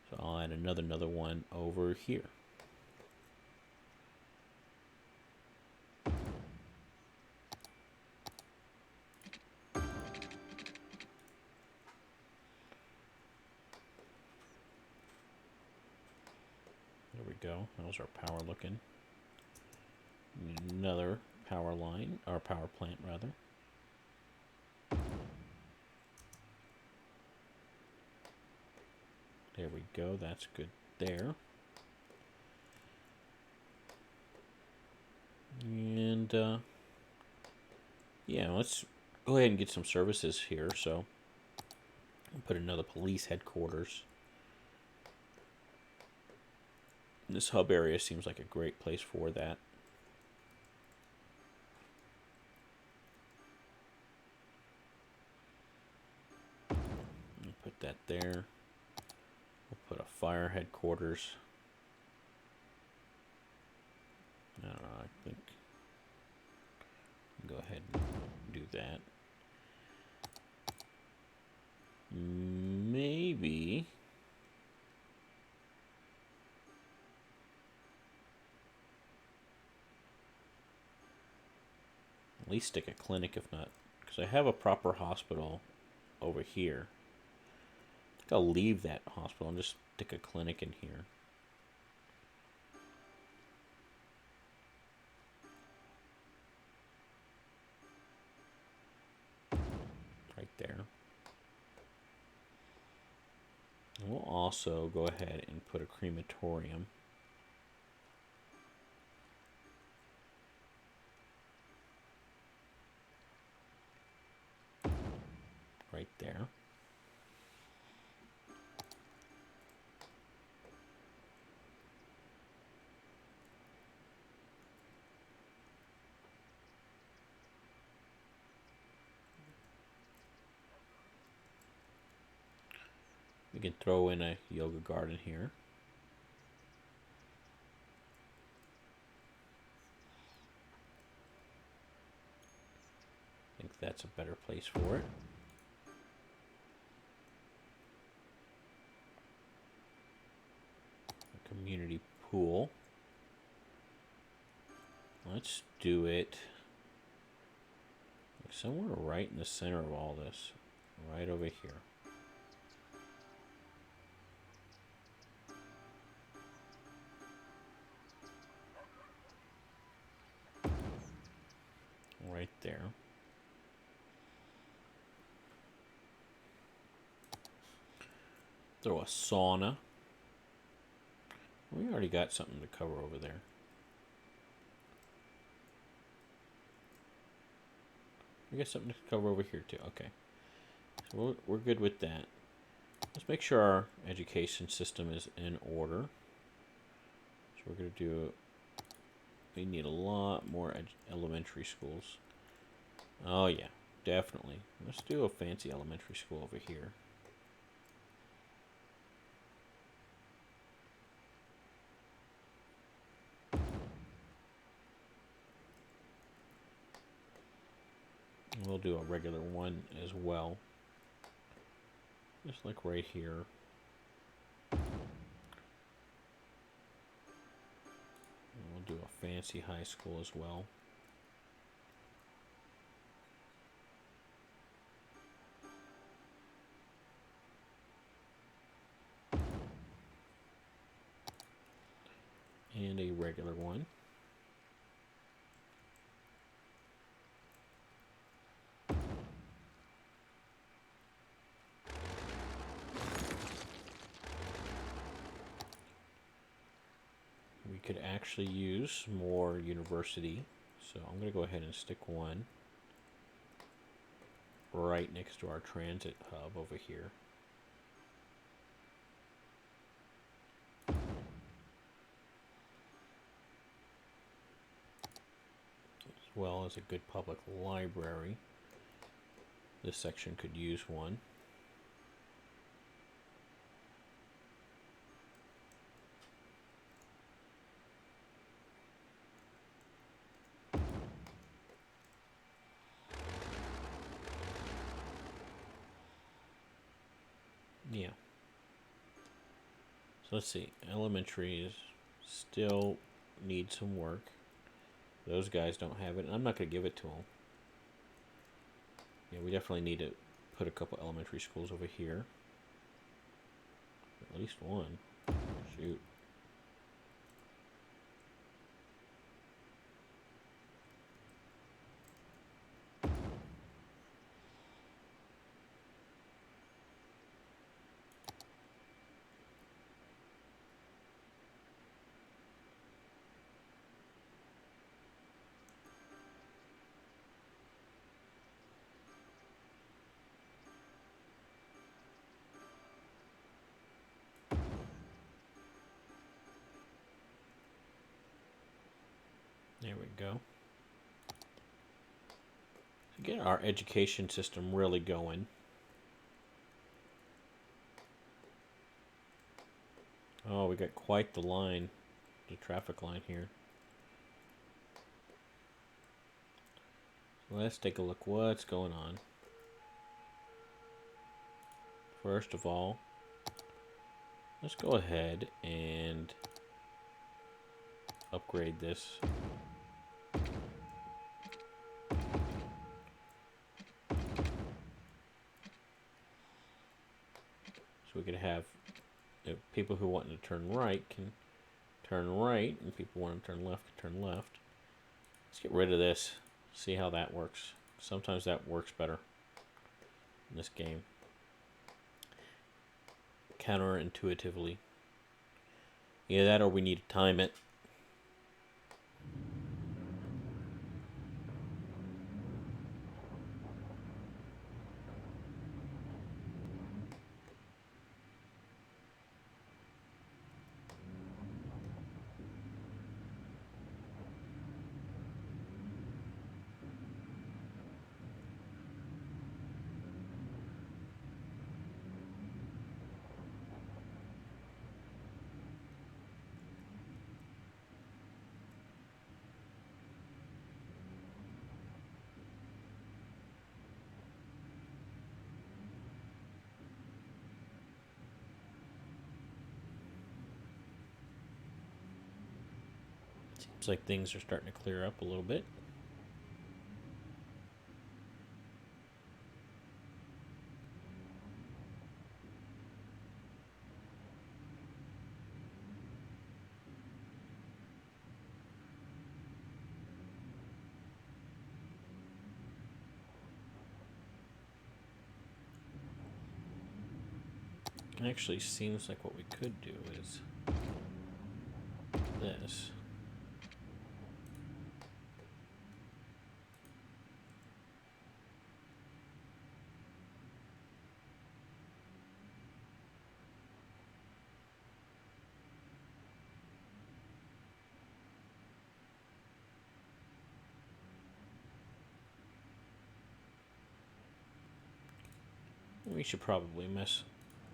So I'll add another one over here. There we go. How's our power looking? Another power line, or power plant rather. There we go, that's good there. And yeah, let's go ahead and get some services here. So I'll put another police headquarters. This hub area seems like a great place for that. I'll put that there. We'll put a fire headquarters. I don't know, I think go ahead and do that. Maybe at least stick a clinic, if not, because I have a proper hospital over here. I think I'll leave that hospital and just stick a clinic in here. Right there. And we'll also go ahead and put a crematorium. Right there. We can throw in a yoga garden here. I think that's a better place for it. A community pool. Let's do it like somewhere right in the center of all this. Right over here. Right there. Throw a sauna. We already got something to cover over there. We got something to cover over here too. Okay. So we're good with that. Let's make sure our education system is in order. So we're going to do... We need a lot more elementary schools. Oh yeah, definitely. Let's do a fancy elementary school over here. We'll do a regular one as well. Just like right here. We'll do a fancy high school as well. and a regular one. We could actually use more university, so I'm going to go ahead and stick one right next to our transit hub over here. As well as a good public library. This section could use one. Yeah. So let's see. Elementaries still need some work. Those guys don't have it, and I'm not going to give it to them. Yeah, we definitely need to put a couple elementary schools over here. At least one. Shoot. There we go. To get our education system really going. Oh, we got quite the line, the traffic line here. So let's take a look what's going on. First of all, let's go ahead and upgrade this. So we could have people who want to turn right can turn right, and people want to turn left can turn left. Let's get rid of this. See how that works. Sometimes that works better in this game. Counterintuitively. Either that or we need to time it. Seems like things are starting to clear up a little bit. Actually, seems like what we could do is this. We should probably mess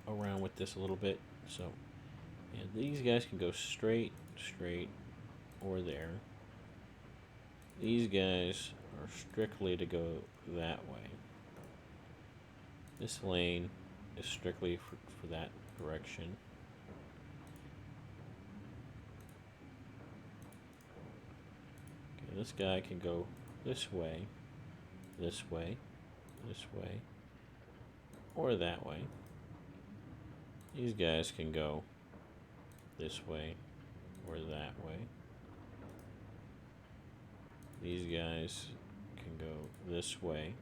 around with this a little bit. So, yeah, these guys can go straight, or there. These guys are strictly to go that way. This lane is strictly for that direction. Okay, this guy can go this way, this way, this way, or that way. These guys can go this way or that way. These guys can go this way,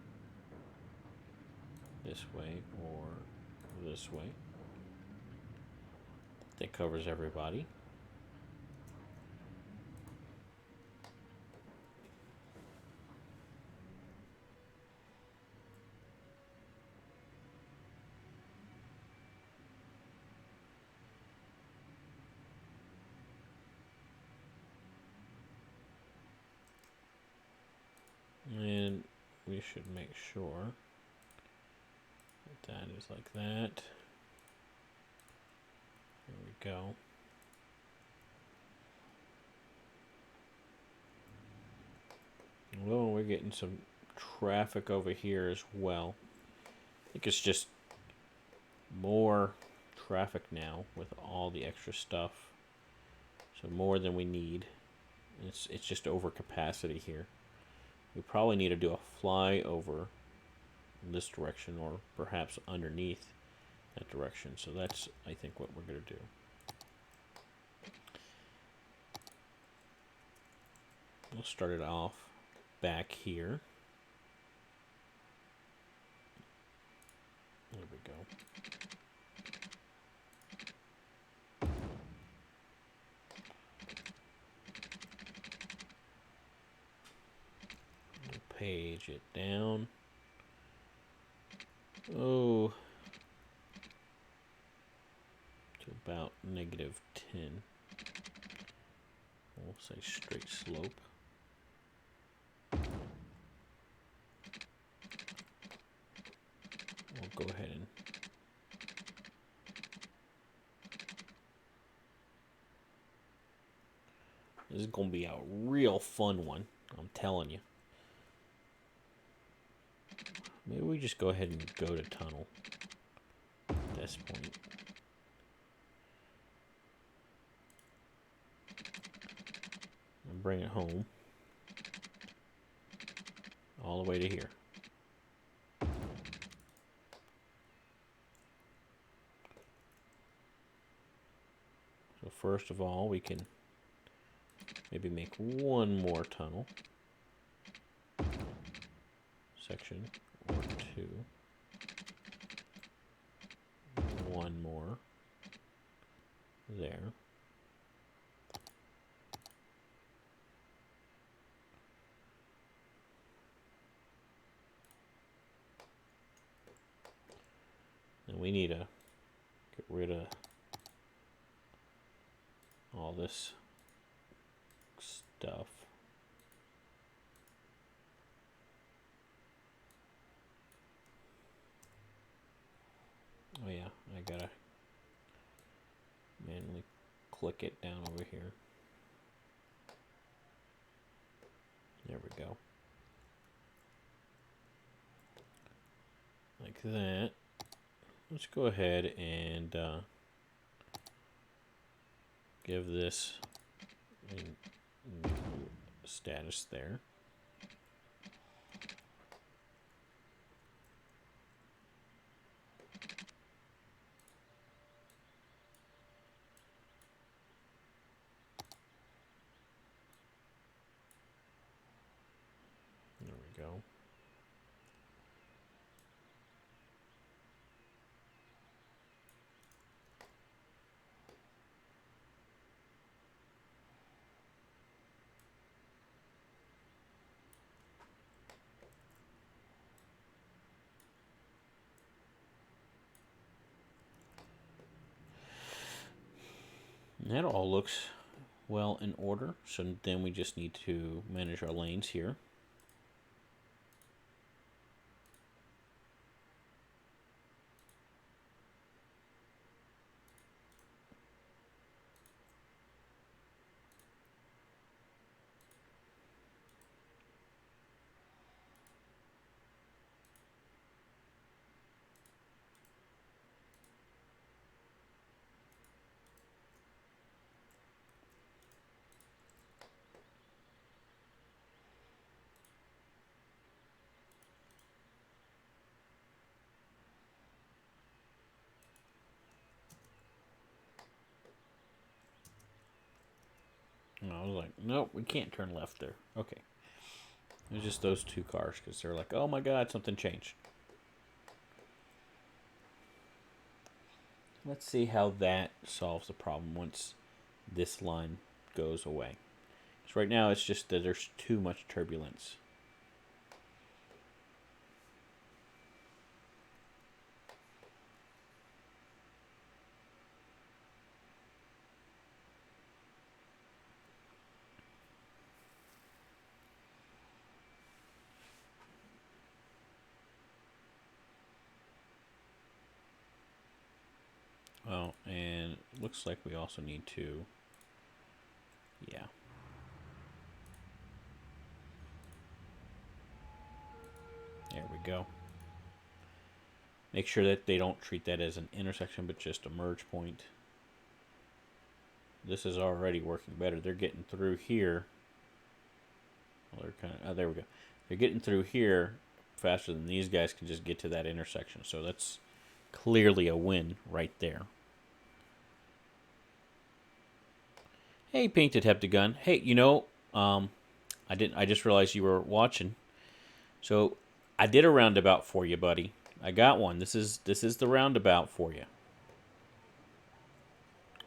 or this way. That covers everybody. And we should make sure that is like that. There we go. Well, we're getting some traffic over here as well. I think it's just more traffic now with all the extra stuff. So more than we need. It's just over capacity here. We probably need to do a flyover in this direction or perhaps underneath that direction. So that's, I think, what we're going to do. We'll start it off back here. There we go. We'll page it down. Oh, to about -10. We'll say straight slope. We'll go ahead and this is going to be a real fun one, I'm telling you. Maybe we just go ahead and go to tunnel at this point. And bring it home. All the way to here. So first of all, we can maybe make one more tunnel. Section. Or two. One more there. And we need to get rid of all this stuff. Oh yeah, I gotta manually click it down over here. There we go. Like that. Let's go ahead and give this a new status there. There we go. And that all looks well in order. So then we just need to manage our lanes here. And I was like, nope, we can't turn left there. Okay. It was just those two cars because they're like, oh my god, something changed. Let's see how that solves the problem once this line goes away. So right now it's just that there's too much turbulence. Oh, and it looks like we also need to, yeah. There we go. Make sure that they don't treat that as an intersection, but just a merge point. This is already working better. They're getting through here. Well, they're kind of, oh, there we go. They're getting through here faster than these guys can just get to that intersection. So that's clearly a win right there. Hey, Painted Heptagon. Hey, you know, I just realized you were watching. So I did a roundabout for you, buddy. I got one. This is the roundabout for you.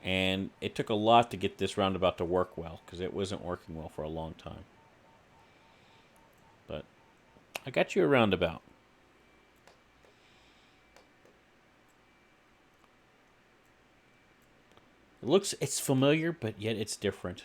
And it took a lot to get this roundabout to work well, because it wasn't working well for a long time. But I got you a roundabout. It's familiar, but yet it's different.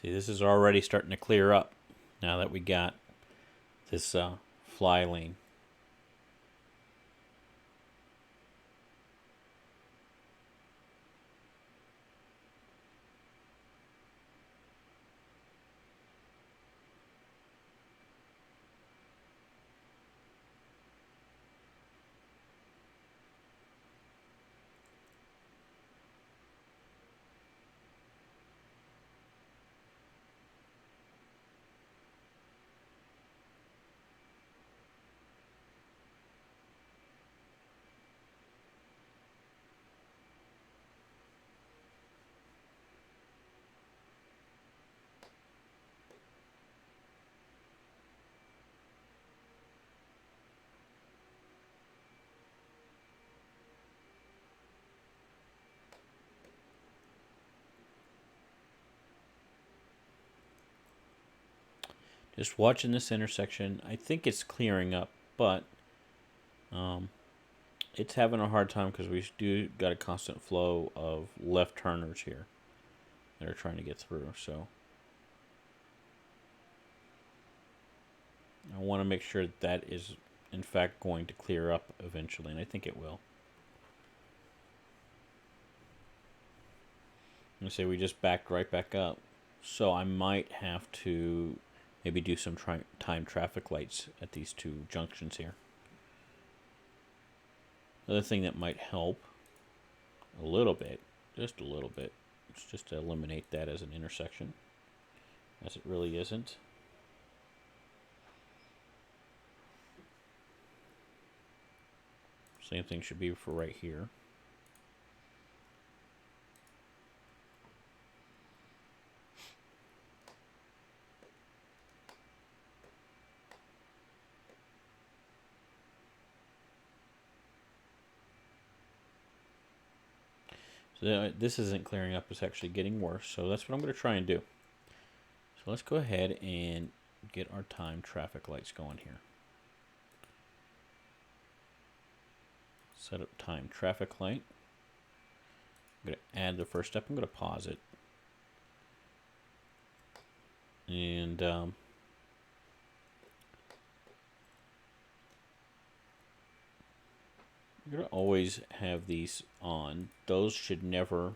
See, this is already starting to clear up now that we got this fly lane. Just watching this intersection, I think it's clearing up, but it's having a hard time because we do got a constant flow of left turners here that are trying to get through. So I want to make sure that is in fact going to clear up eventually, and I think it will. I'm gonna say we just backed right back up, so I might have to maybe do some time traffic lights at these two junctions here. Another thing that might help a little bit, just a little bit, is just to eliminate that as an intersection, as it really isn't. Same thing should be for right here. So this isn't clearing up, it's actually getting worse. So that's what I'm going to try and do. So let's go ahead and get our time traffic lights going here. Set up time traffic light. I'm going to add the first step. I'm going to pause it. And you're going to always have these on. Those should never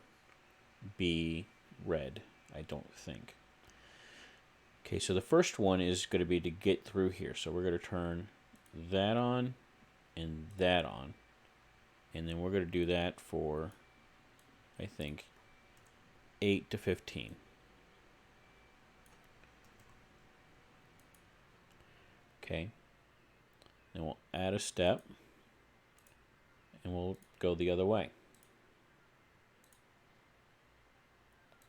be red, I don't think. Okay, so the first one is going to be to get through here. So we're going to turn that on and that on. And then we're going to do that for, I think, 8 to 15. Okay. Then we'll add a step. And we'll go the other way.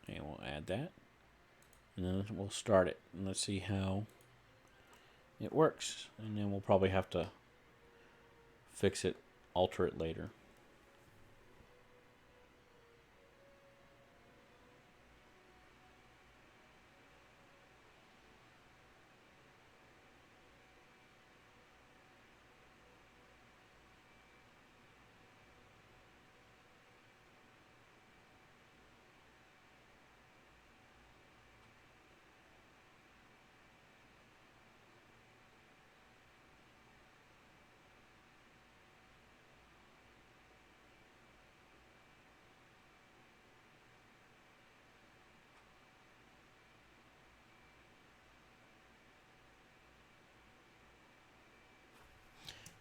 And we'll add that. And then we'll start it. And let's see how it works. And then we'll probably have to fix it, alter it later.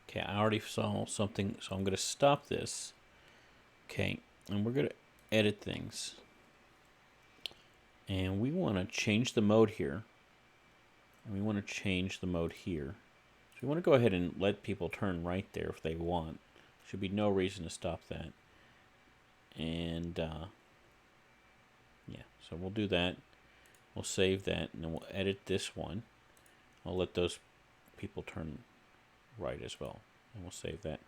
Okay, I already saw something, so I'm going to stop this. Okay, and we're going to edit things. And we want to change the mode here. And we want to change the mode here. So we want to go ahead and let people turn right there if they want. Should be no reason to stop that. And yeah, so we'll do that. We'll save that, and then we'll edit this one. I'll let those people turn right as well. And we'll save that.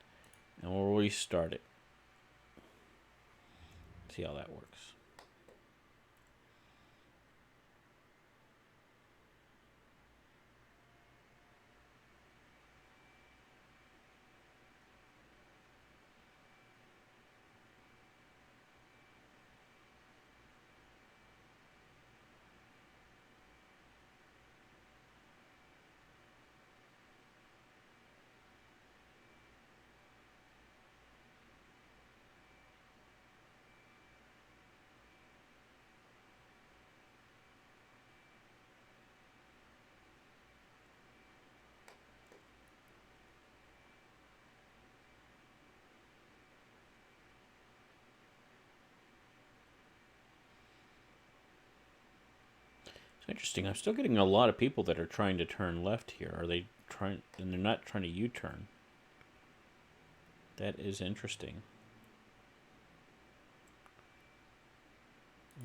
And we'll restart it. See how that works. It's interesting. I'm still getting a lot of people that are trying to turn left here. Are they trying? And they're not trying to U-turn. That is interesting.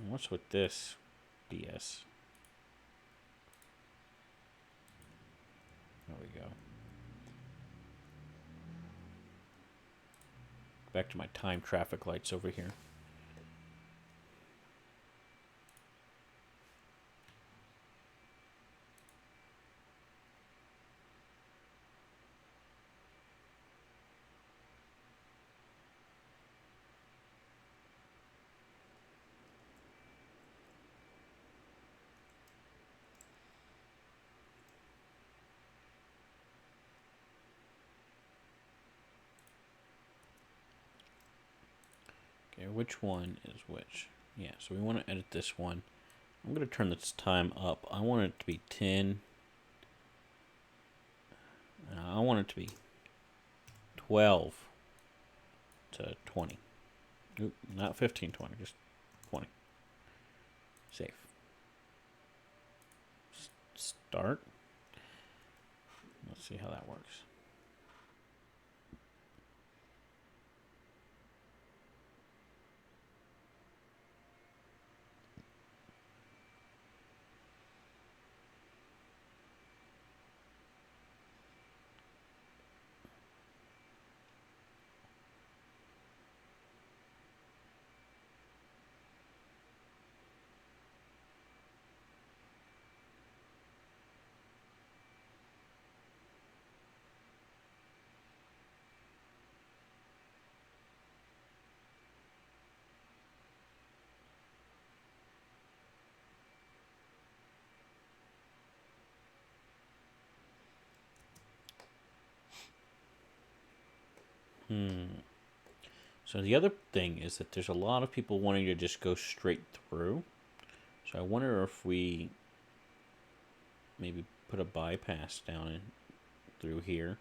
What's with this BS? There we go. Back to my time traffic lights over here. Okay, which one is which? Yeah, so we want to edit this one. I'm going to turn this time up. I want it to be 10. I want it to be 12 to 20. Oop, not 15, 20, just 20. Save. Start. Let's see how that works. So the other thing is that there's a lot of people wanting to just go straight through. So I wonder if we maybe put a bypass down in through here.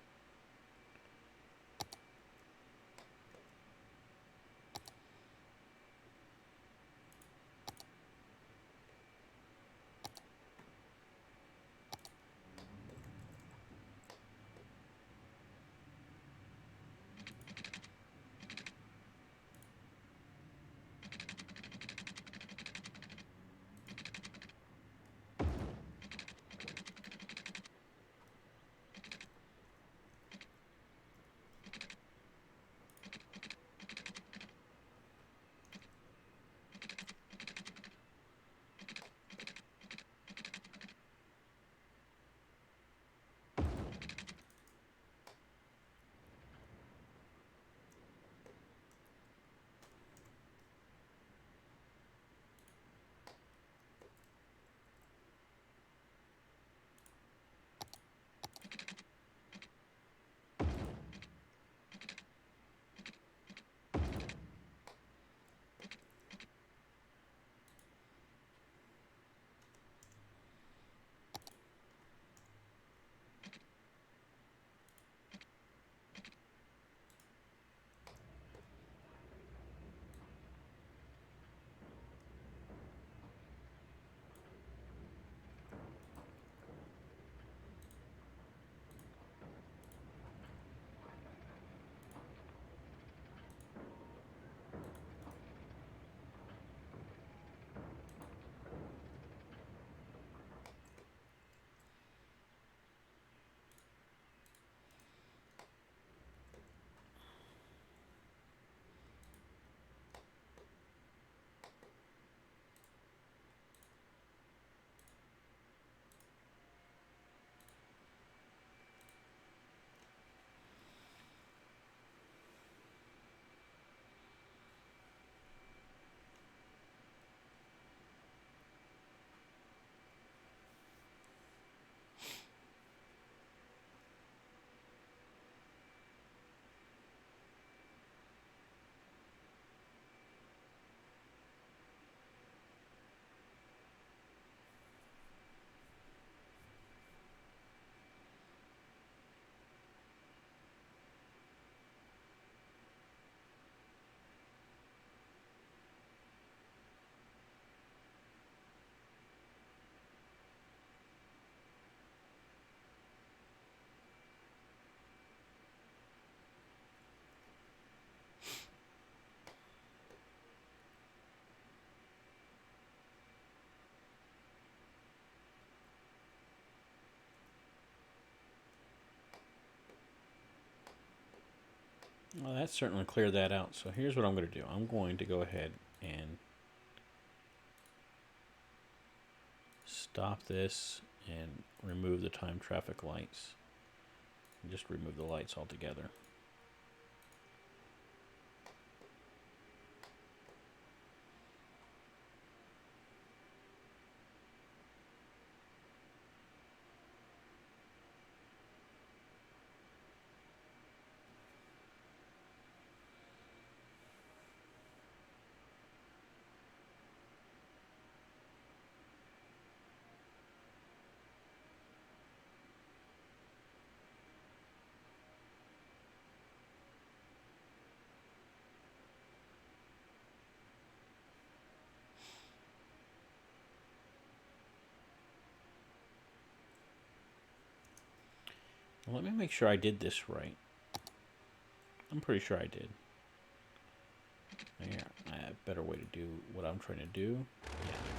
Well, that certainly cleared that out. So here's what I'm going to do. I'm going to go ahead and stop this and remove the time traffic lights. And just remove the lights altogether. Well, let me make sure I did this right. I'm pretty sure I did. Yeah, I have a better way to do what I'm trying to do. Yeah.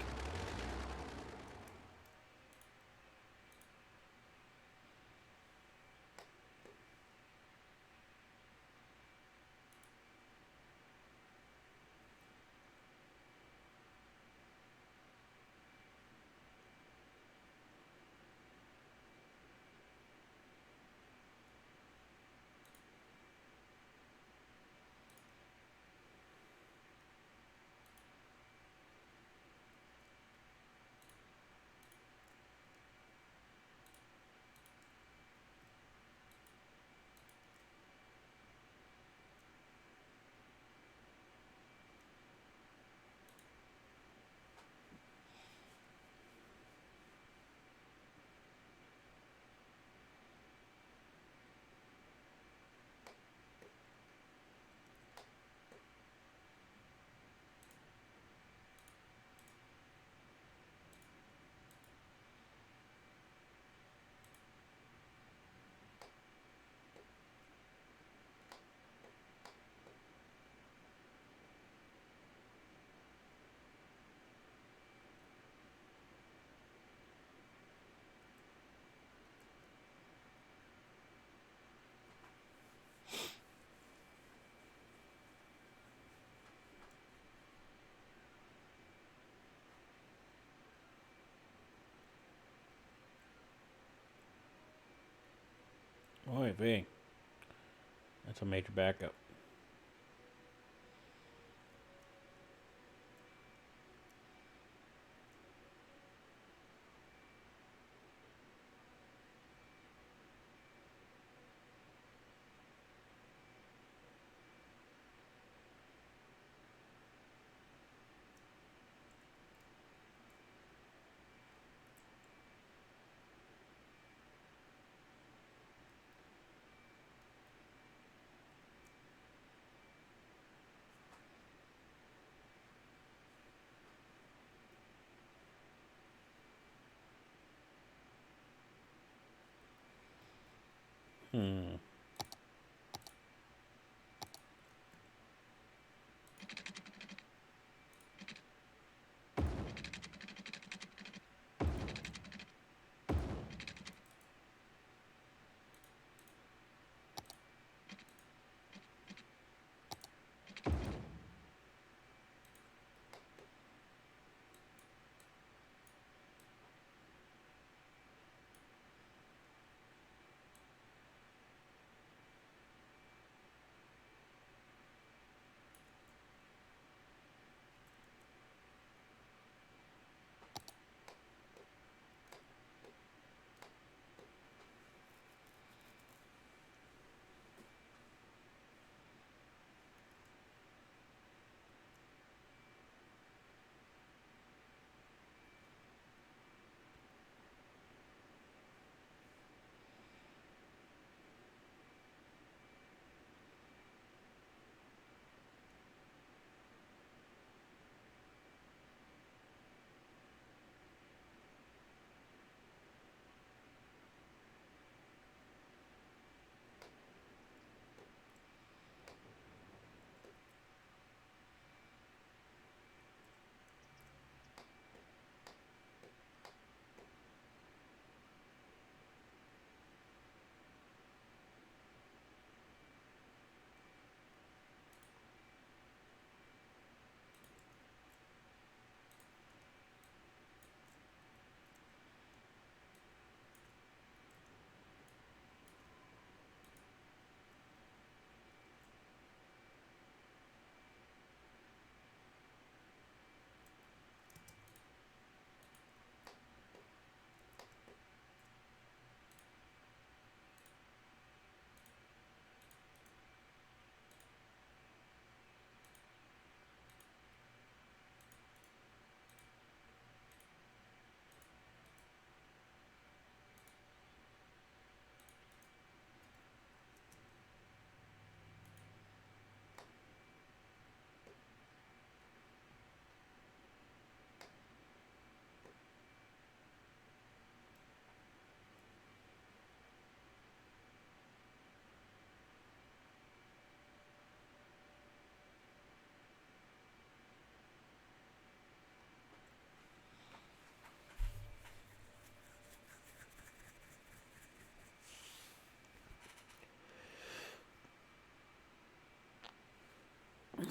Oy vey. That's a major backup. Hmm.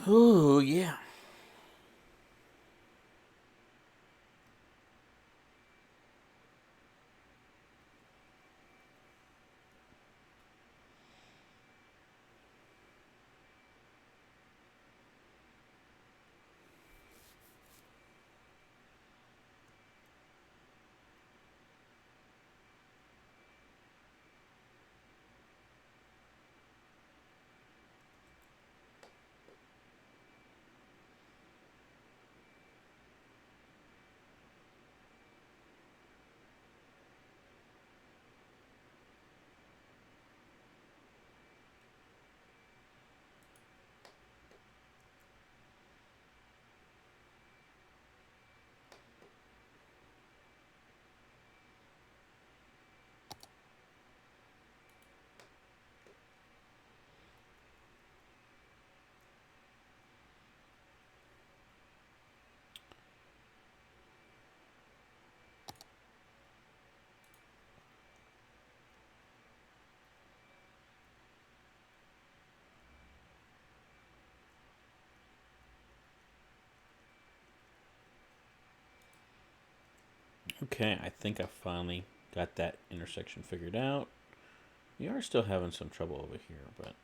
Oh, yeah. Okay, I think I finally got that intersection figured out. We are still having some trouble over here, but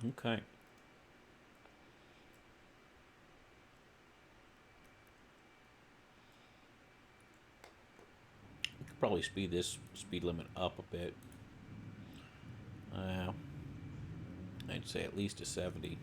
okay. Could probably speed this speed limit up a bit. Uh, I'd say at least a 70.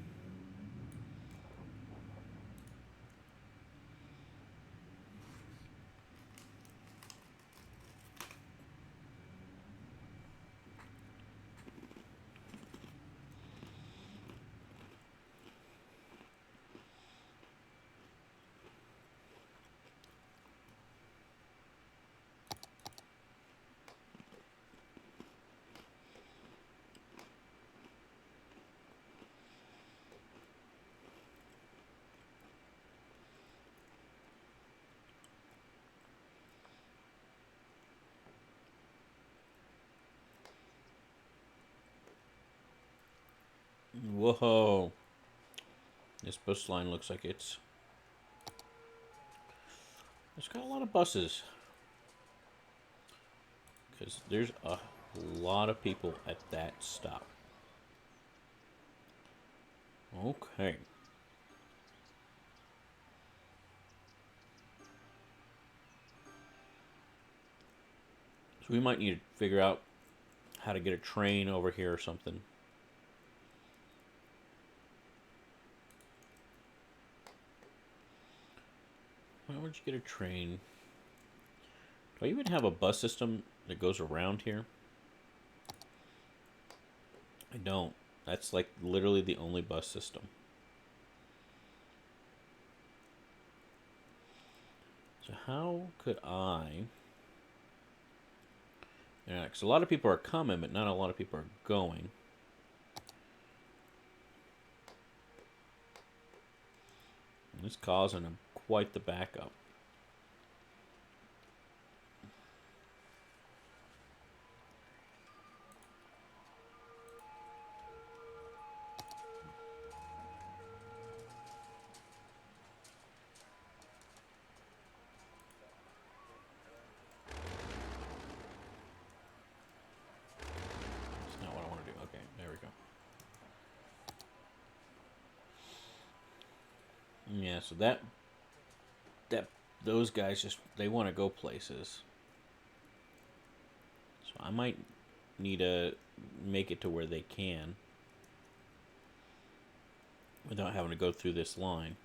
Whoa. This bus line looks like it's got a lot of buses. Because there's a lot of people at that stop. Okay. So we might need to figure out how to get a train over here or something. Why would you get a train? Do I even have a bus system that goes around here? I don't. That's like literally the only bus system. So how could I... Yeah, because a lot of people are coming, but not a lot of people are going. And it's causing quite the backup. That's not what I want to do. Okay, there we go. Yeah, so that those guys just they want to go places. So I might need to make it to where they can without having to go through this line.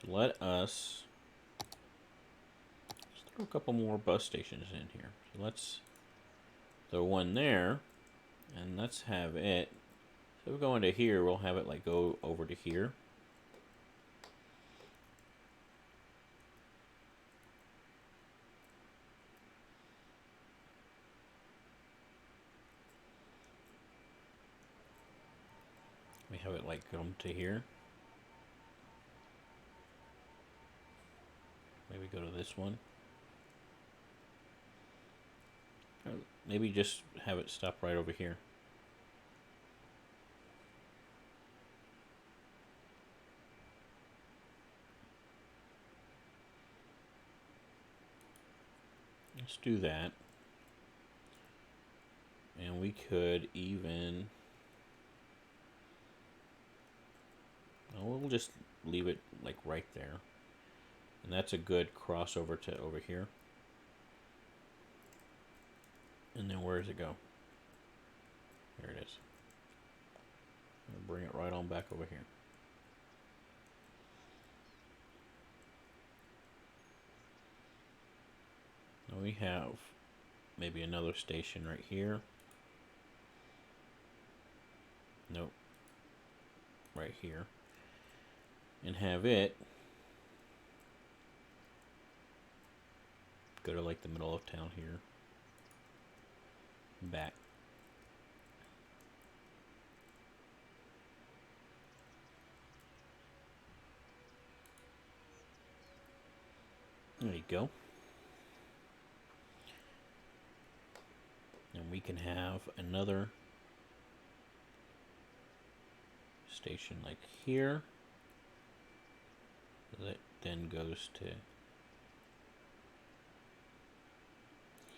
let us throw a couple more bus stations in here. So let's throw one there, and let's have it. So if we go into here, we'll have it like go over to here. We have it like come to here. Maybe go to this one. Or maybe just have it stop right over here. Let's do that. And we could even... Oh, we'll just leave it like right there. And that's a good crossover to over here. And then where does it go? There it is. I'll bring it right on back over here. Now we have maybe another station right here. Nope. Right here. And have it go to like the middle of town here. Back. There you go. And we can have another station like here. That then goes to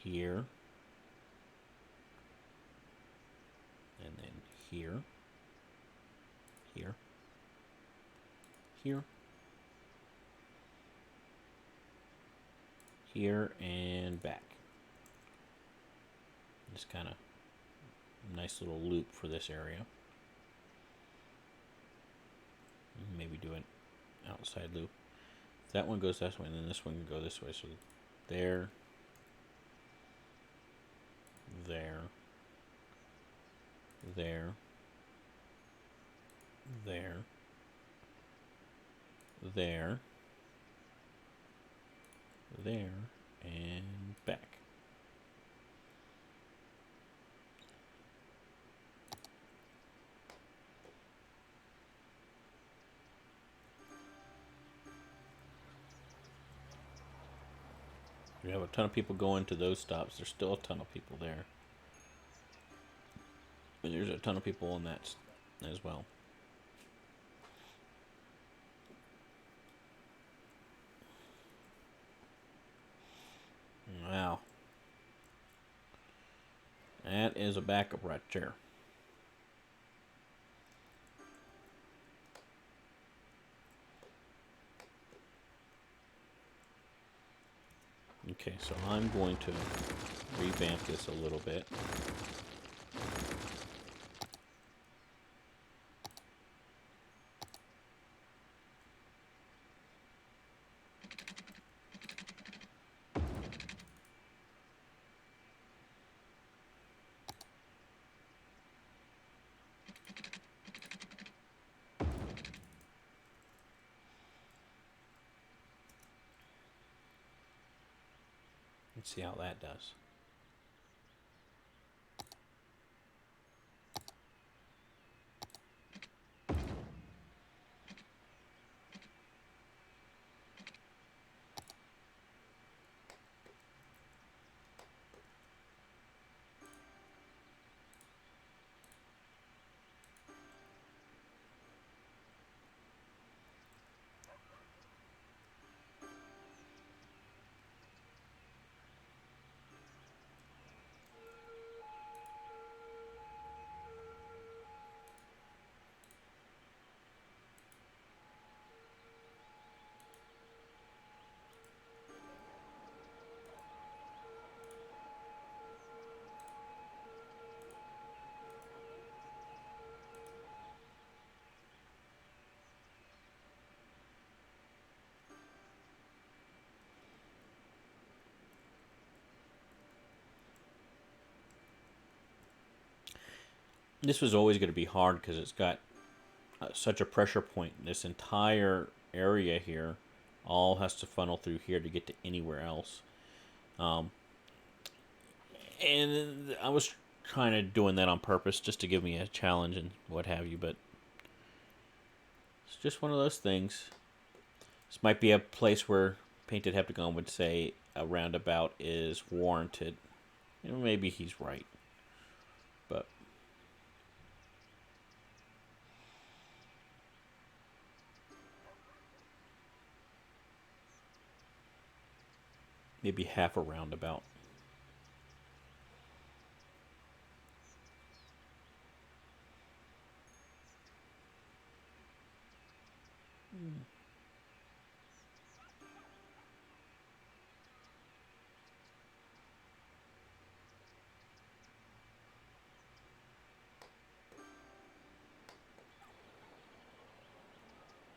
here. And then here. Here. Here. Here and back. Just kind of nice little loop for this area. Maybe do an outside loop. That one goes this way, and then this one can go this way. So there, there, there, there, there, there, and back. We have a ton of people going to those stops. There's still a ton of people there. But there's a ton of people on that as well. Wow. That is a backup right there. Okay, so I'm going to revamp this a little bit. Let's see how that does. This was always going to be hard because it's got such a pressure point. This entire area here all has to funnel through here to get to anywhere else. Um, and I was kind of doing that on purpose just to give me a challenge and what have you, but it's just one of those things. This might be a place where Painted Heptagon would say a roundabout is warranted. You know, maybe he's right, but maybe half a roundabout.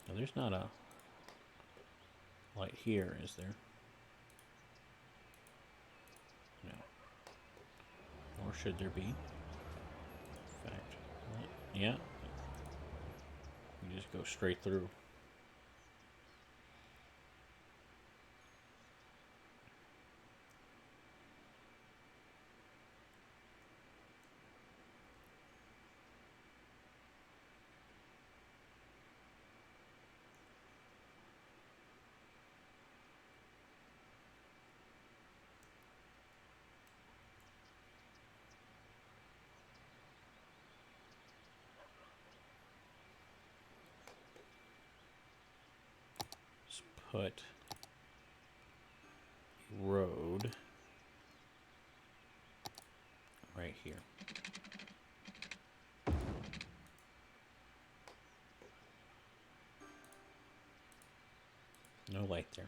Now, there's not a light here, is there? No. Or should there be? In fact, yeah. You just go straight through. Let's put road right here. No light there.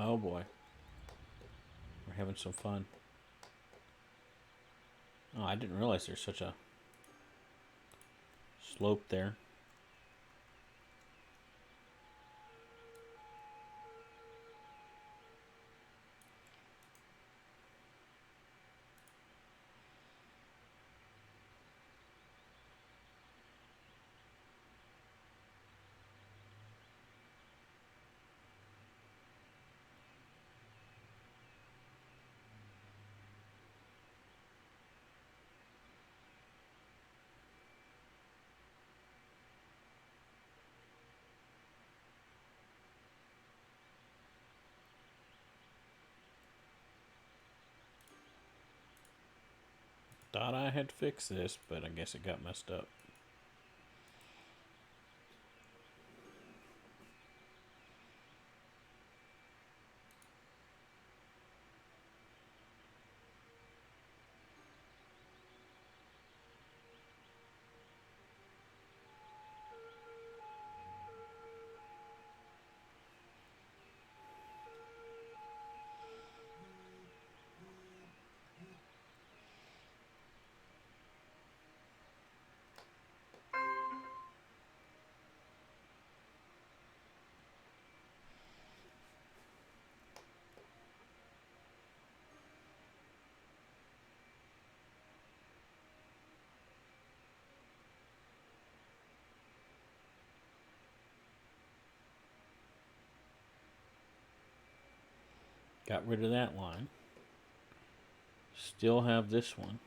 Oh boy. We're having some fun. Oh, I didn't realize there's such a slope there. Thought I had fixed this, but I guess it got messed up. Got rid of that line. Still have this one.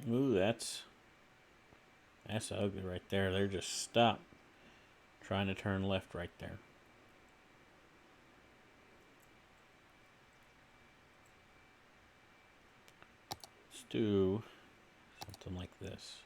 Ooh, that's ugly right there. They're just stopped trying to turn left right there. Let's do something like this.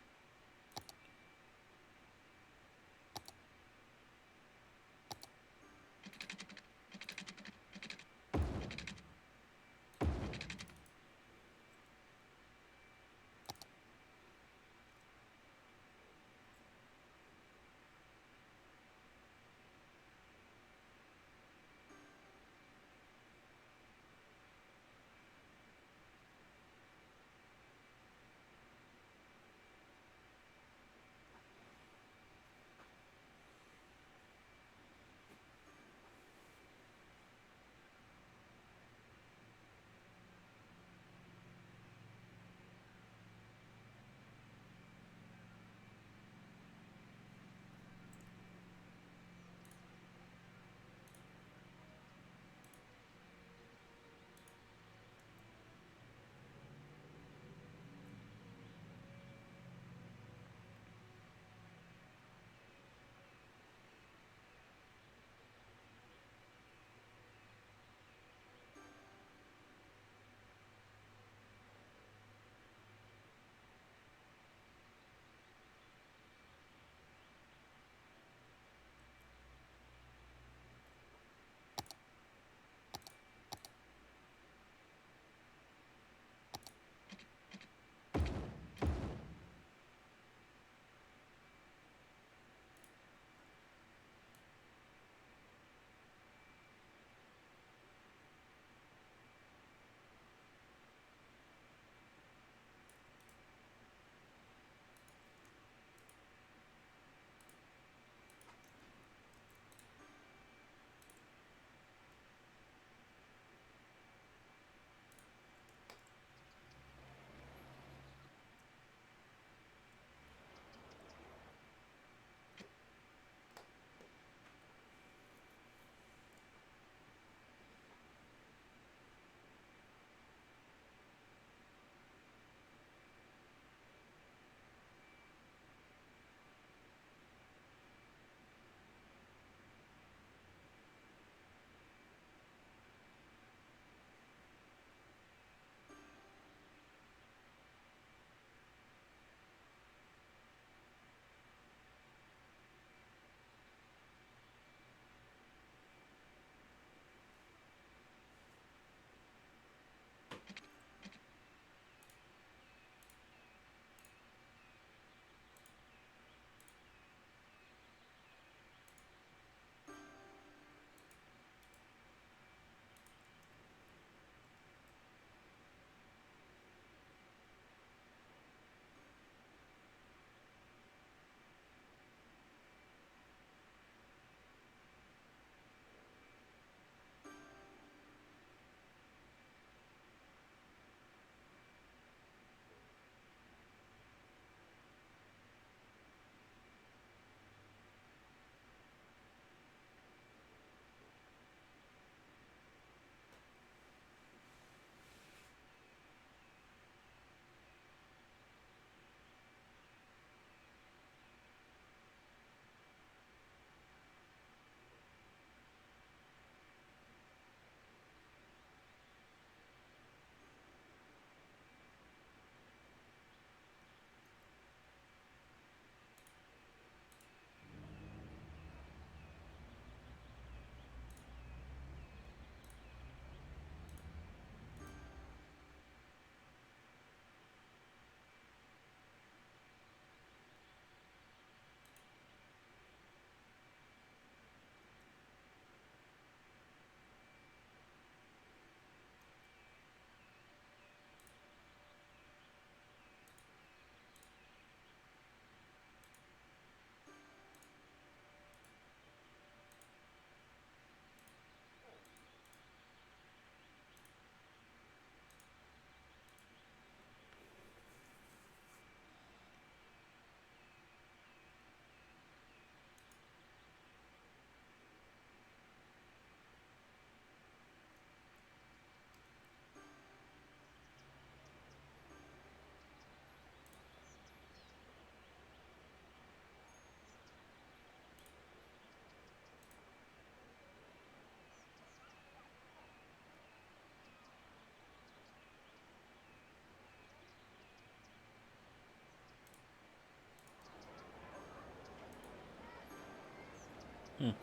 I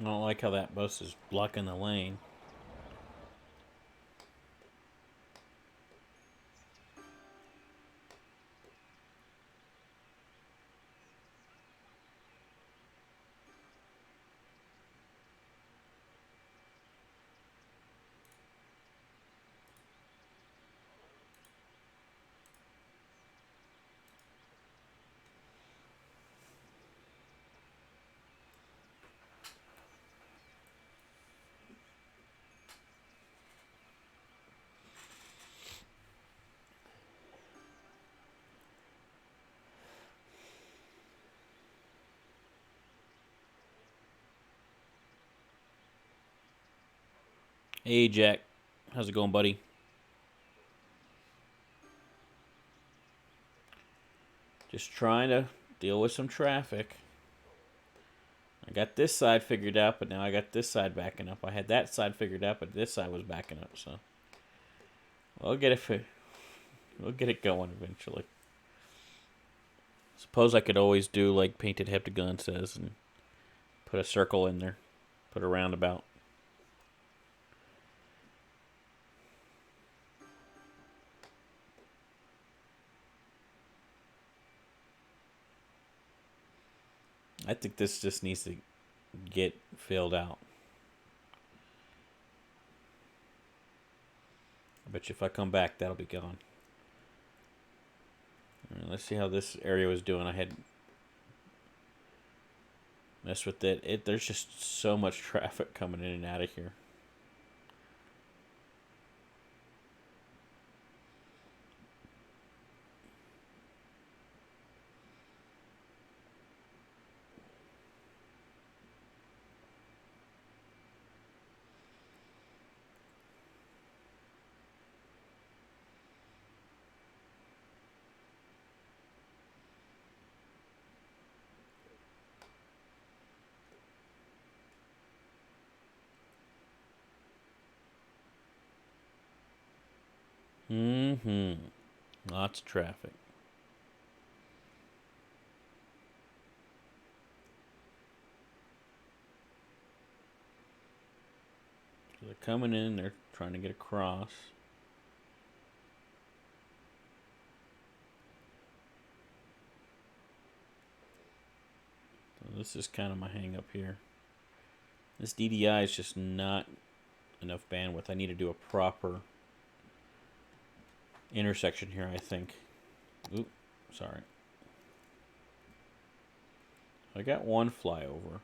don't like how that bus is blocking the lane. Hey, Jack. How's it going, buddy? Just trying to deal with some traffic. I got this side figured out, but now I got this side backing up. I had that side figured out, but this side was backing up. So we'll get it. We'll get it going eventually. Suppose I could always do like Painted Heptagon says and put a circle in there, put a roundabout. I think this just needs to get filled out. I bet you if I come back, that'll be gone. All right, let's see how this area was doing. I had messed with it. There's just so much traffic coming in and out of here. Lots of traffic. So they're coming in, they're trying to get across. So this is kind of my hang up here. This DDI is just not enough bandwidth. I need to do a proper intersection here, I think. Oop, sorry. I got one flyover.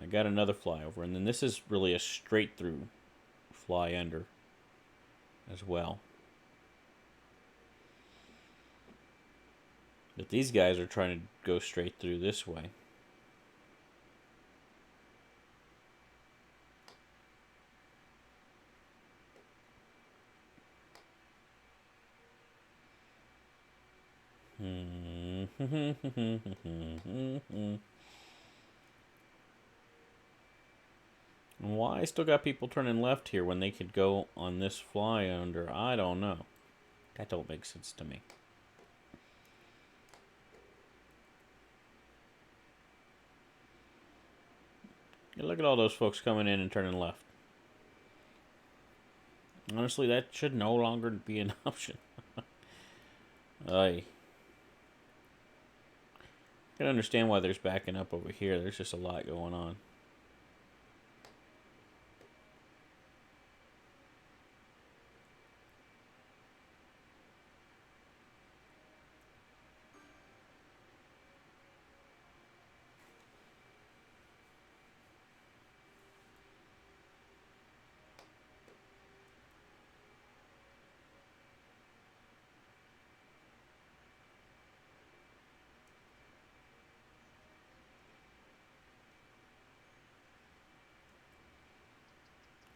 I got another flyover. And then this is really a straight through fly under as well. But these guys are trying to go straight through this way. Why I still got people turning left here when they could go on this fly under? I don't know. That don't make sense to me. Look at all those folks coming in and turning left. Honestly, that should no longer be an option. I can understand why there's backing up over here. There's just a lot going on.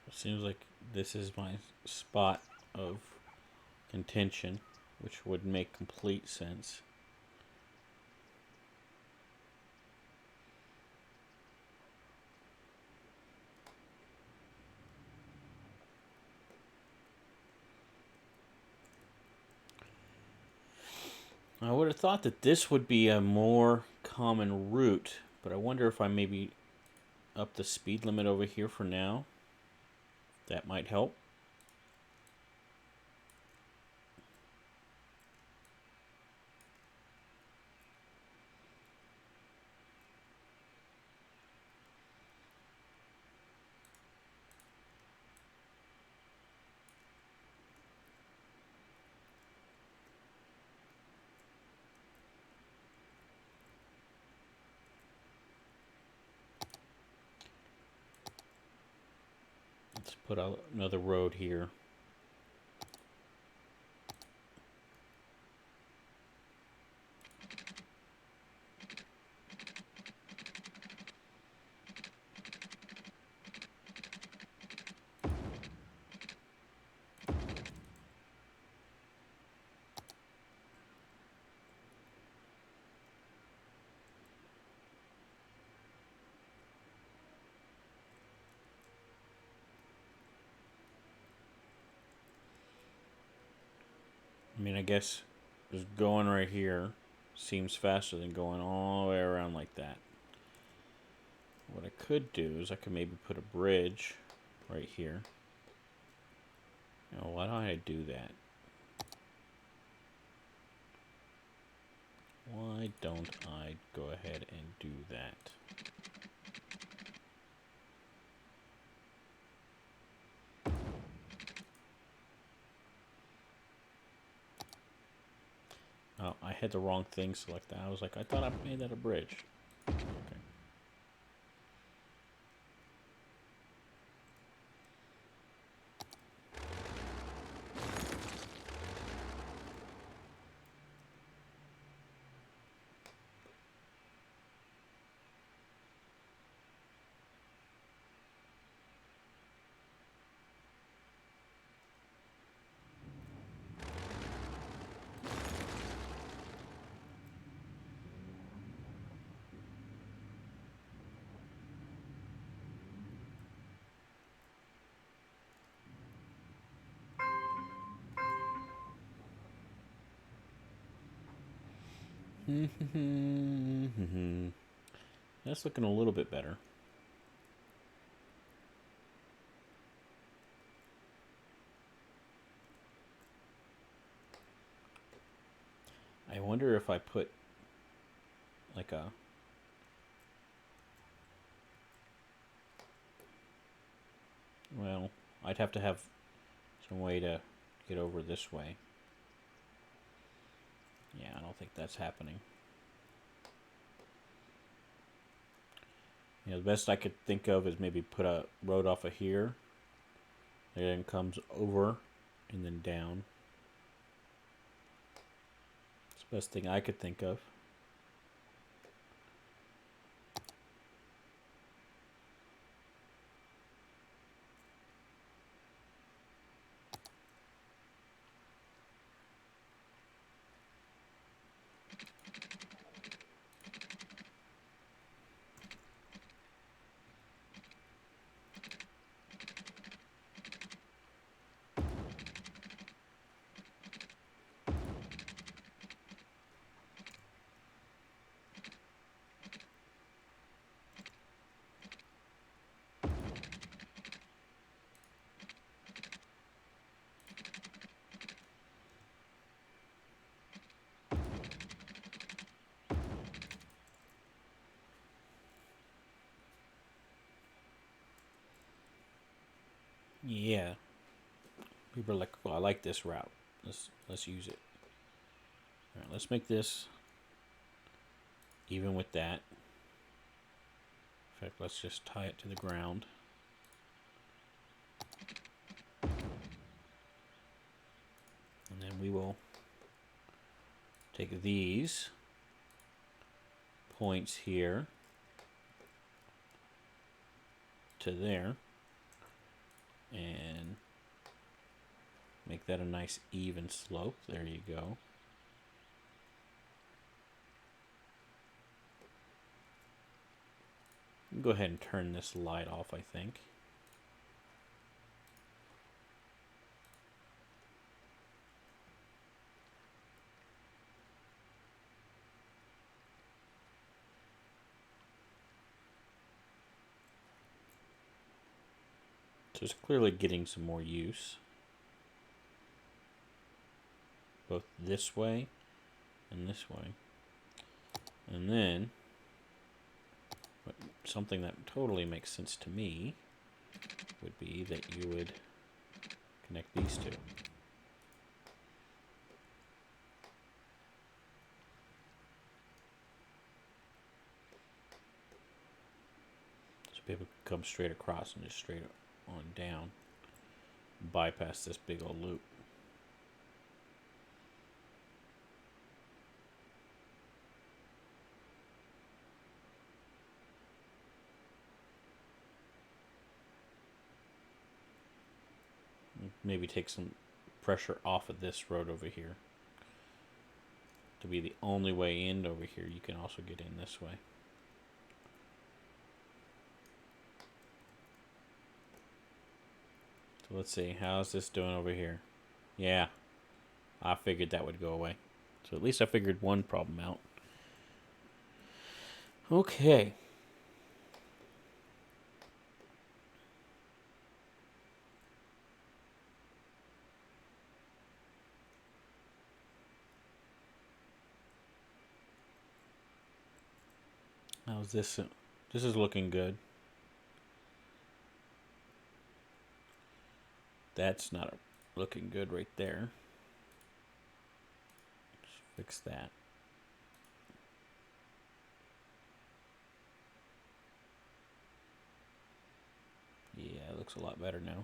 It seems like this is my spot of contention, which would make complete sense. I would have thought that this would be a more common route, But I wonder if I maybe up the speed limit over here for now. That might help. Let's put out another road here. I mean, I guess just going right here seems faster than going all the way around like that. What I could do is I could maybe put a bridge right here. Now, why don't I do that? Why don't I go ahead and do that? Oh, I had the wrong thing selected. I was like, I thought I made that a bridge. Okay. That's looking a little bit better. I wonder if I put like a well, I'd have to have some way to get over this way. Yeah, I don't think that's happening. You know, the best I could think of is maybe put a road off of here. It then comes over and then down. It's the best thing I could think of. Yeah. People are like, "Oh, I like this route. Let's use it." All right, let's make this even with that. In fact, let's just tie it to the ground. And then we will take these points here to there and make that a nice even slope. There you go. Go ahead and turn this light off, I think. So it's clearly getting some more use. Both this way and this way. And then, something that totally makes sense to me would be that you would connect these two. So people could come straight across and just straight on down, bypass this big old loop. Maybe take some pressure off of this road over here. To be the only way in over here, you can also get in this way. So let's see, how's this doing over here? Yeah, I figured that would go away. So at least I figured one problem out. Okay. How's this? This is looking good. That's not looking good right there. Just fix that. Yeah, it looks a lot better now.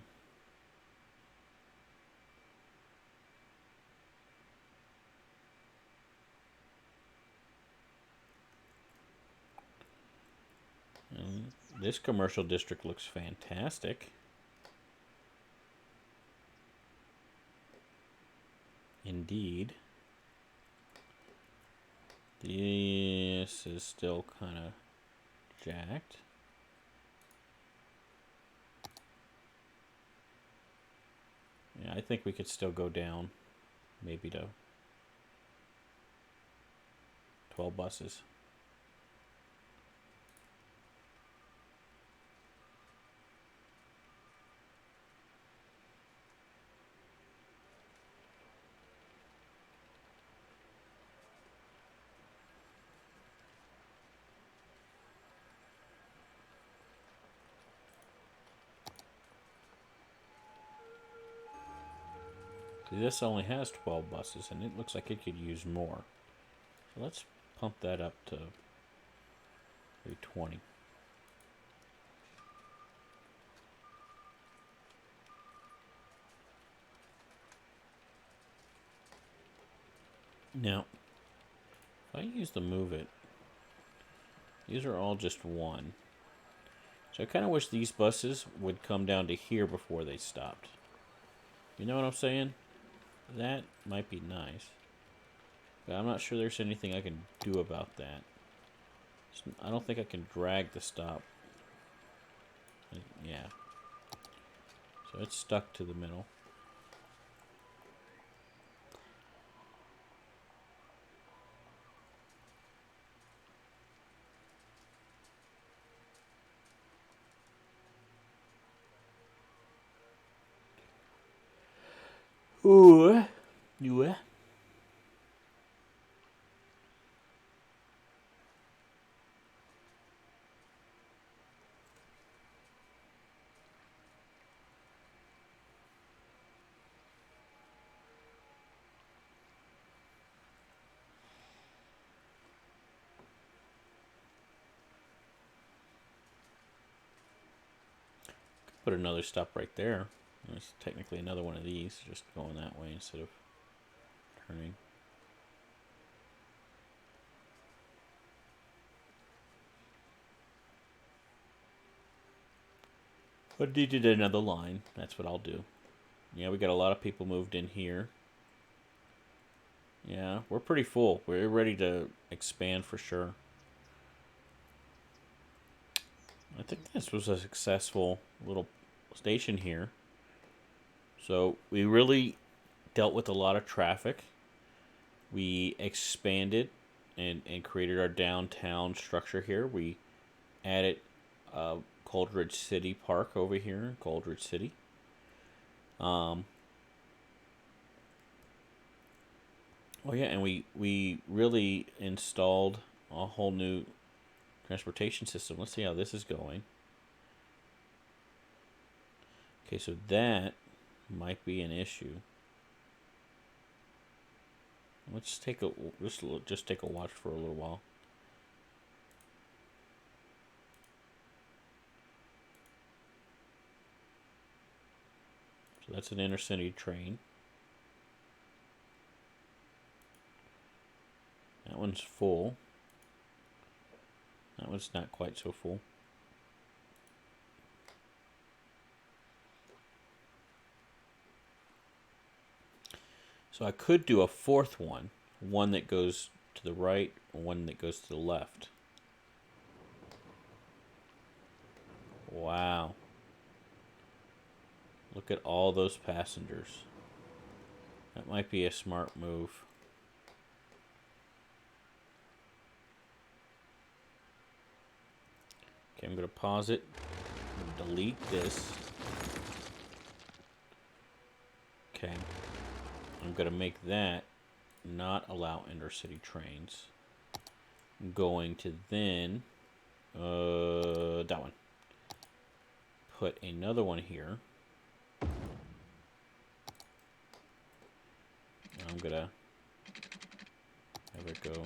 And this commercial district looks fantastic. Indeed. This is still kind of jacked. Yeah, I think we could still go down, maybe to 12 buses. This only has 12 buses, and it looks like it could use more. So let's pump that up to maybe 20. Now, if I use the Move It, these are all just one. So I kind of wish these buses would come down to here before they stopped. You know what I'm saying? That might be nice. But I'm not sure there's anything I can do about that. I don't think I can drag the stop. Yeah. So it's stuck to the middle. Ooh. Yeah. Put another stop right there. There's technically another one of these, just going that way instead of turning. But needed another line. That's what I'll do. Yeah, we got a lot of people moved in here. Yeah, we're pretty full. We're ready to expand for sure. I think this was a successful little station here. So we really dealt with a lot of traffic. We expanded and created our downtown structure here. We added Coldridge City Park over here, Coldridge City. Oh yeah, and we really installed a whole new transportation system. Let's see how this is going. Okay, so that might be an issue. Let's take a just take a watch for a little while. So that's an intercity train. That one's full. That one's not quite so full. So I could do a fourth one. One that goes to the right, one that goes to the left. Wow. Look at all those passengers. That might be a smart move. Okay, I'm going to pause it. Delete this. Okay. I'm going to make that not allow intercity trains. I'm going to then that one. Put another one here. I'm going to have it go to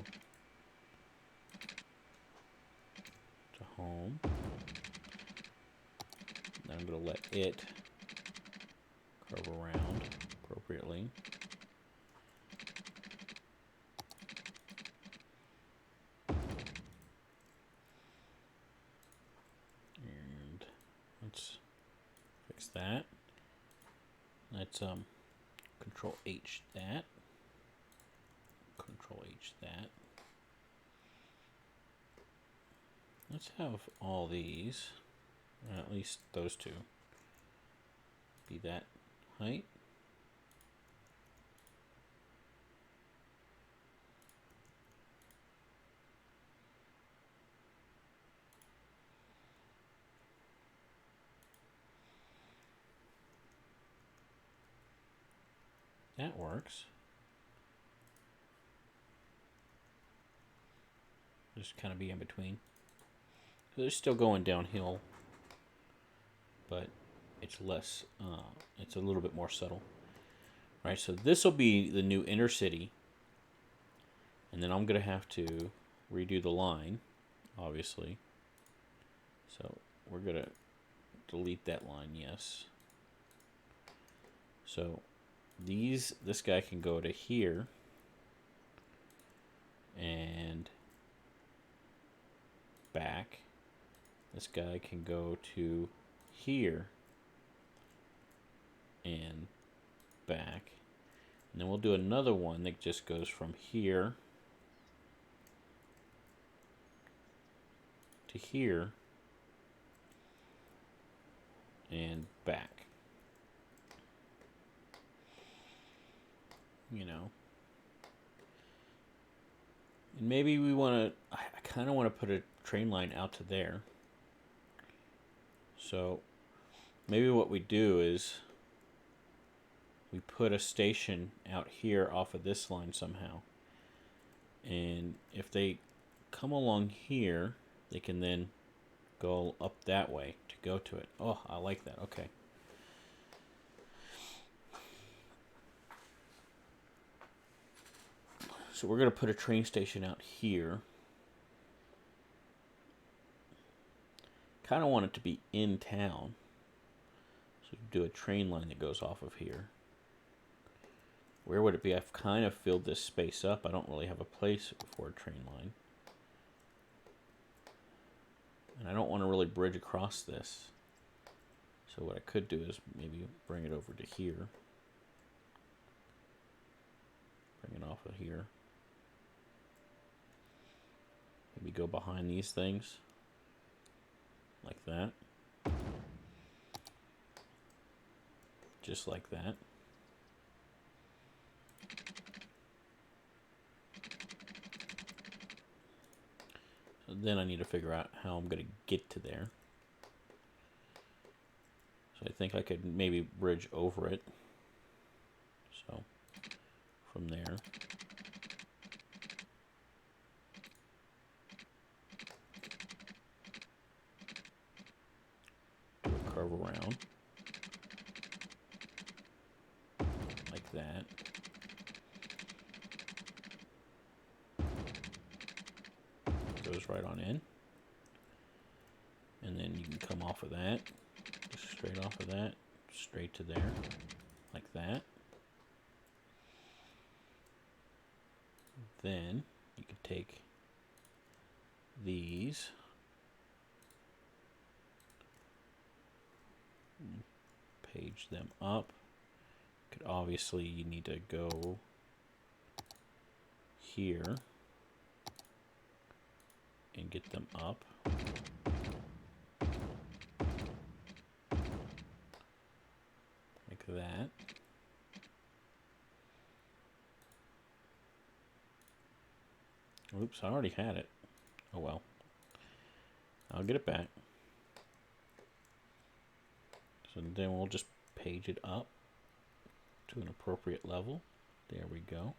home. Then I'm going to let it curve around appropriately. And let's fix that. Let's Control H that. Control H that. Let's have all these, at least those two, be that height. That works. Just kind of be in between. So they're still going downhill, but it's less, it's a little bit more subtle. All right, so this will be the new intercity. And then I'm going to have to redo the line, obviously. So we're going to delete that line, yes. So this guy can go to here and back. This guy can go to here and back. And then we'll do another one that just goes from here to here and back. You know. And maybe we want to, I kind of want to put a train line out to there. So maybe what we do is we put a station out here off of this line somehow. And if they come along here, they can then go up that way to go to it. Oh, I like that. Okay. So we're going to put a train station out here. Kind of want it to be in town. So do a train line that goes off of here. Where would it be? I've kind of filled this space up. I don't really have a place for a train line. And I don't want to really bridge across this. So what I could do is maybe bring it over to here. Bring it off of here. Maybe go behind these things. Like that. Just like that. So then I need to figure out how I'm going to get to there. I think I could maybe bridge over it. So from there, do a curve around like that. Goes right on in. And then you can come off of that, just straight off of that, straight to there, like that. Then you can take these, page them up. Could obviously, you need to go here and get them up. Like that. Oops, I already had it. Oh well. I'll get it back. So then we'll just page it up to an appropriate level. There we go.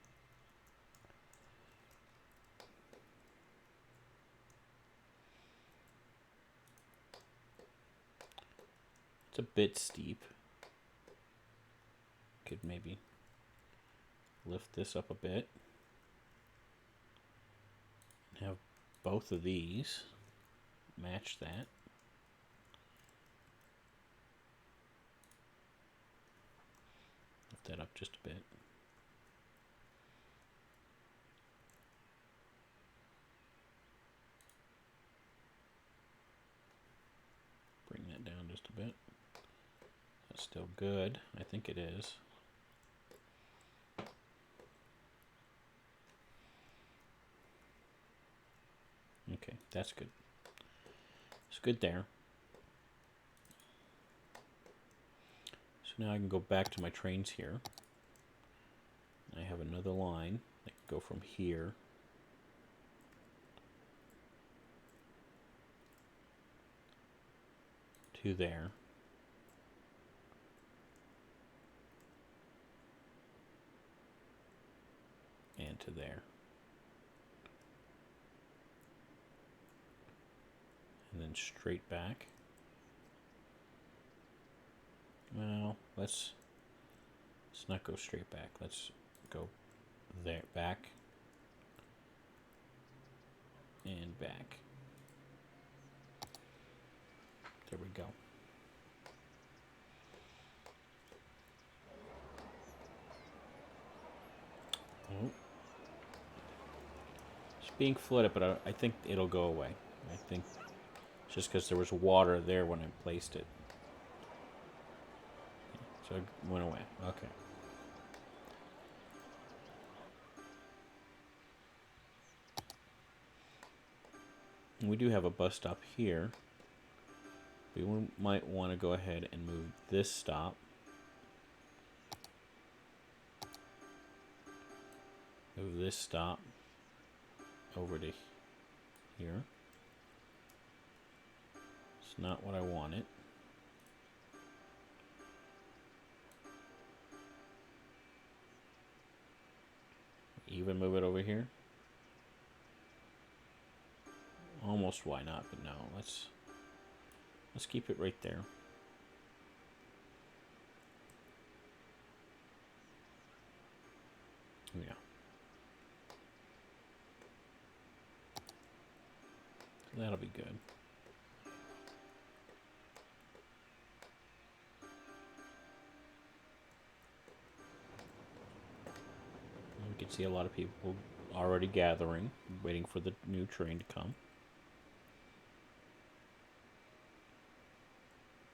It's a bit steep. Could maybe lift this up a bit. Have both of these match that. Lift that up just a bit. Bring that down just a bit. That's still good. I think it is. Okay, that's good. It's good there. So now I can go back to my trains here. I have another line that can go from here to there. And to there. And then straight back. Well, let's not go straight back. Let's go there, back, and back. There we go. Oh. It's being flooded, but I think it'll go away. I think it's just because there was water there when I placed it. So it went away. Okay. And we do have a bus stop here. We might want to go ahead and move this stop. Move this stop over to here. It's not what I wanted. Even move it over here. Almost why not, but no. Let's keep it right there. Yeah. So that'll be good. You can see a lot of people already gathering, waiting for the new train to come.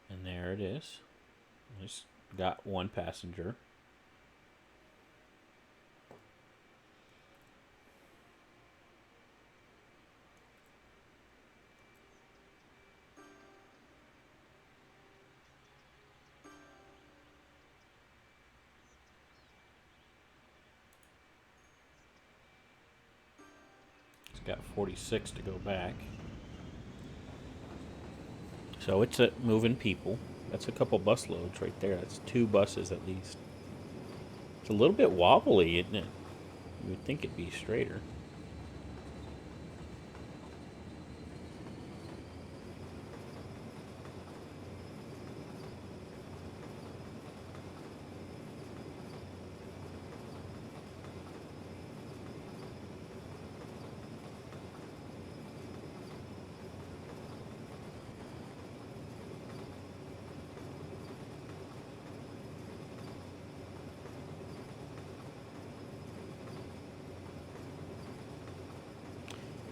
And there it is. Just got one passenger. It's got 46 to go back. So it's moving people. That's a couple bus loads right there. That's 2 buses at least. It's a little bit wobbly, isn't it? You would think it'd be straighter.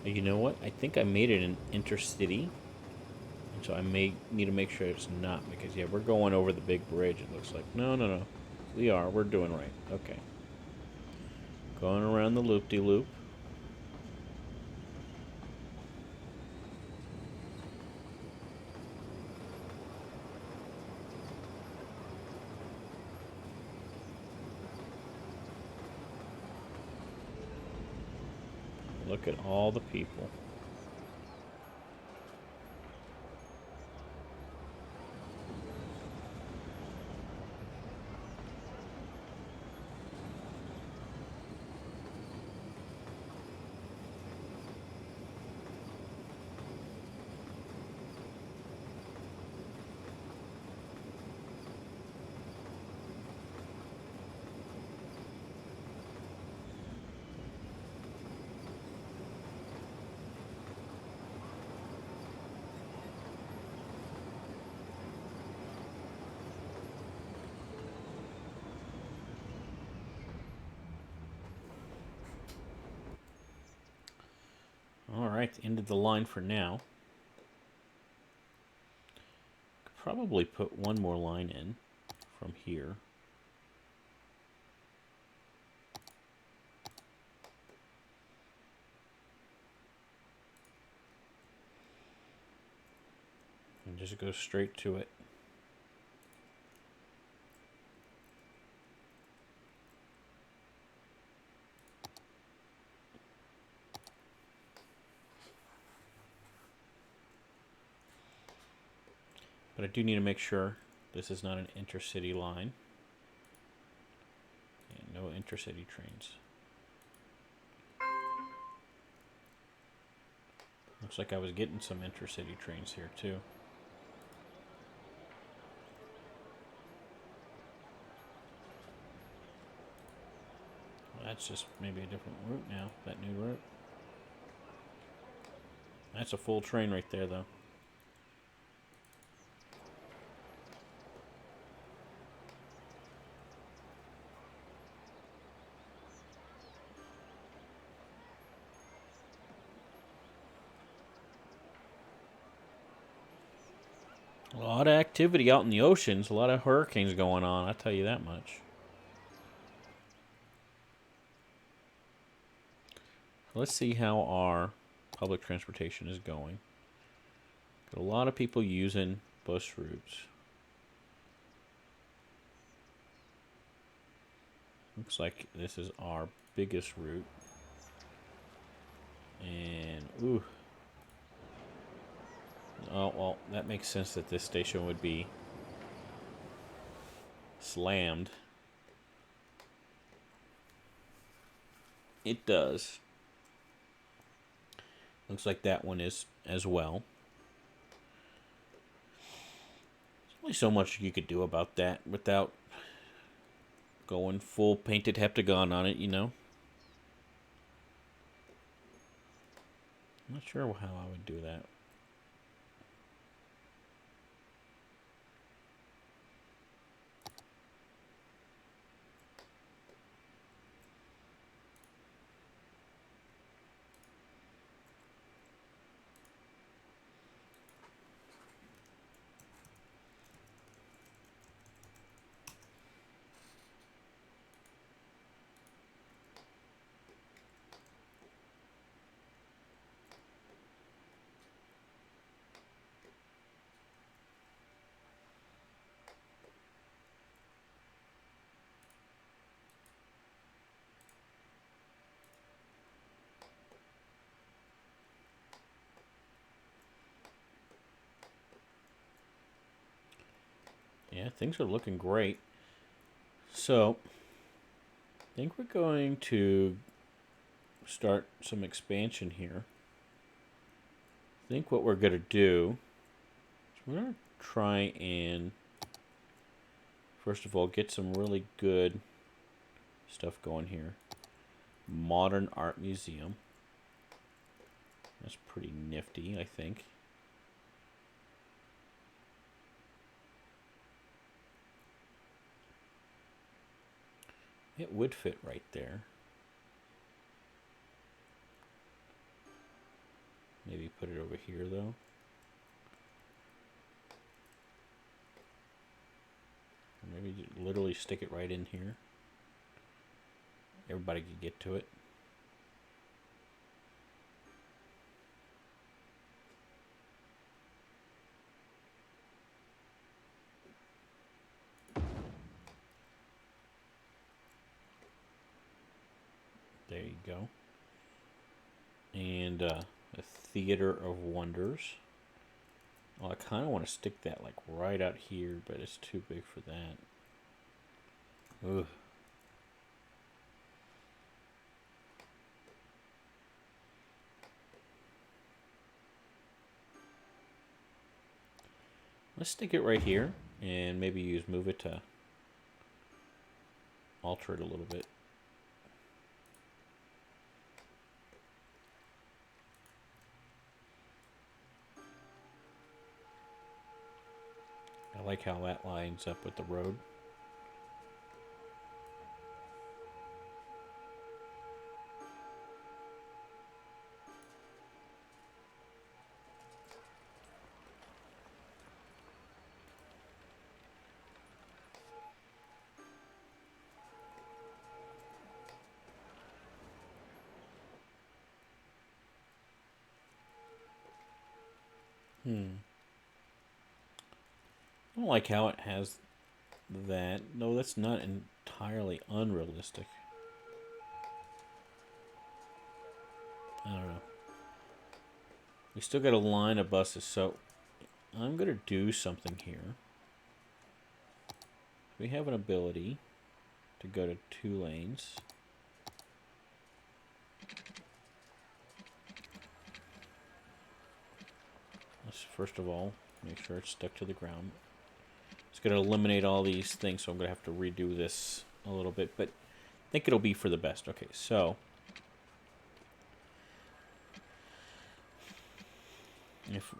You know what? I think I made it an intercity. And so I may need to make sure it's not, because yeah, we're going over the big bridge, it looks like. No, no, no. We are. We're doing right. Okay. Going around the loop-de-loop. Look at all the people. Alright, end of the line for now. Could probably put one more line in from here. And just go straight to it. But I do need to make sure this is not an intercity line. Yeah, no intercity trains. Looks like I was getting some intercity trains here too. Well, that's just maybe a different route now, that new route. That's a full train right there though. A lot of activity out in the oceans, a lot of hurricanes going on, I'll tell you that much. Let's see how our public transportation is going. Got a lot of people using bus routes. Looks like this is our biggest route. And, ooh. Oh, well, that makes sense that this station would be slammed. It does. Looks like that one is as well. There's only so much you could do about that without going full painted heptagon on it, you know? I'm not sure how I would do that. Yeah, things are looking great. So, I think we're going to start some expansion here. I think what we're going to do is we're going to try and, first of all, get some really good stuff going here. Modern Art Museum. That's pretty nifty, I think. It would fit right there. Maybe put it over here, though. Or maybe literally stick it right in here. Everybody could get to it. There you go. And a Theater of Wonders. Oh, I kind of want to stick that like right out here, but it's too big for that. Ugh. Let's stick it right here and maybe move it to alter it a little bit. I like how that lines up with the road. I don't like how it has that. No, that's not entirely unrealistic. I don't know. We still got a line of buses, so I'm going to do something here. We have an ability to go to 2 lanes. Let's first of all make sure it's stuck to the ground. It's going to eliminate all these things, so I'm going to have to redo this a little bit, but I think it'll be for the best. Okay, so if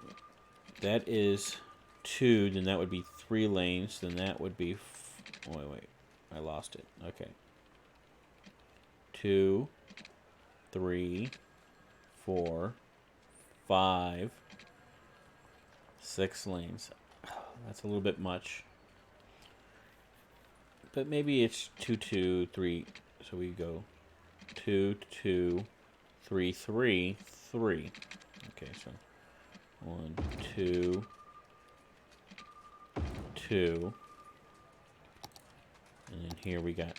that is 2, then that would be 3 lanes. Then that would be... wait. I lost it. Okay. 2, 3, 4, 5, 6 lanes. That's a little bit much. But maybe it's 2, 2, 3. So we go 2, 2, 3, 3, 3. Okay, so 1, 2, 2. And then here we got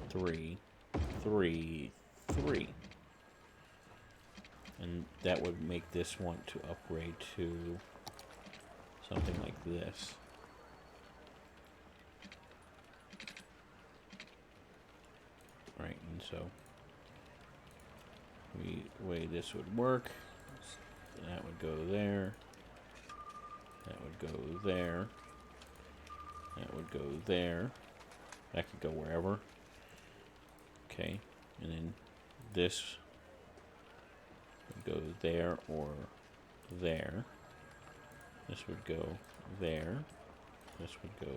3, 3, 3. And that would make this want to upgrade to something like this. Right, and so the way this would work, that would go there, that would go there, that would go there, that could go wherever. Okay, and then this would go there or there. This would go there. This would go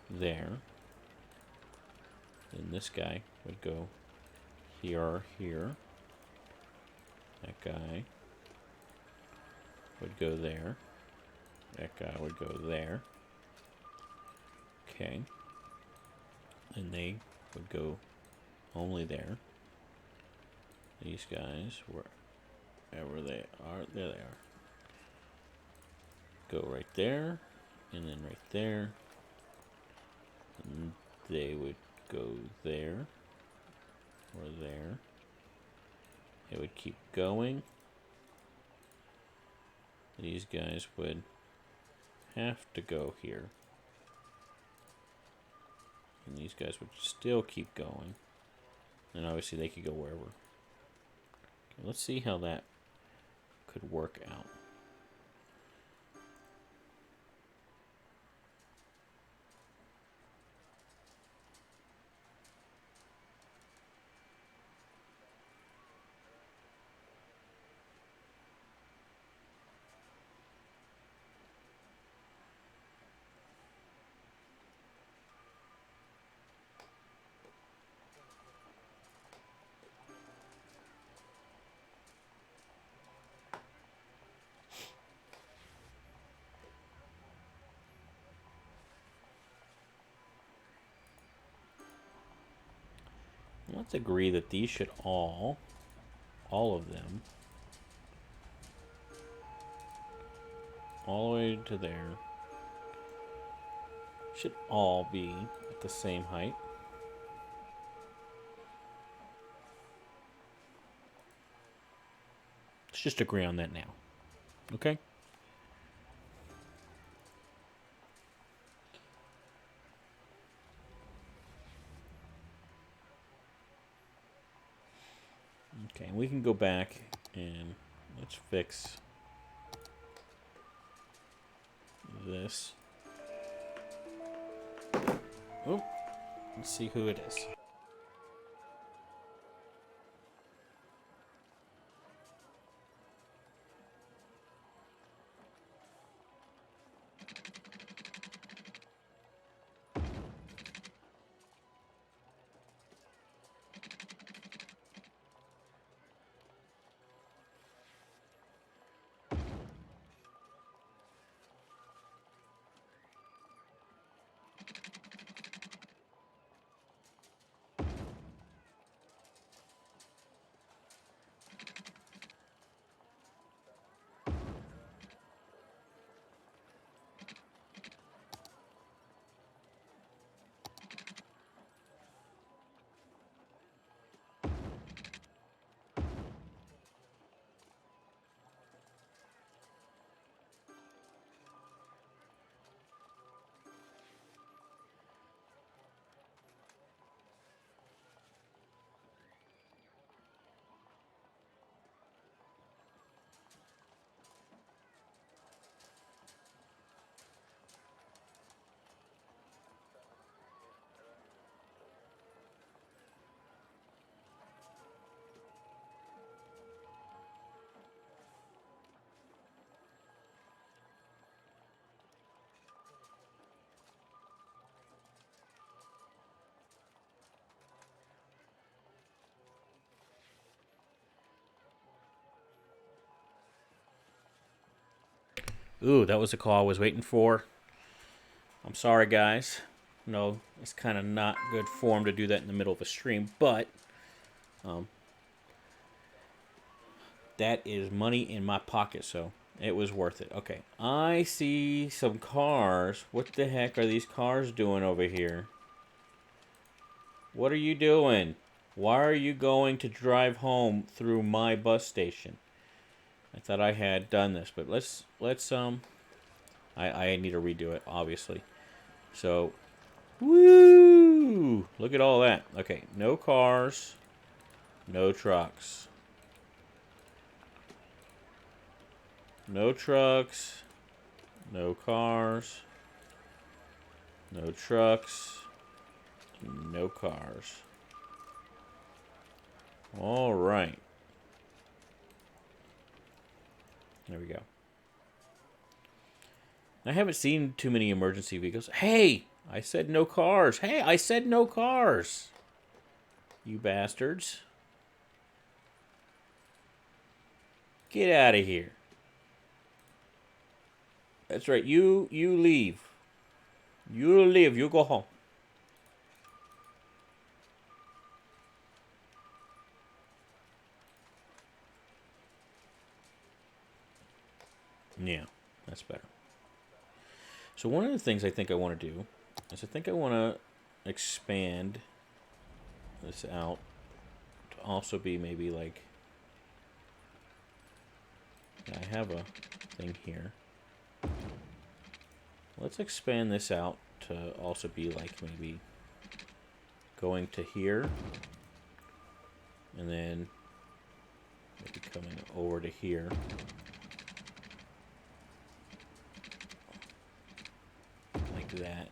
there. Then this guy would go here or here. That guy would go there. That guy would go there. Okay. And they would go only there. These guys, wherever they are, there they are. Go right there, and then right there. And they would go there, or there. It would keep going. These guys would have to go here. And these guys would still keep going. And obviously they could go wherever. Okay, let's see how that could work out. Let's agree that these should all of them, all the way to there, should all be at the same height. Let's just agree on that now. Okay? Okay, we can go back and let's fix this. Oh, let's see who it is. Ooh, that was the call I was waiting for. I'm sorry, guys. No, it's kind of not good form to do that in the middle of a stream, but that is money in my pocket, so it was worth it. Okay, I see some cars. What the heck are these cars doing over here? What are you doing? Why are you going to drive home through my bus station? I thought I had done this, but let's I need to redo it, obviously. So, woo! Look at all that. Okay, no cars, no trucks. No trucks, no cars, no trucks, no cars. All right. There we go. I haven't seen too many emergency vehicles. Hey, I said no cars. Hey, I said no cars. You bastards. Get out of here. That's right. You leave. You leave. You go home. Yeah, that's better. So one of the things I think I want to do is I think I want to expand this out to also be maybe like, I have a thing here. Let's expand this out to also be like maybe going to here, and then maybe coming over to here. Like that.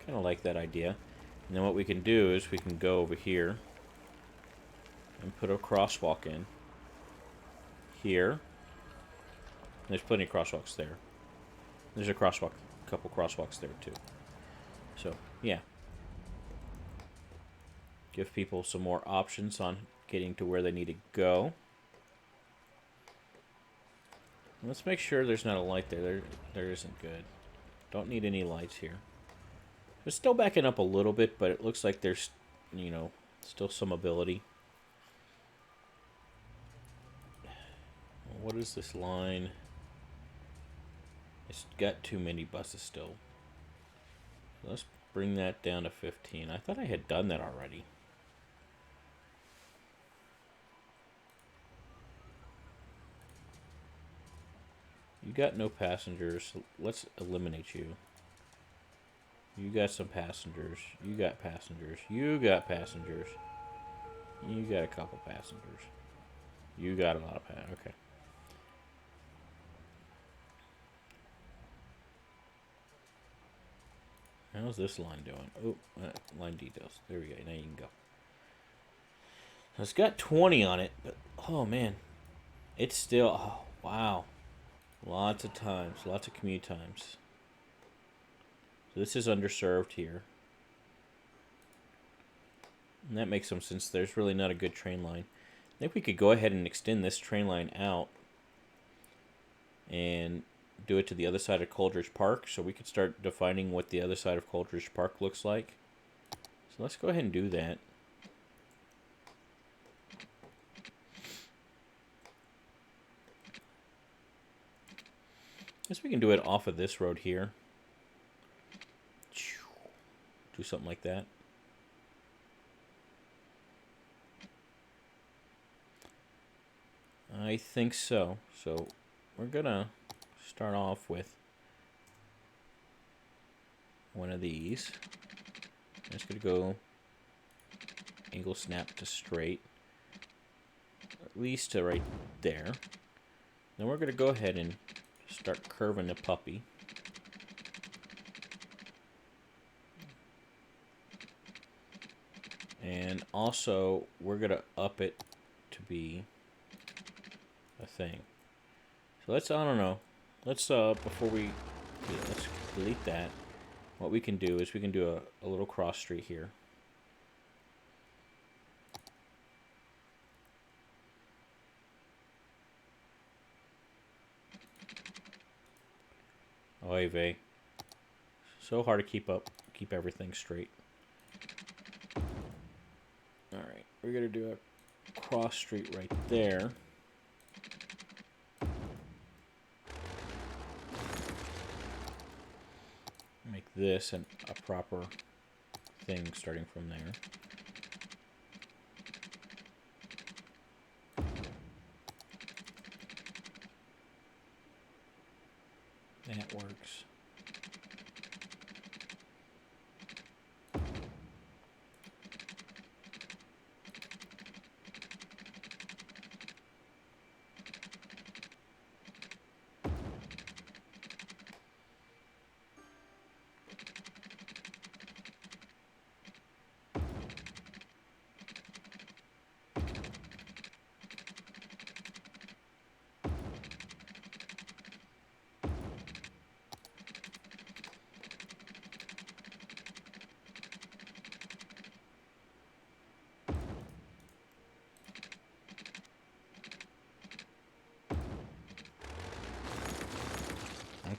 Kind of like that idea. And then what we can do is we can go over here and put a crosswalk in. Here. There's plenty of crosswalks there. There's a couple crosswalks there too. So, yeah. Give people some more options on getting to where they need to go. Let's make sure there's not a light there. There isn't good. Don't need any lights here. It's still backing up a little bit, but it looks like there's, you know, still some ability. What is this line? It's got too many buses still. Let's bring that down to 15. I thought I had done that already. You got no passengers. Let's eliminate you. You got some passengers. You got passengers. You got passengers. You got a couple passengers. You got a lot of passengers. Okay. How's this line doing? Oh, line details. There we go. Now you can go. It's got 20 on it, but oh man. It's still, oh wow. Lots of times. Lots of commute times. So this is underserved here. And that makes some sense. There's really not a good train line. I think we could go ahead and extend this train line out and do it to the other side of Coleridge Park. So we could start defining what the other side of Coleridge Park looks like. So let's go ahead and do that. I guess we can do it off of this road here. Do something like that. I think so. So we're gonna start off with one of these. I'm just gonna go angle snap to straight, at least to right there. Then we're gonna go ahead and start curving the puppy. And also, we're going to up it to be a thing. So let's, I don't know. Let's, before we, yeah, let's delete that. What we can do is we can do a little cross street here. Oy vey. So hard to keep everything straight. Alright, we're going to do a cross street right there. Make this a proper thing starting from there. That works.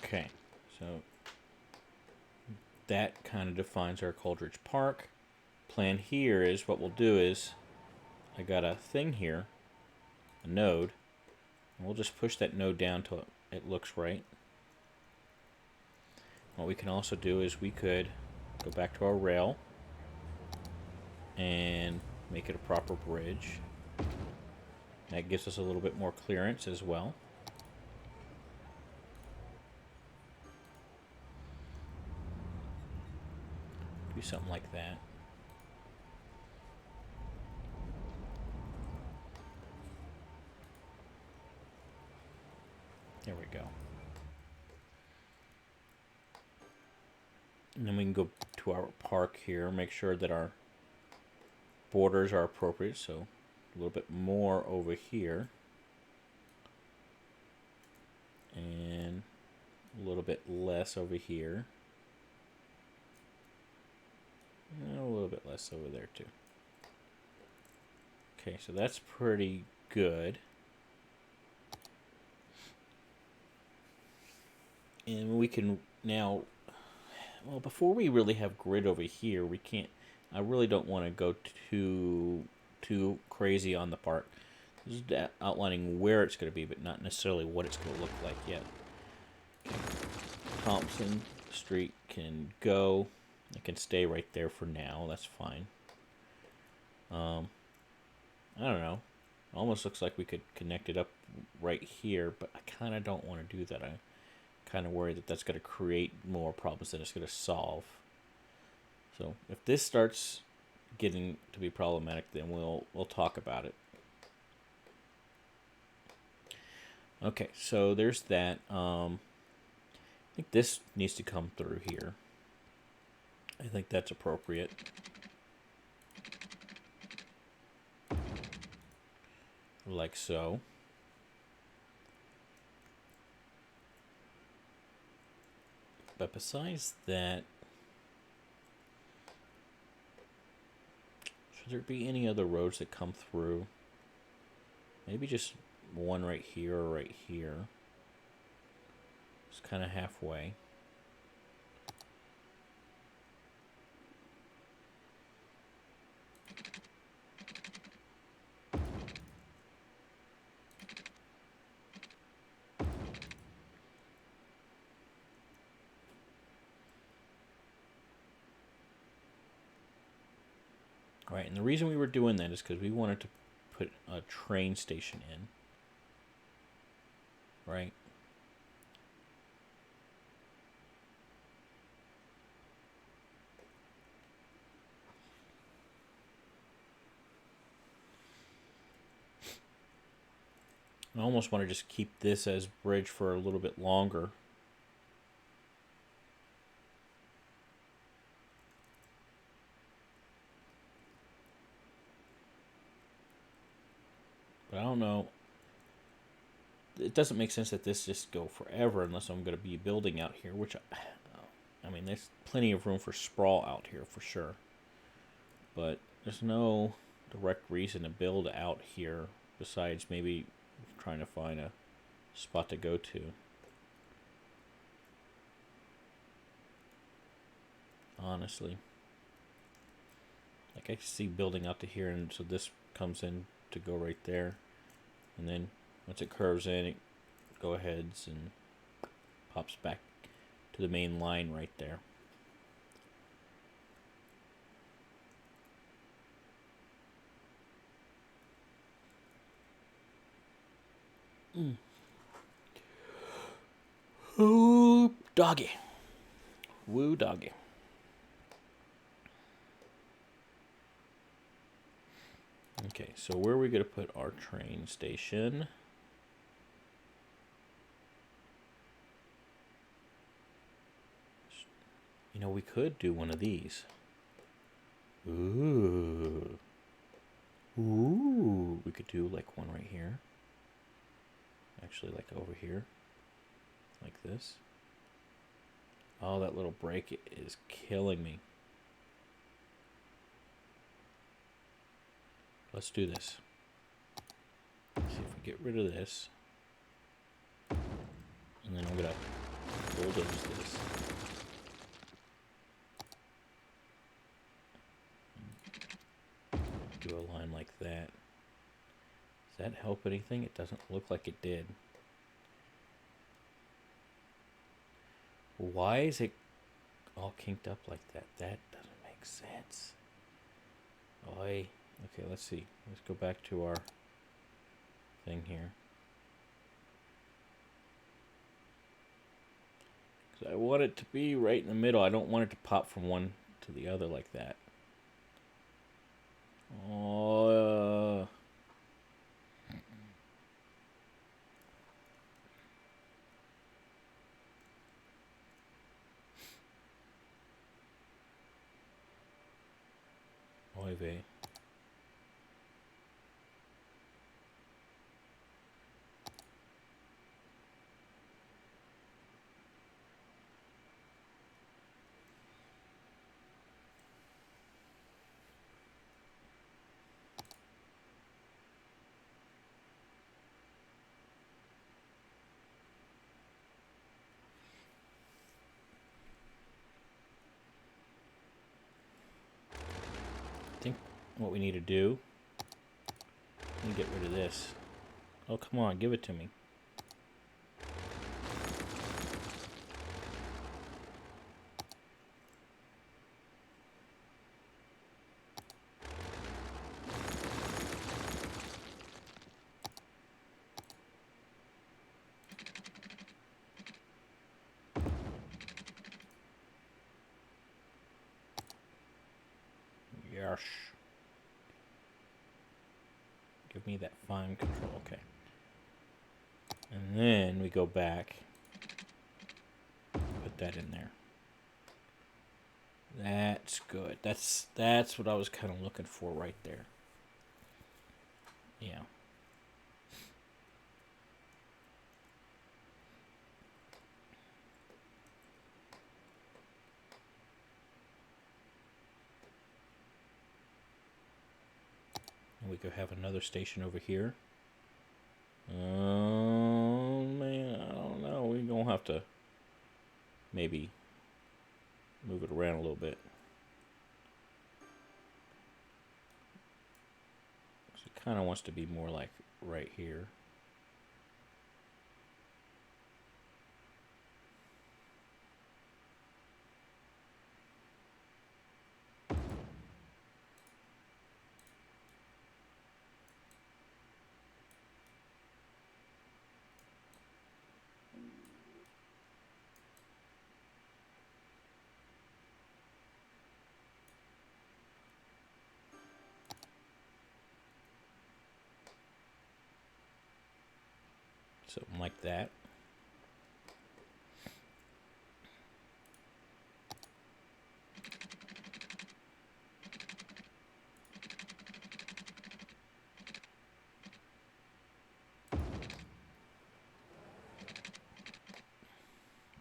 Okay, so that kind of defines our Coleridge Park. Plan here is what we'll do is I got a thing here, a node, and we'll just push that node down till it looks right. What we can also do is we could go back to our rail and make it a proper bridge. That gives us a little bit more clearance as well. Do something like that. There we go. And then we can go to our park here, make sure that our borders are appropriate. So a little bit more over here. And a little bit less over here. And a little bit less over there too. Okay, so that's pretty good. And we can now, well, before we really have grid over here, we can't, I really don't want to go too crazy on the park. This is outlining where it's going to be, but not necessarily what it's going to look like yet. Okay. Thompson Street can go. It can stay right there for now. That's fine. I don't know. It almost looks like we could connect it up right here, but I kind of don't want to do that. I'm kind of worried that that's going to create more problems than it's going to solve. So if this starts getting to be problematic, then we'll talk about it. Okay, so there's that. I think this needs to come through here. I think that's appropriate. Like so. But besides that, should there be any other roads that come through? Maybe just one right here or right here. It's kind of halfway. Right, and the reason we were doing that is because we wanted to put a train station in. Right? I almost want to just keep this as bridge for a little bit longer. But I don't know. It doesn't make sense that this just go forever unless I'm going to be building out here, which I mean, there's plenty of room for sprawl out here for sure. But there's no direct reason to build out here besides maybe trying to find a spot to go to. Honestly. Like I see building out to here, and so this comes in to go right there. And then once it curves in, it go aheads and pops back to the main line right there. Ooh, doggy. Woo, doggy. Okay, so where are we going to put our train station? You know, we could do one of these. Ooh. Ooh. We could do like one right here. Actually, like over here. Like this. Oh, that little break is killing me. Let's do this. Let's see if we get rid of this. And then I'm going to bulldoze this. Do a line like that. Does that help anything? It doesn't look like it did. Why is it all kinked up like that? That doesn't make sense. Oy. Okay, let's see. Let's go back to our thing here. Because I want it to be right in the middle. I don't want it to pop from one to the other like that. Oh, oy vey. I think what we need to do, let me get rid of this. Oh, come on, give it to me. Yes. Give me that fine control. Okay. And then we go back. Put that in there. That's good. That's what I was kind of looking for right there. Yeah. And we could have another station over here. Oh man, I don't know. We're gonna have to maybe move it around a little bit. It kind of wants to be more like right here. Something like that.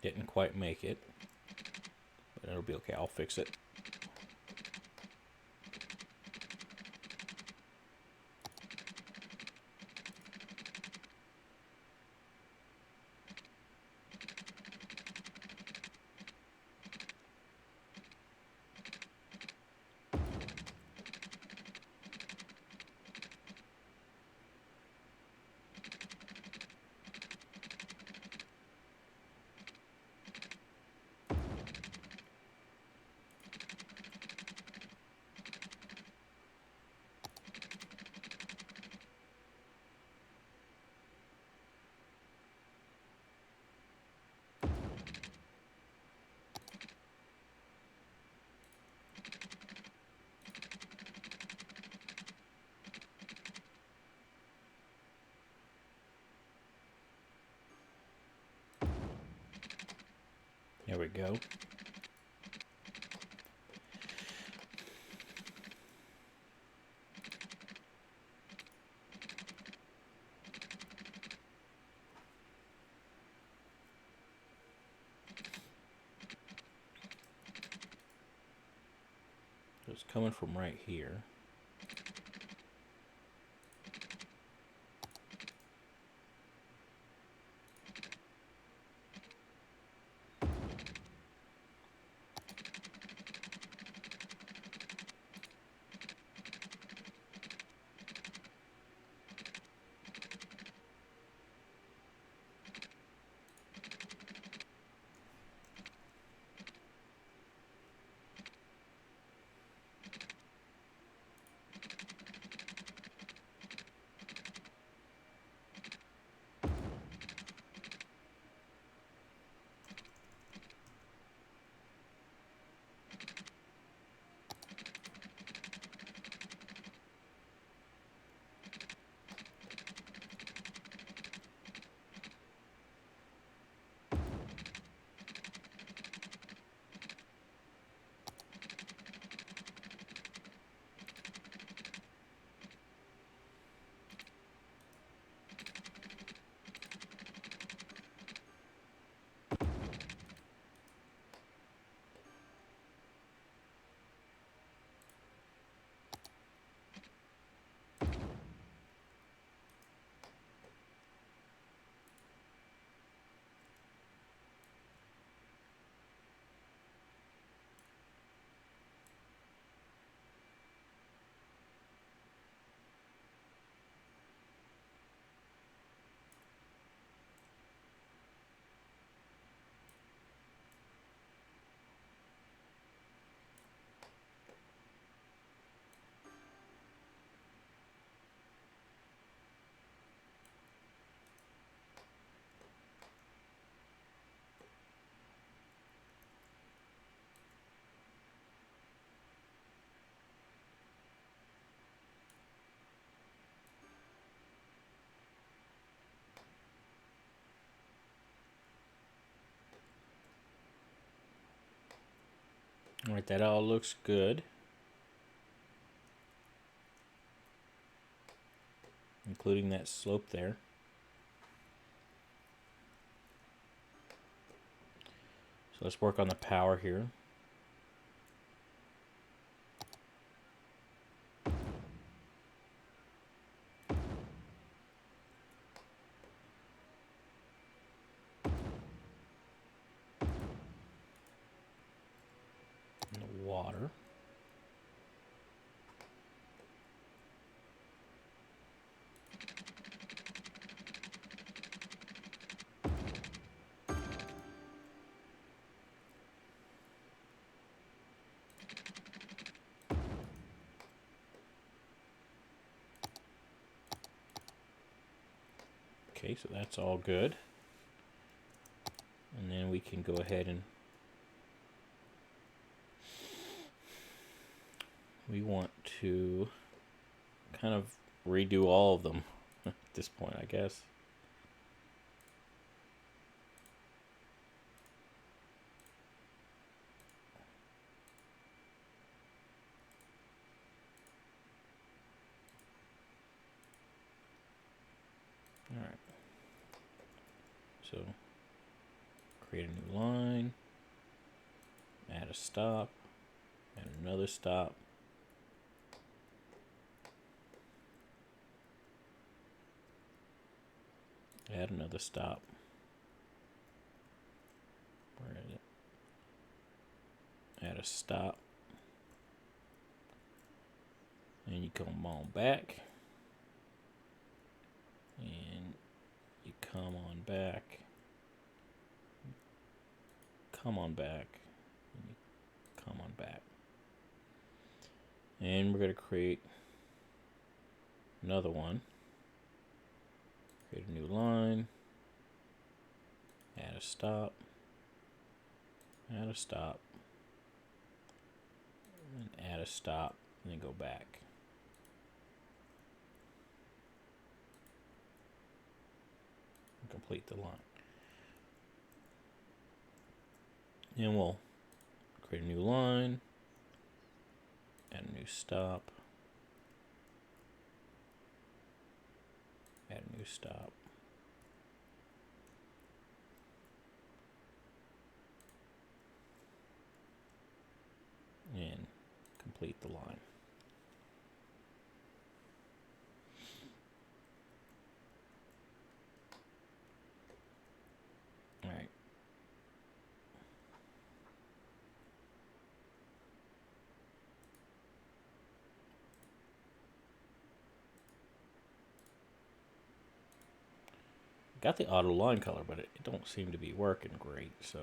Didn't quite make it, but it'll be okay. I'll fix it. There we go. So it's coming from right here. All right, that all looks good, including that slope there. So let's work on the power here. And the water. Okay, so that's all good. And then we can go ahead and we want to kind of redo all of them at this point, I guess. All right. So create a new line, add a stop, add another stop. Add another stop. Where is it? Add a stop. And you come on back. And you come on back. Come on back. And you come on back. And we're going to create another one. Create a new line. Add a stop. Add a stop. And add a stop. And then go back. And complete the line. And we'll create a new line. Add a new stop. Add a new stop. And complete the line. All right. Got the auto line color, but it don't seem to be working great, so.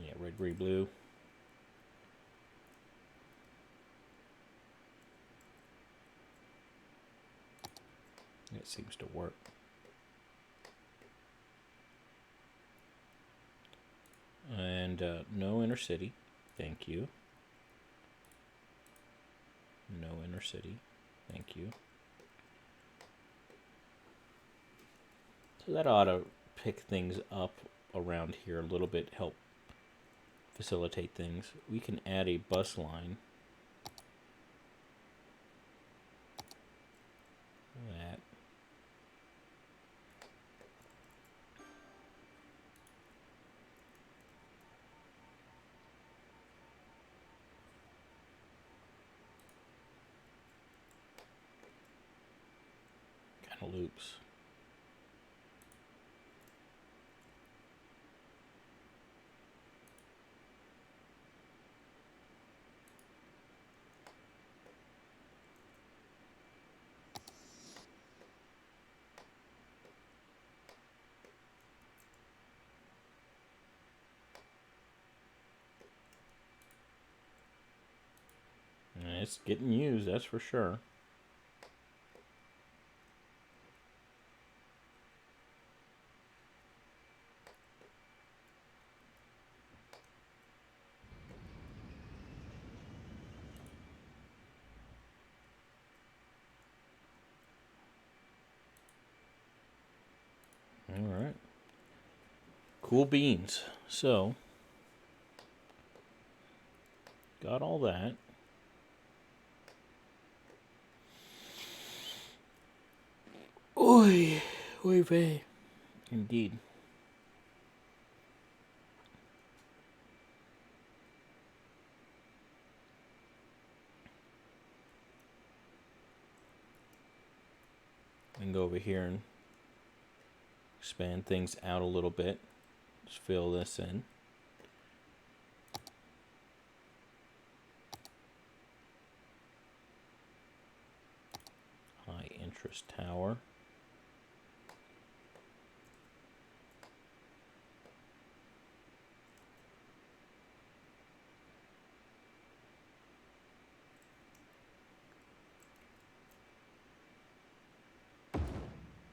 Yeah, red, green, blue. It seems to work. And no inner city. Thank you. No inner city. Thank you. So that ought to pick things up around here a little bit, help facilitate things. We can add a bus line. That. Kind of loops. And it's getting used, that's for sure. Cool beans. So, got all that. Oy, oy vey. Indeed. And go over here and expand things out a little bit. Just fill this in. High interest tower.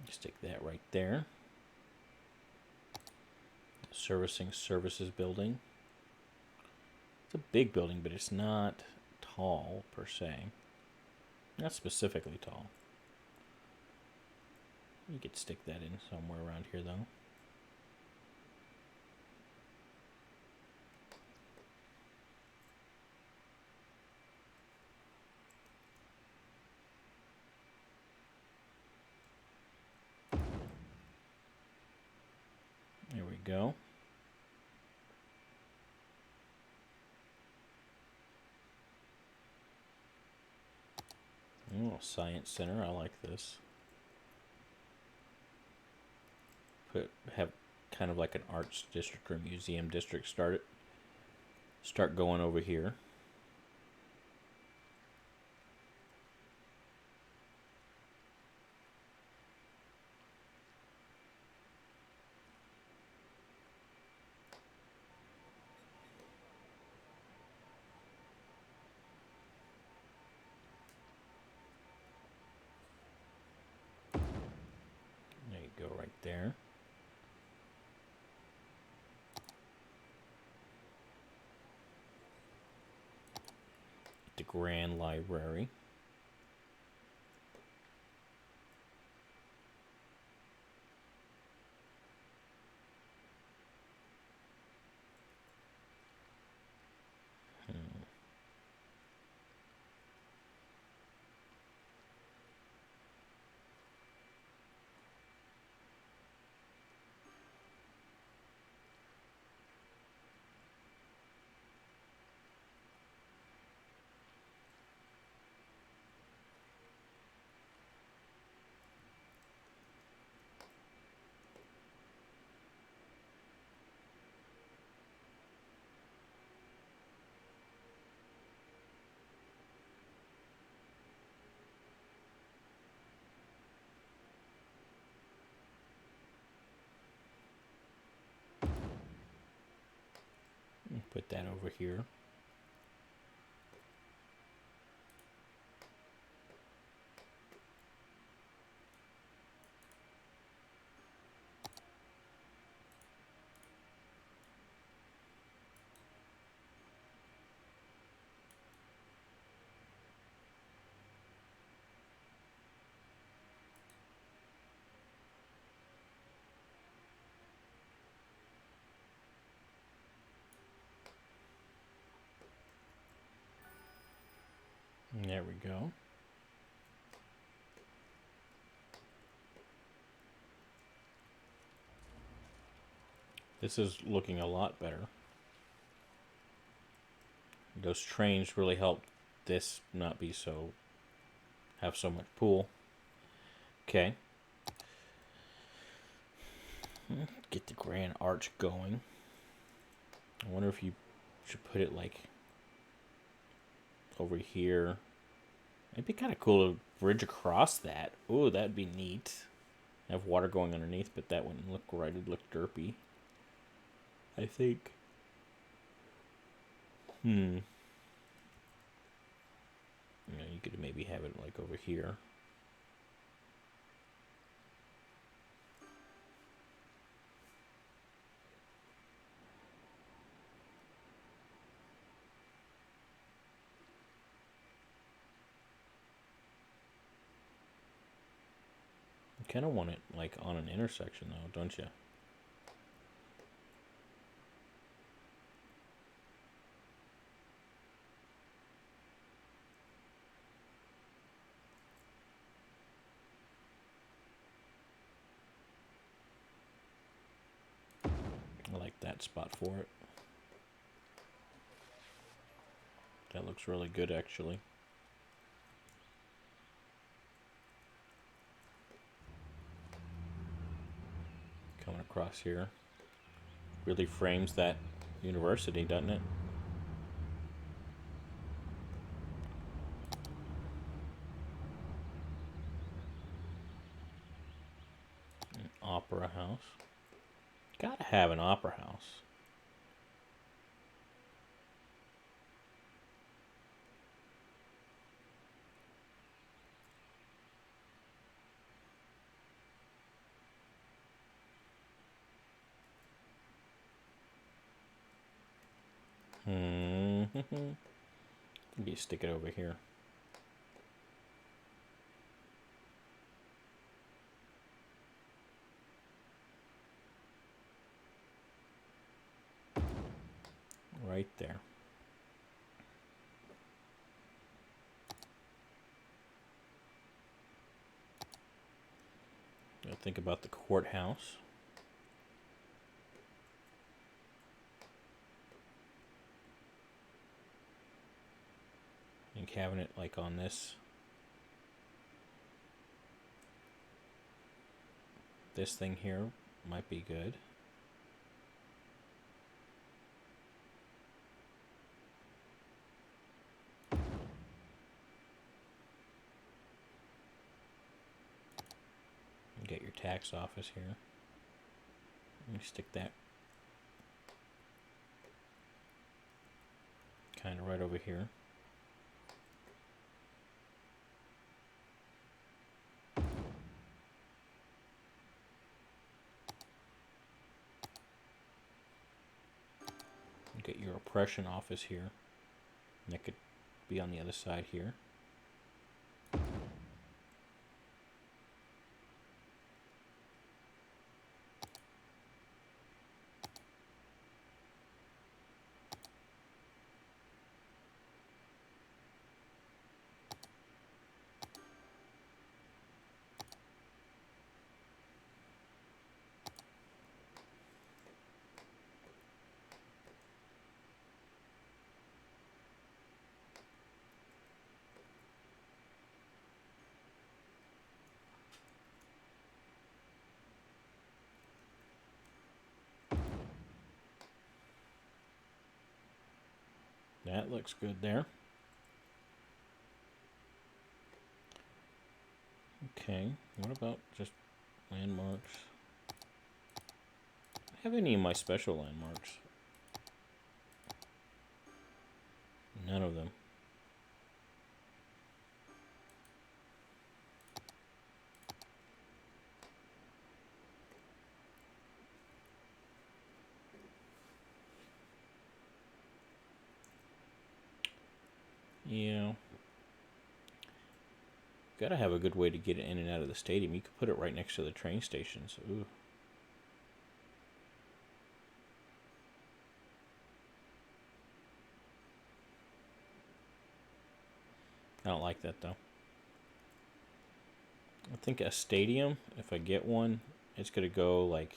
Stick that right there. Servicing services building. It's a big building, but it's not tall per se. Not specifically tall. You could stick that in somewhere around here though. There we go. Oh, Science Center, I like this. Have kind of like an arts district or museum district start going over here. There you go, right there. The Grand Library. Put that over here. There we go. This is looking a lot better. Those trains really help this not be have so much pool. Okay. Get the Grand Arch going. I wonder if you should put it like over here. It'd be kind of cool to bridge across that. Oh, that'd be neat. Have water going underneath, but that wouldn't look right. It'd look derpy, I think. You could maybe have it like over here. You kind of want it like on an intersection though, don't you? good spot for it. That looks really good, actually. Coming across here. Really frames that university, doesn't it? An opera house. Gotta have an opera house. Maybe stick it over here. Right there. Now think about the courthouse. And having it like on this thing here might be good. Get your tax office here. Let me stick that kind of right over here. Get your oppression office here. And that could be on the other side here. That looks good there. Okay, what about just landmarks? I have any of my special landmarks? None of them. Yeah. Gotta have a good way to get it in and out of the stadium. You could put it right next to the train stations. Ooh. I don't like that though. I think a stadium, if I get one, it's gotta go like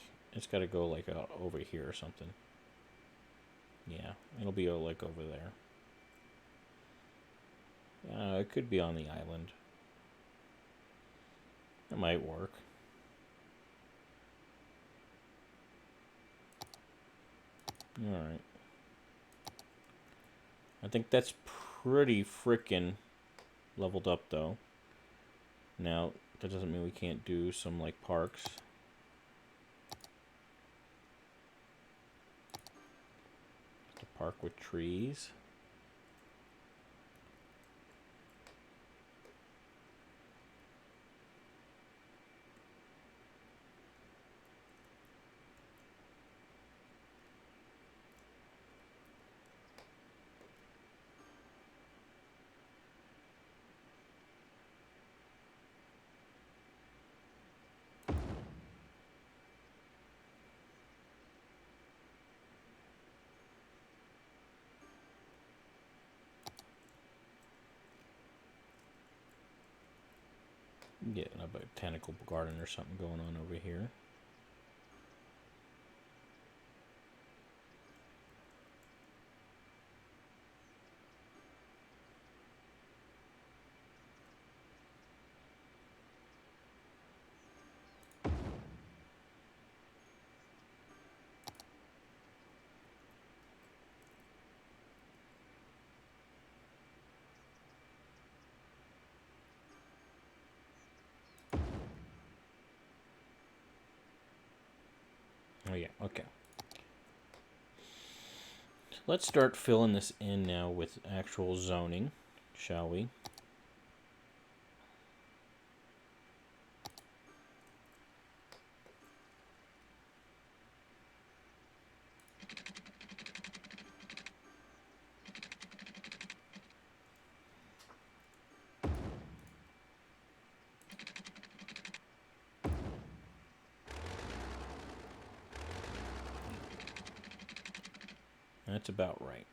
over here or something. Yeah, it'll be like over there. It could be on the island. That might work. Alright. I think that's pretty frickin' leveled up though. Now, that doesn't mean we can't do some like parks. The park with trees. Get a botanical garden or something going on over here. Oh yeah, okay. Let's start filling this in now with actual zoning, shall we? That's about right.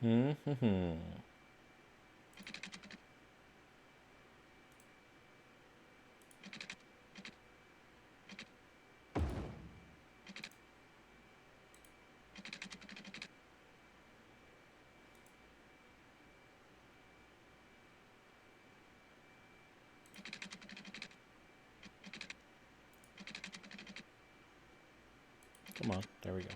Hmm. Come on, there we go.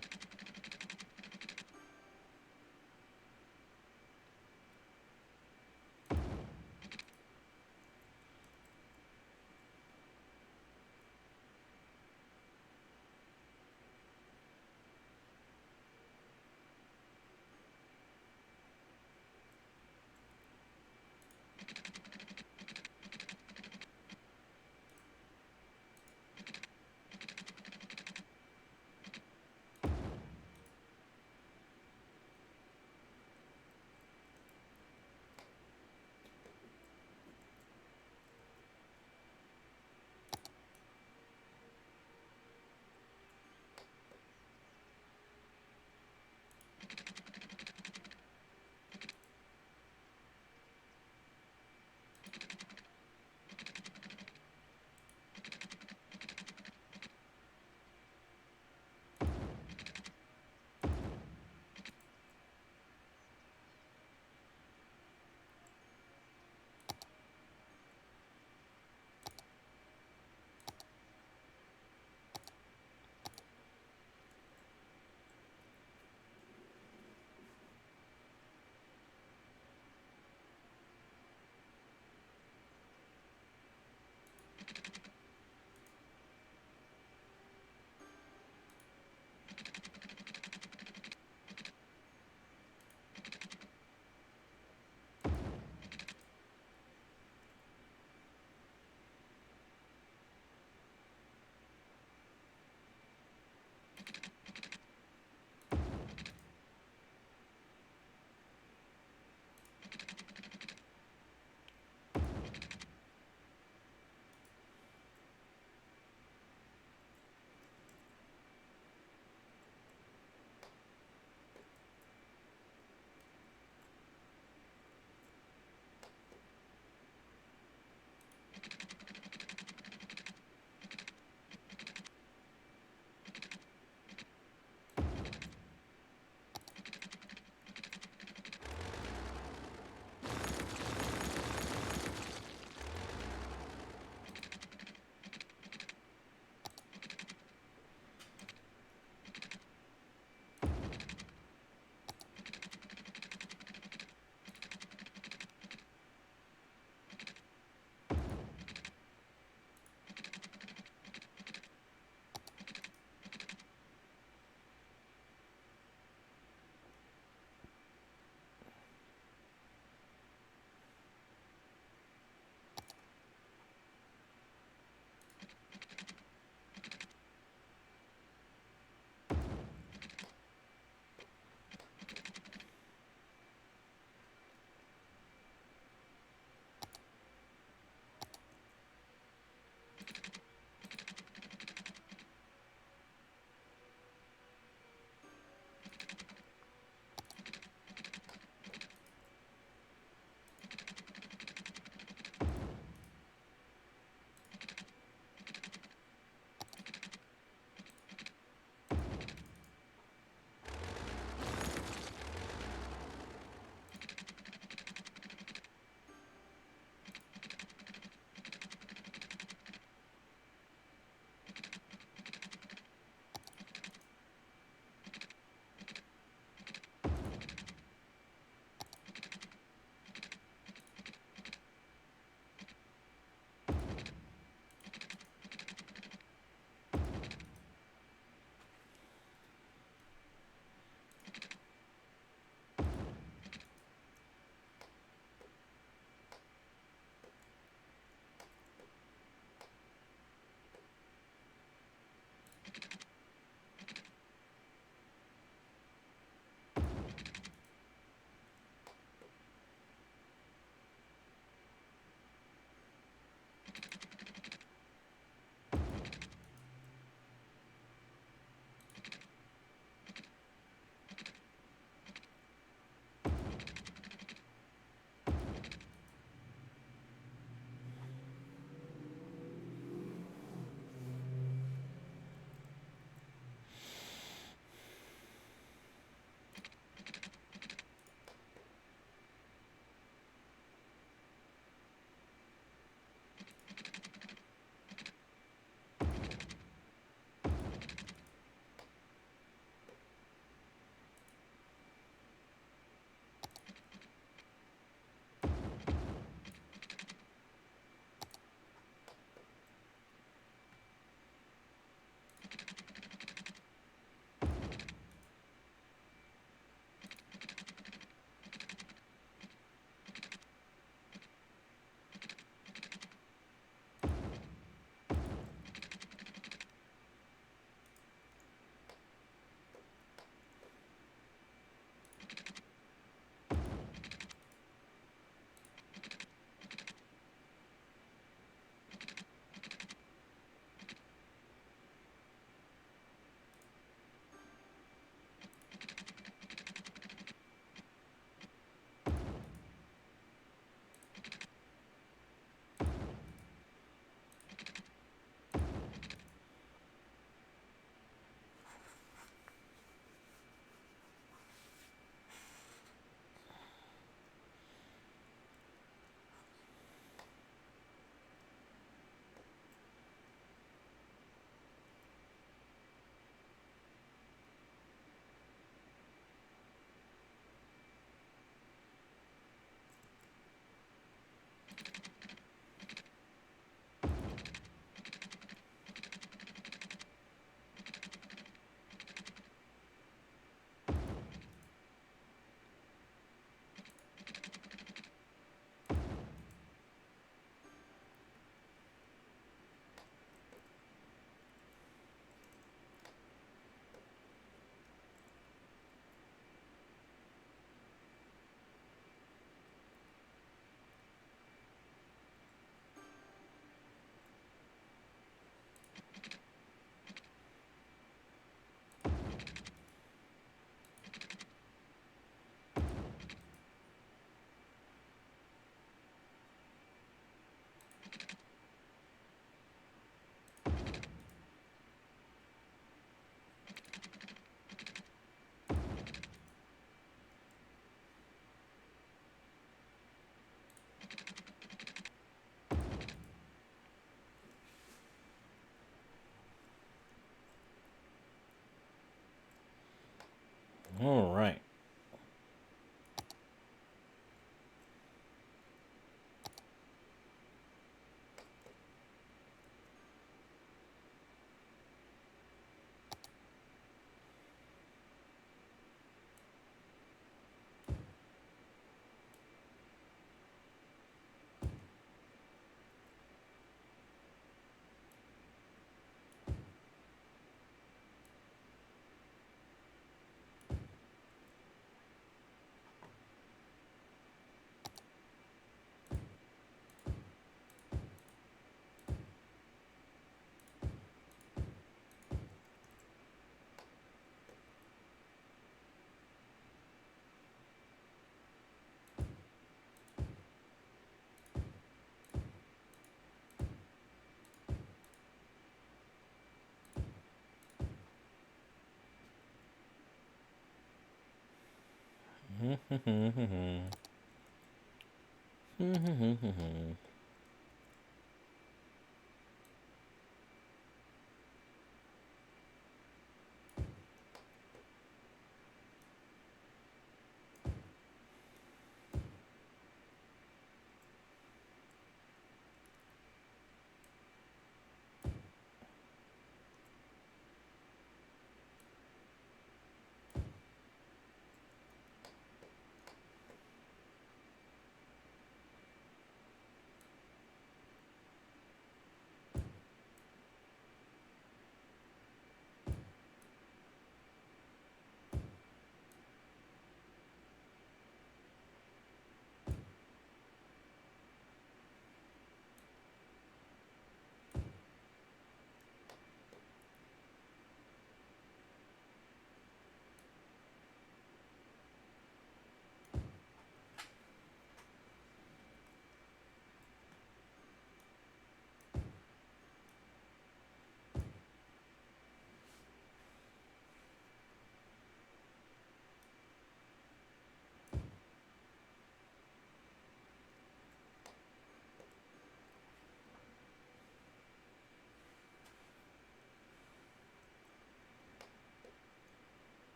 All right.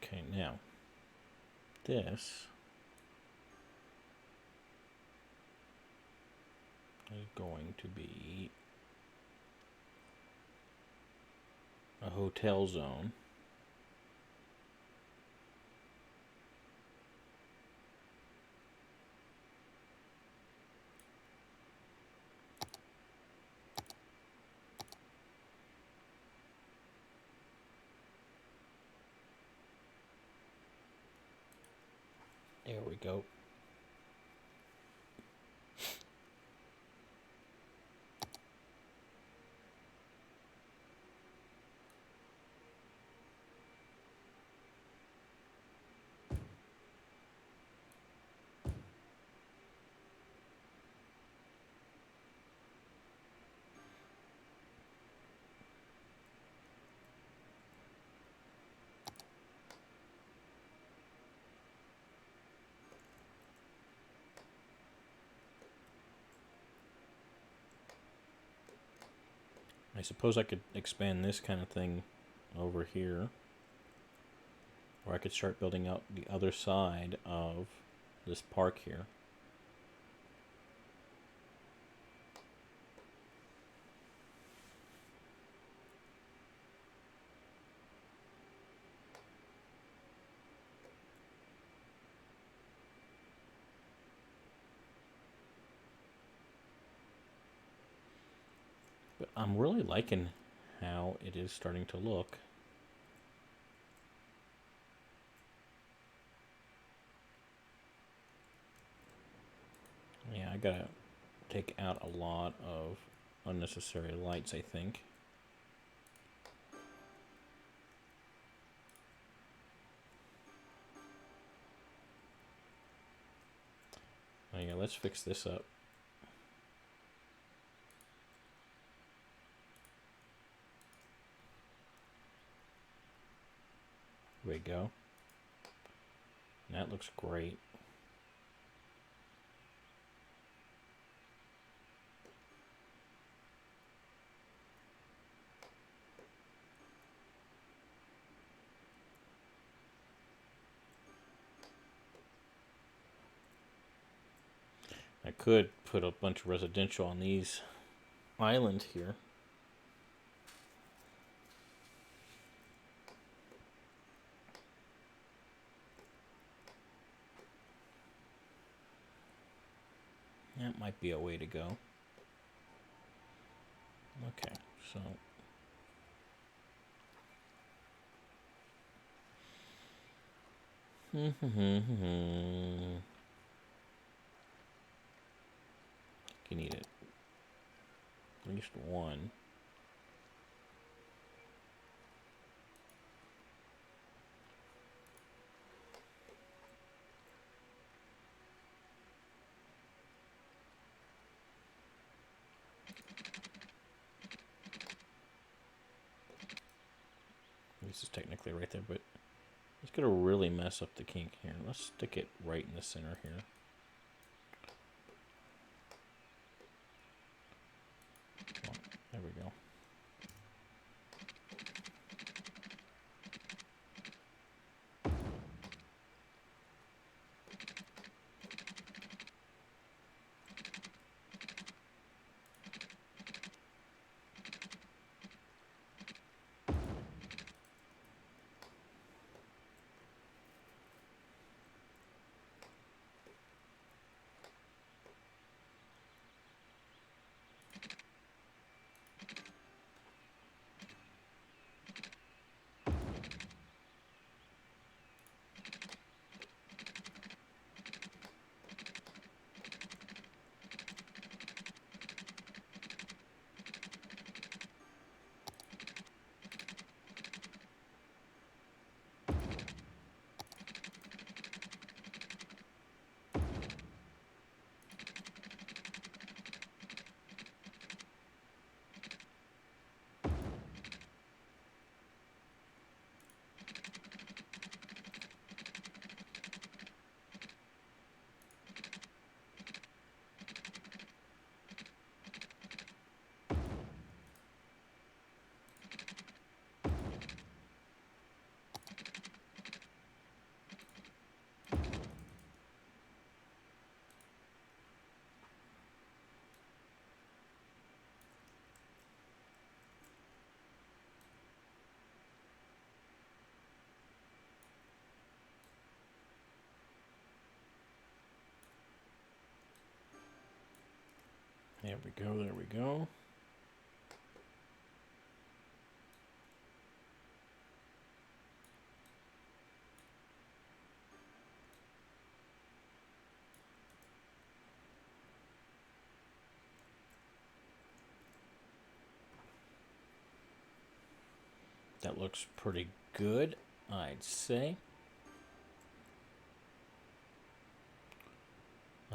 Okay, now this is going to be a hotel zone. There we go. I suppose I could expand this kind of thing over here. Or I could start building out the other side of this park here. But I'm really liking how it is starting to look. Yeah, I gotta take out a lot of unnecessary lights, I think. Oh yeah, let's fix this up. There we go. That looks great. could put a bunch of residential on these islands here. That might be a way to go. Okay, so you need it. At least one. This is technically right there, but it's gonna really mess up the kink here. Let's stick it right in the center here. Oh, there we go. There we go, there we go. That looks pretty good, I'd say.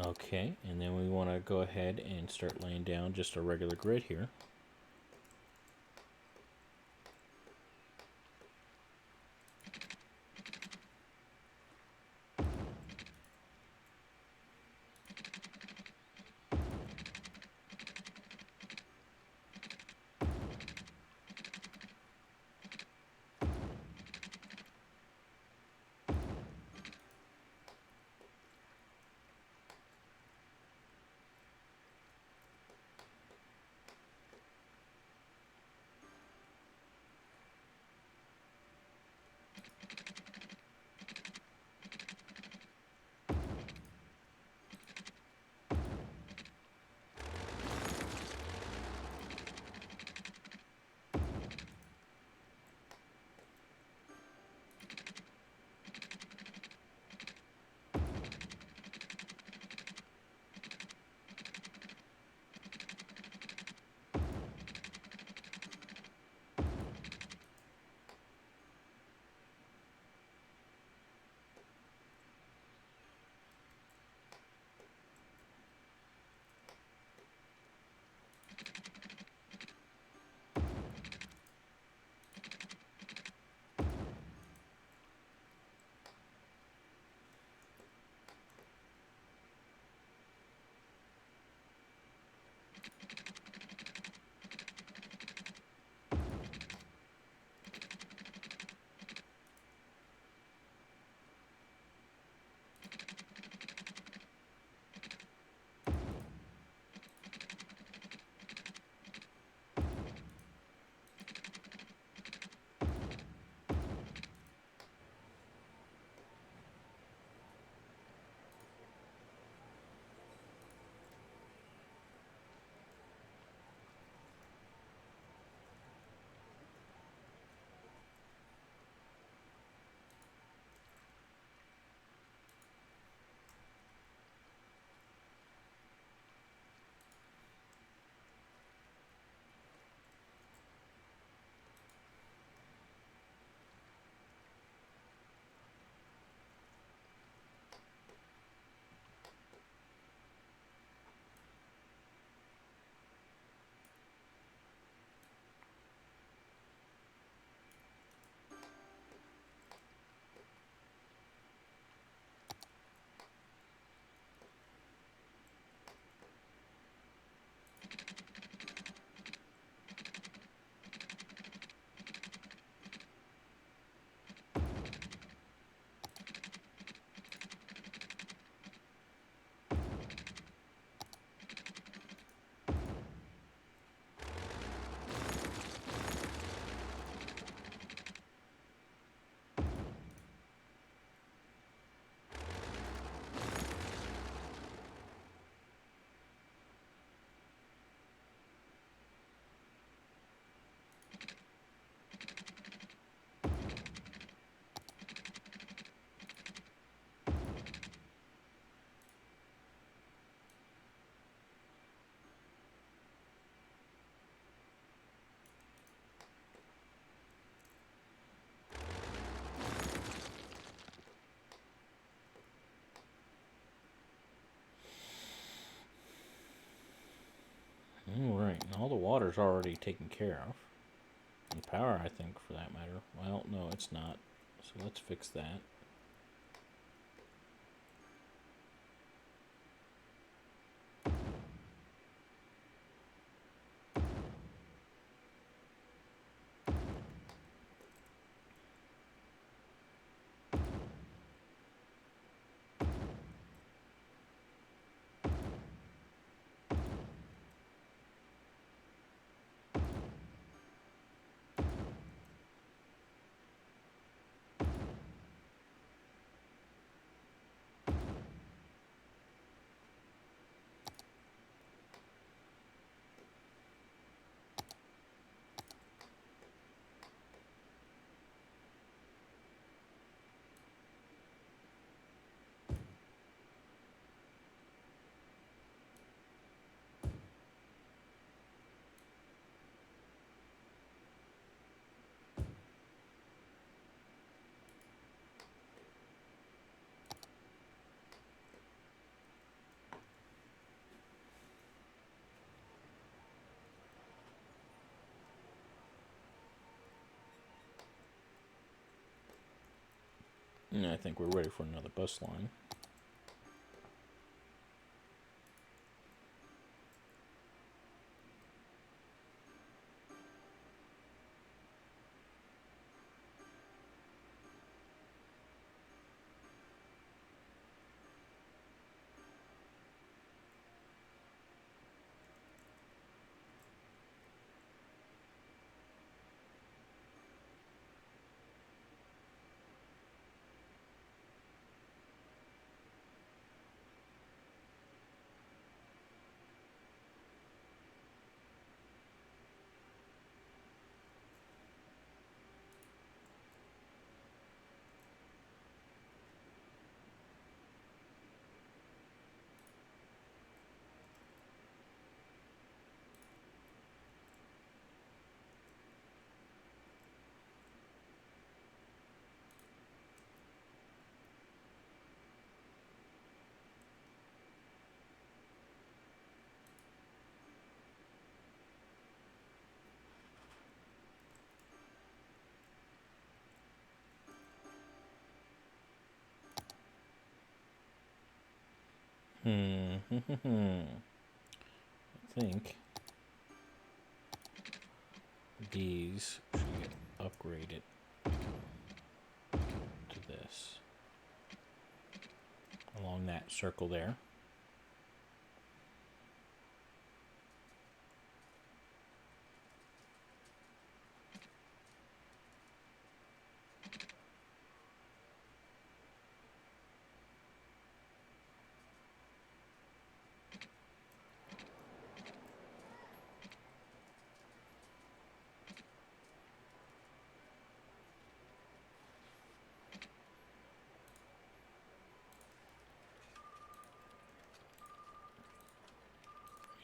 Okay, and then we want to go ahead and start laying down just a regular grid here. Alright, and all the water's already taken care of. And power, I think, for that matter. Well, no, it's not. So let's fix that. And I think we're ready for another bus line. I think these should get upgraded to this along that circle there.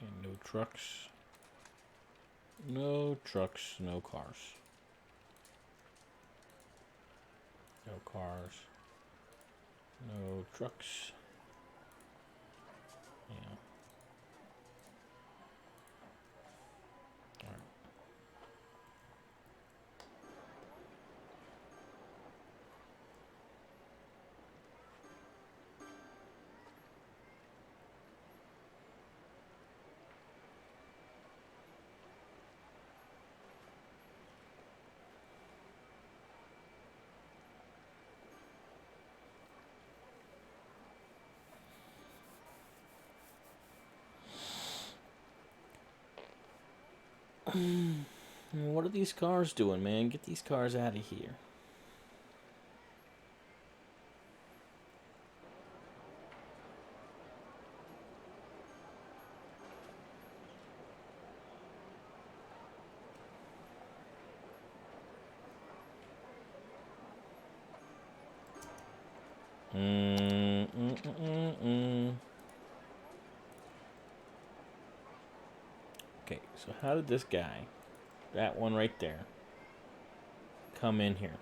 And no trucks. No trucks, no cars. No cars. No trucks. Yeah. All right. What are these cars doing, man? Get these cars out of here. Okay, so how did this guy, that one right there, come in here?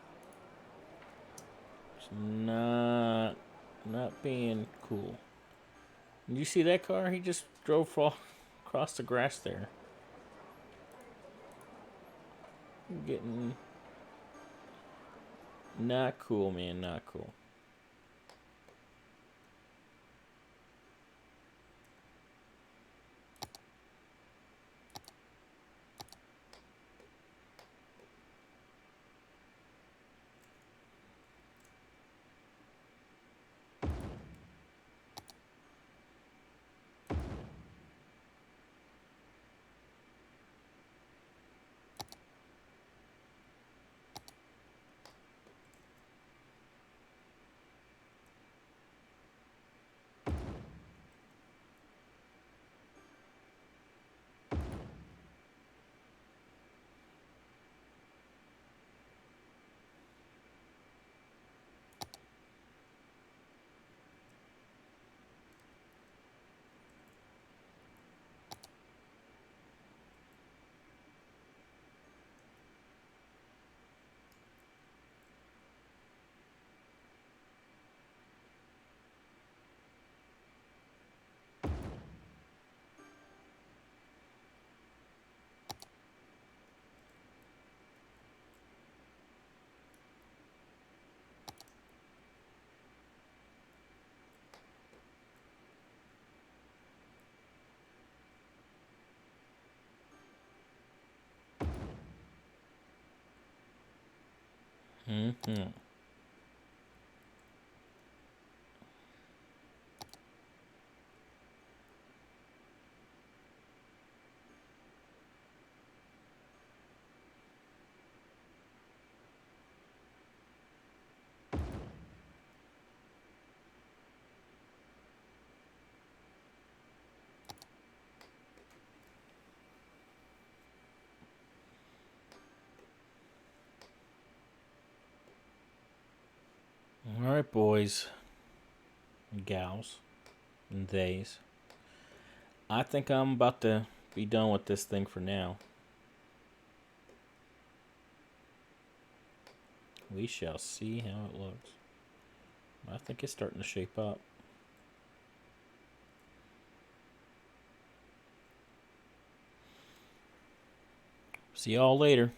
It's not being cool. Did you see that car? He just drove across the grass there. Getting not cool, man. Not cool. Mm-hmm. All right, boys and gals and theys. I think I'm about to be done with this thing for now. We shall see how it looks. I think it's starting to shape up. See y'all later.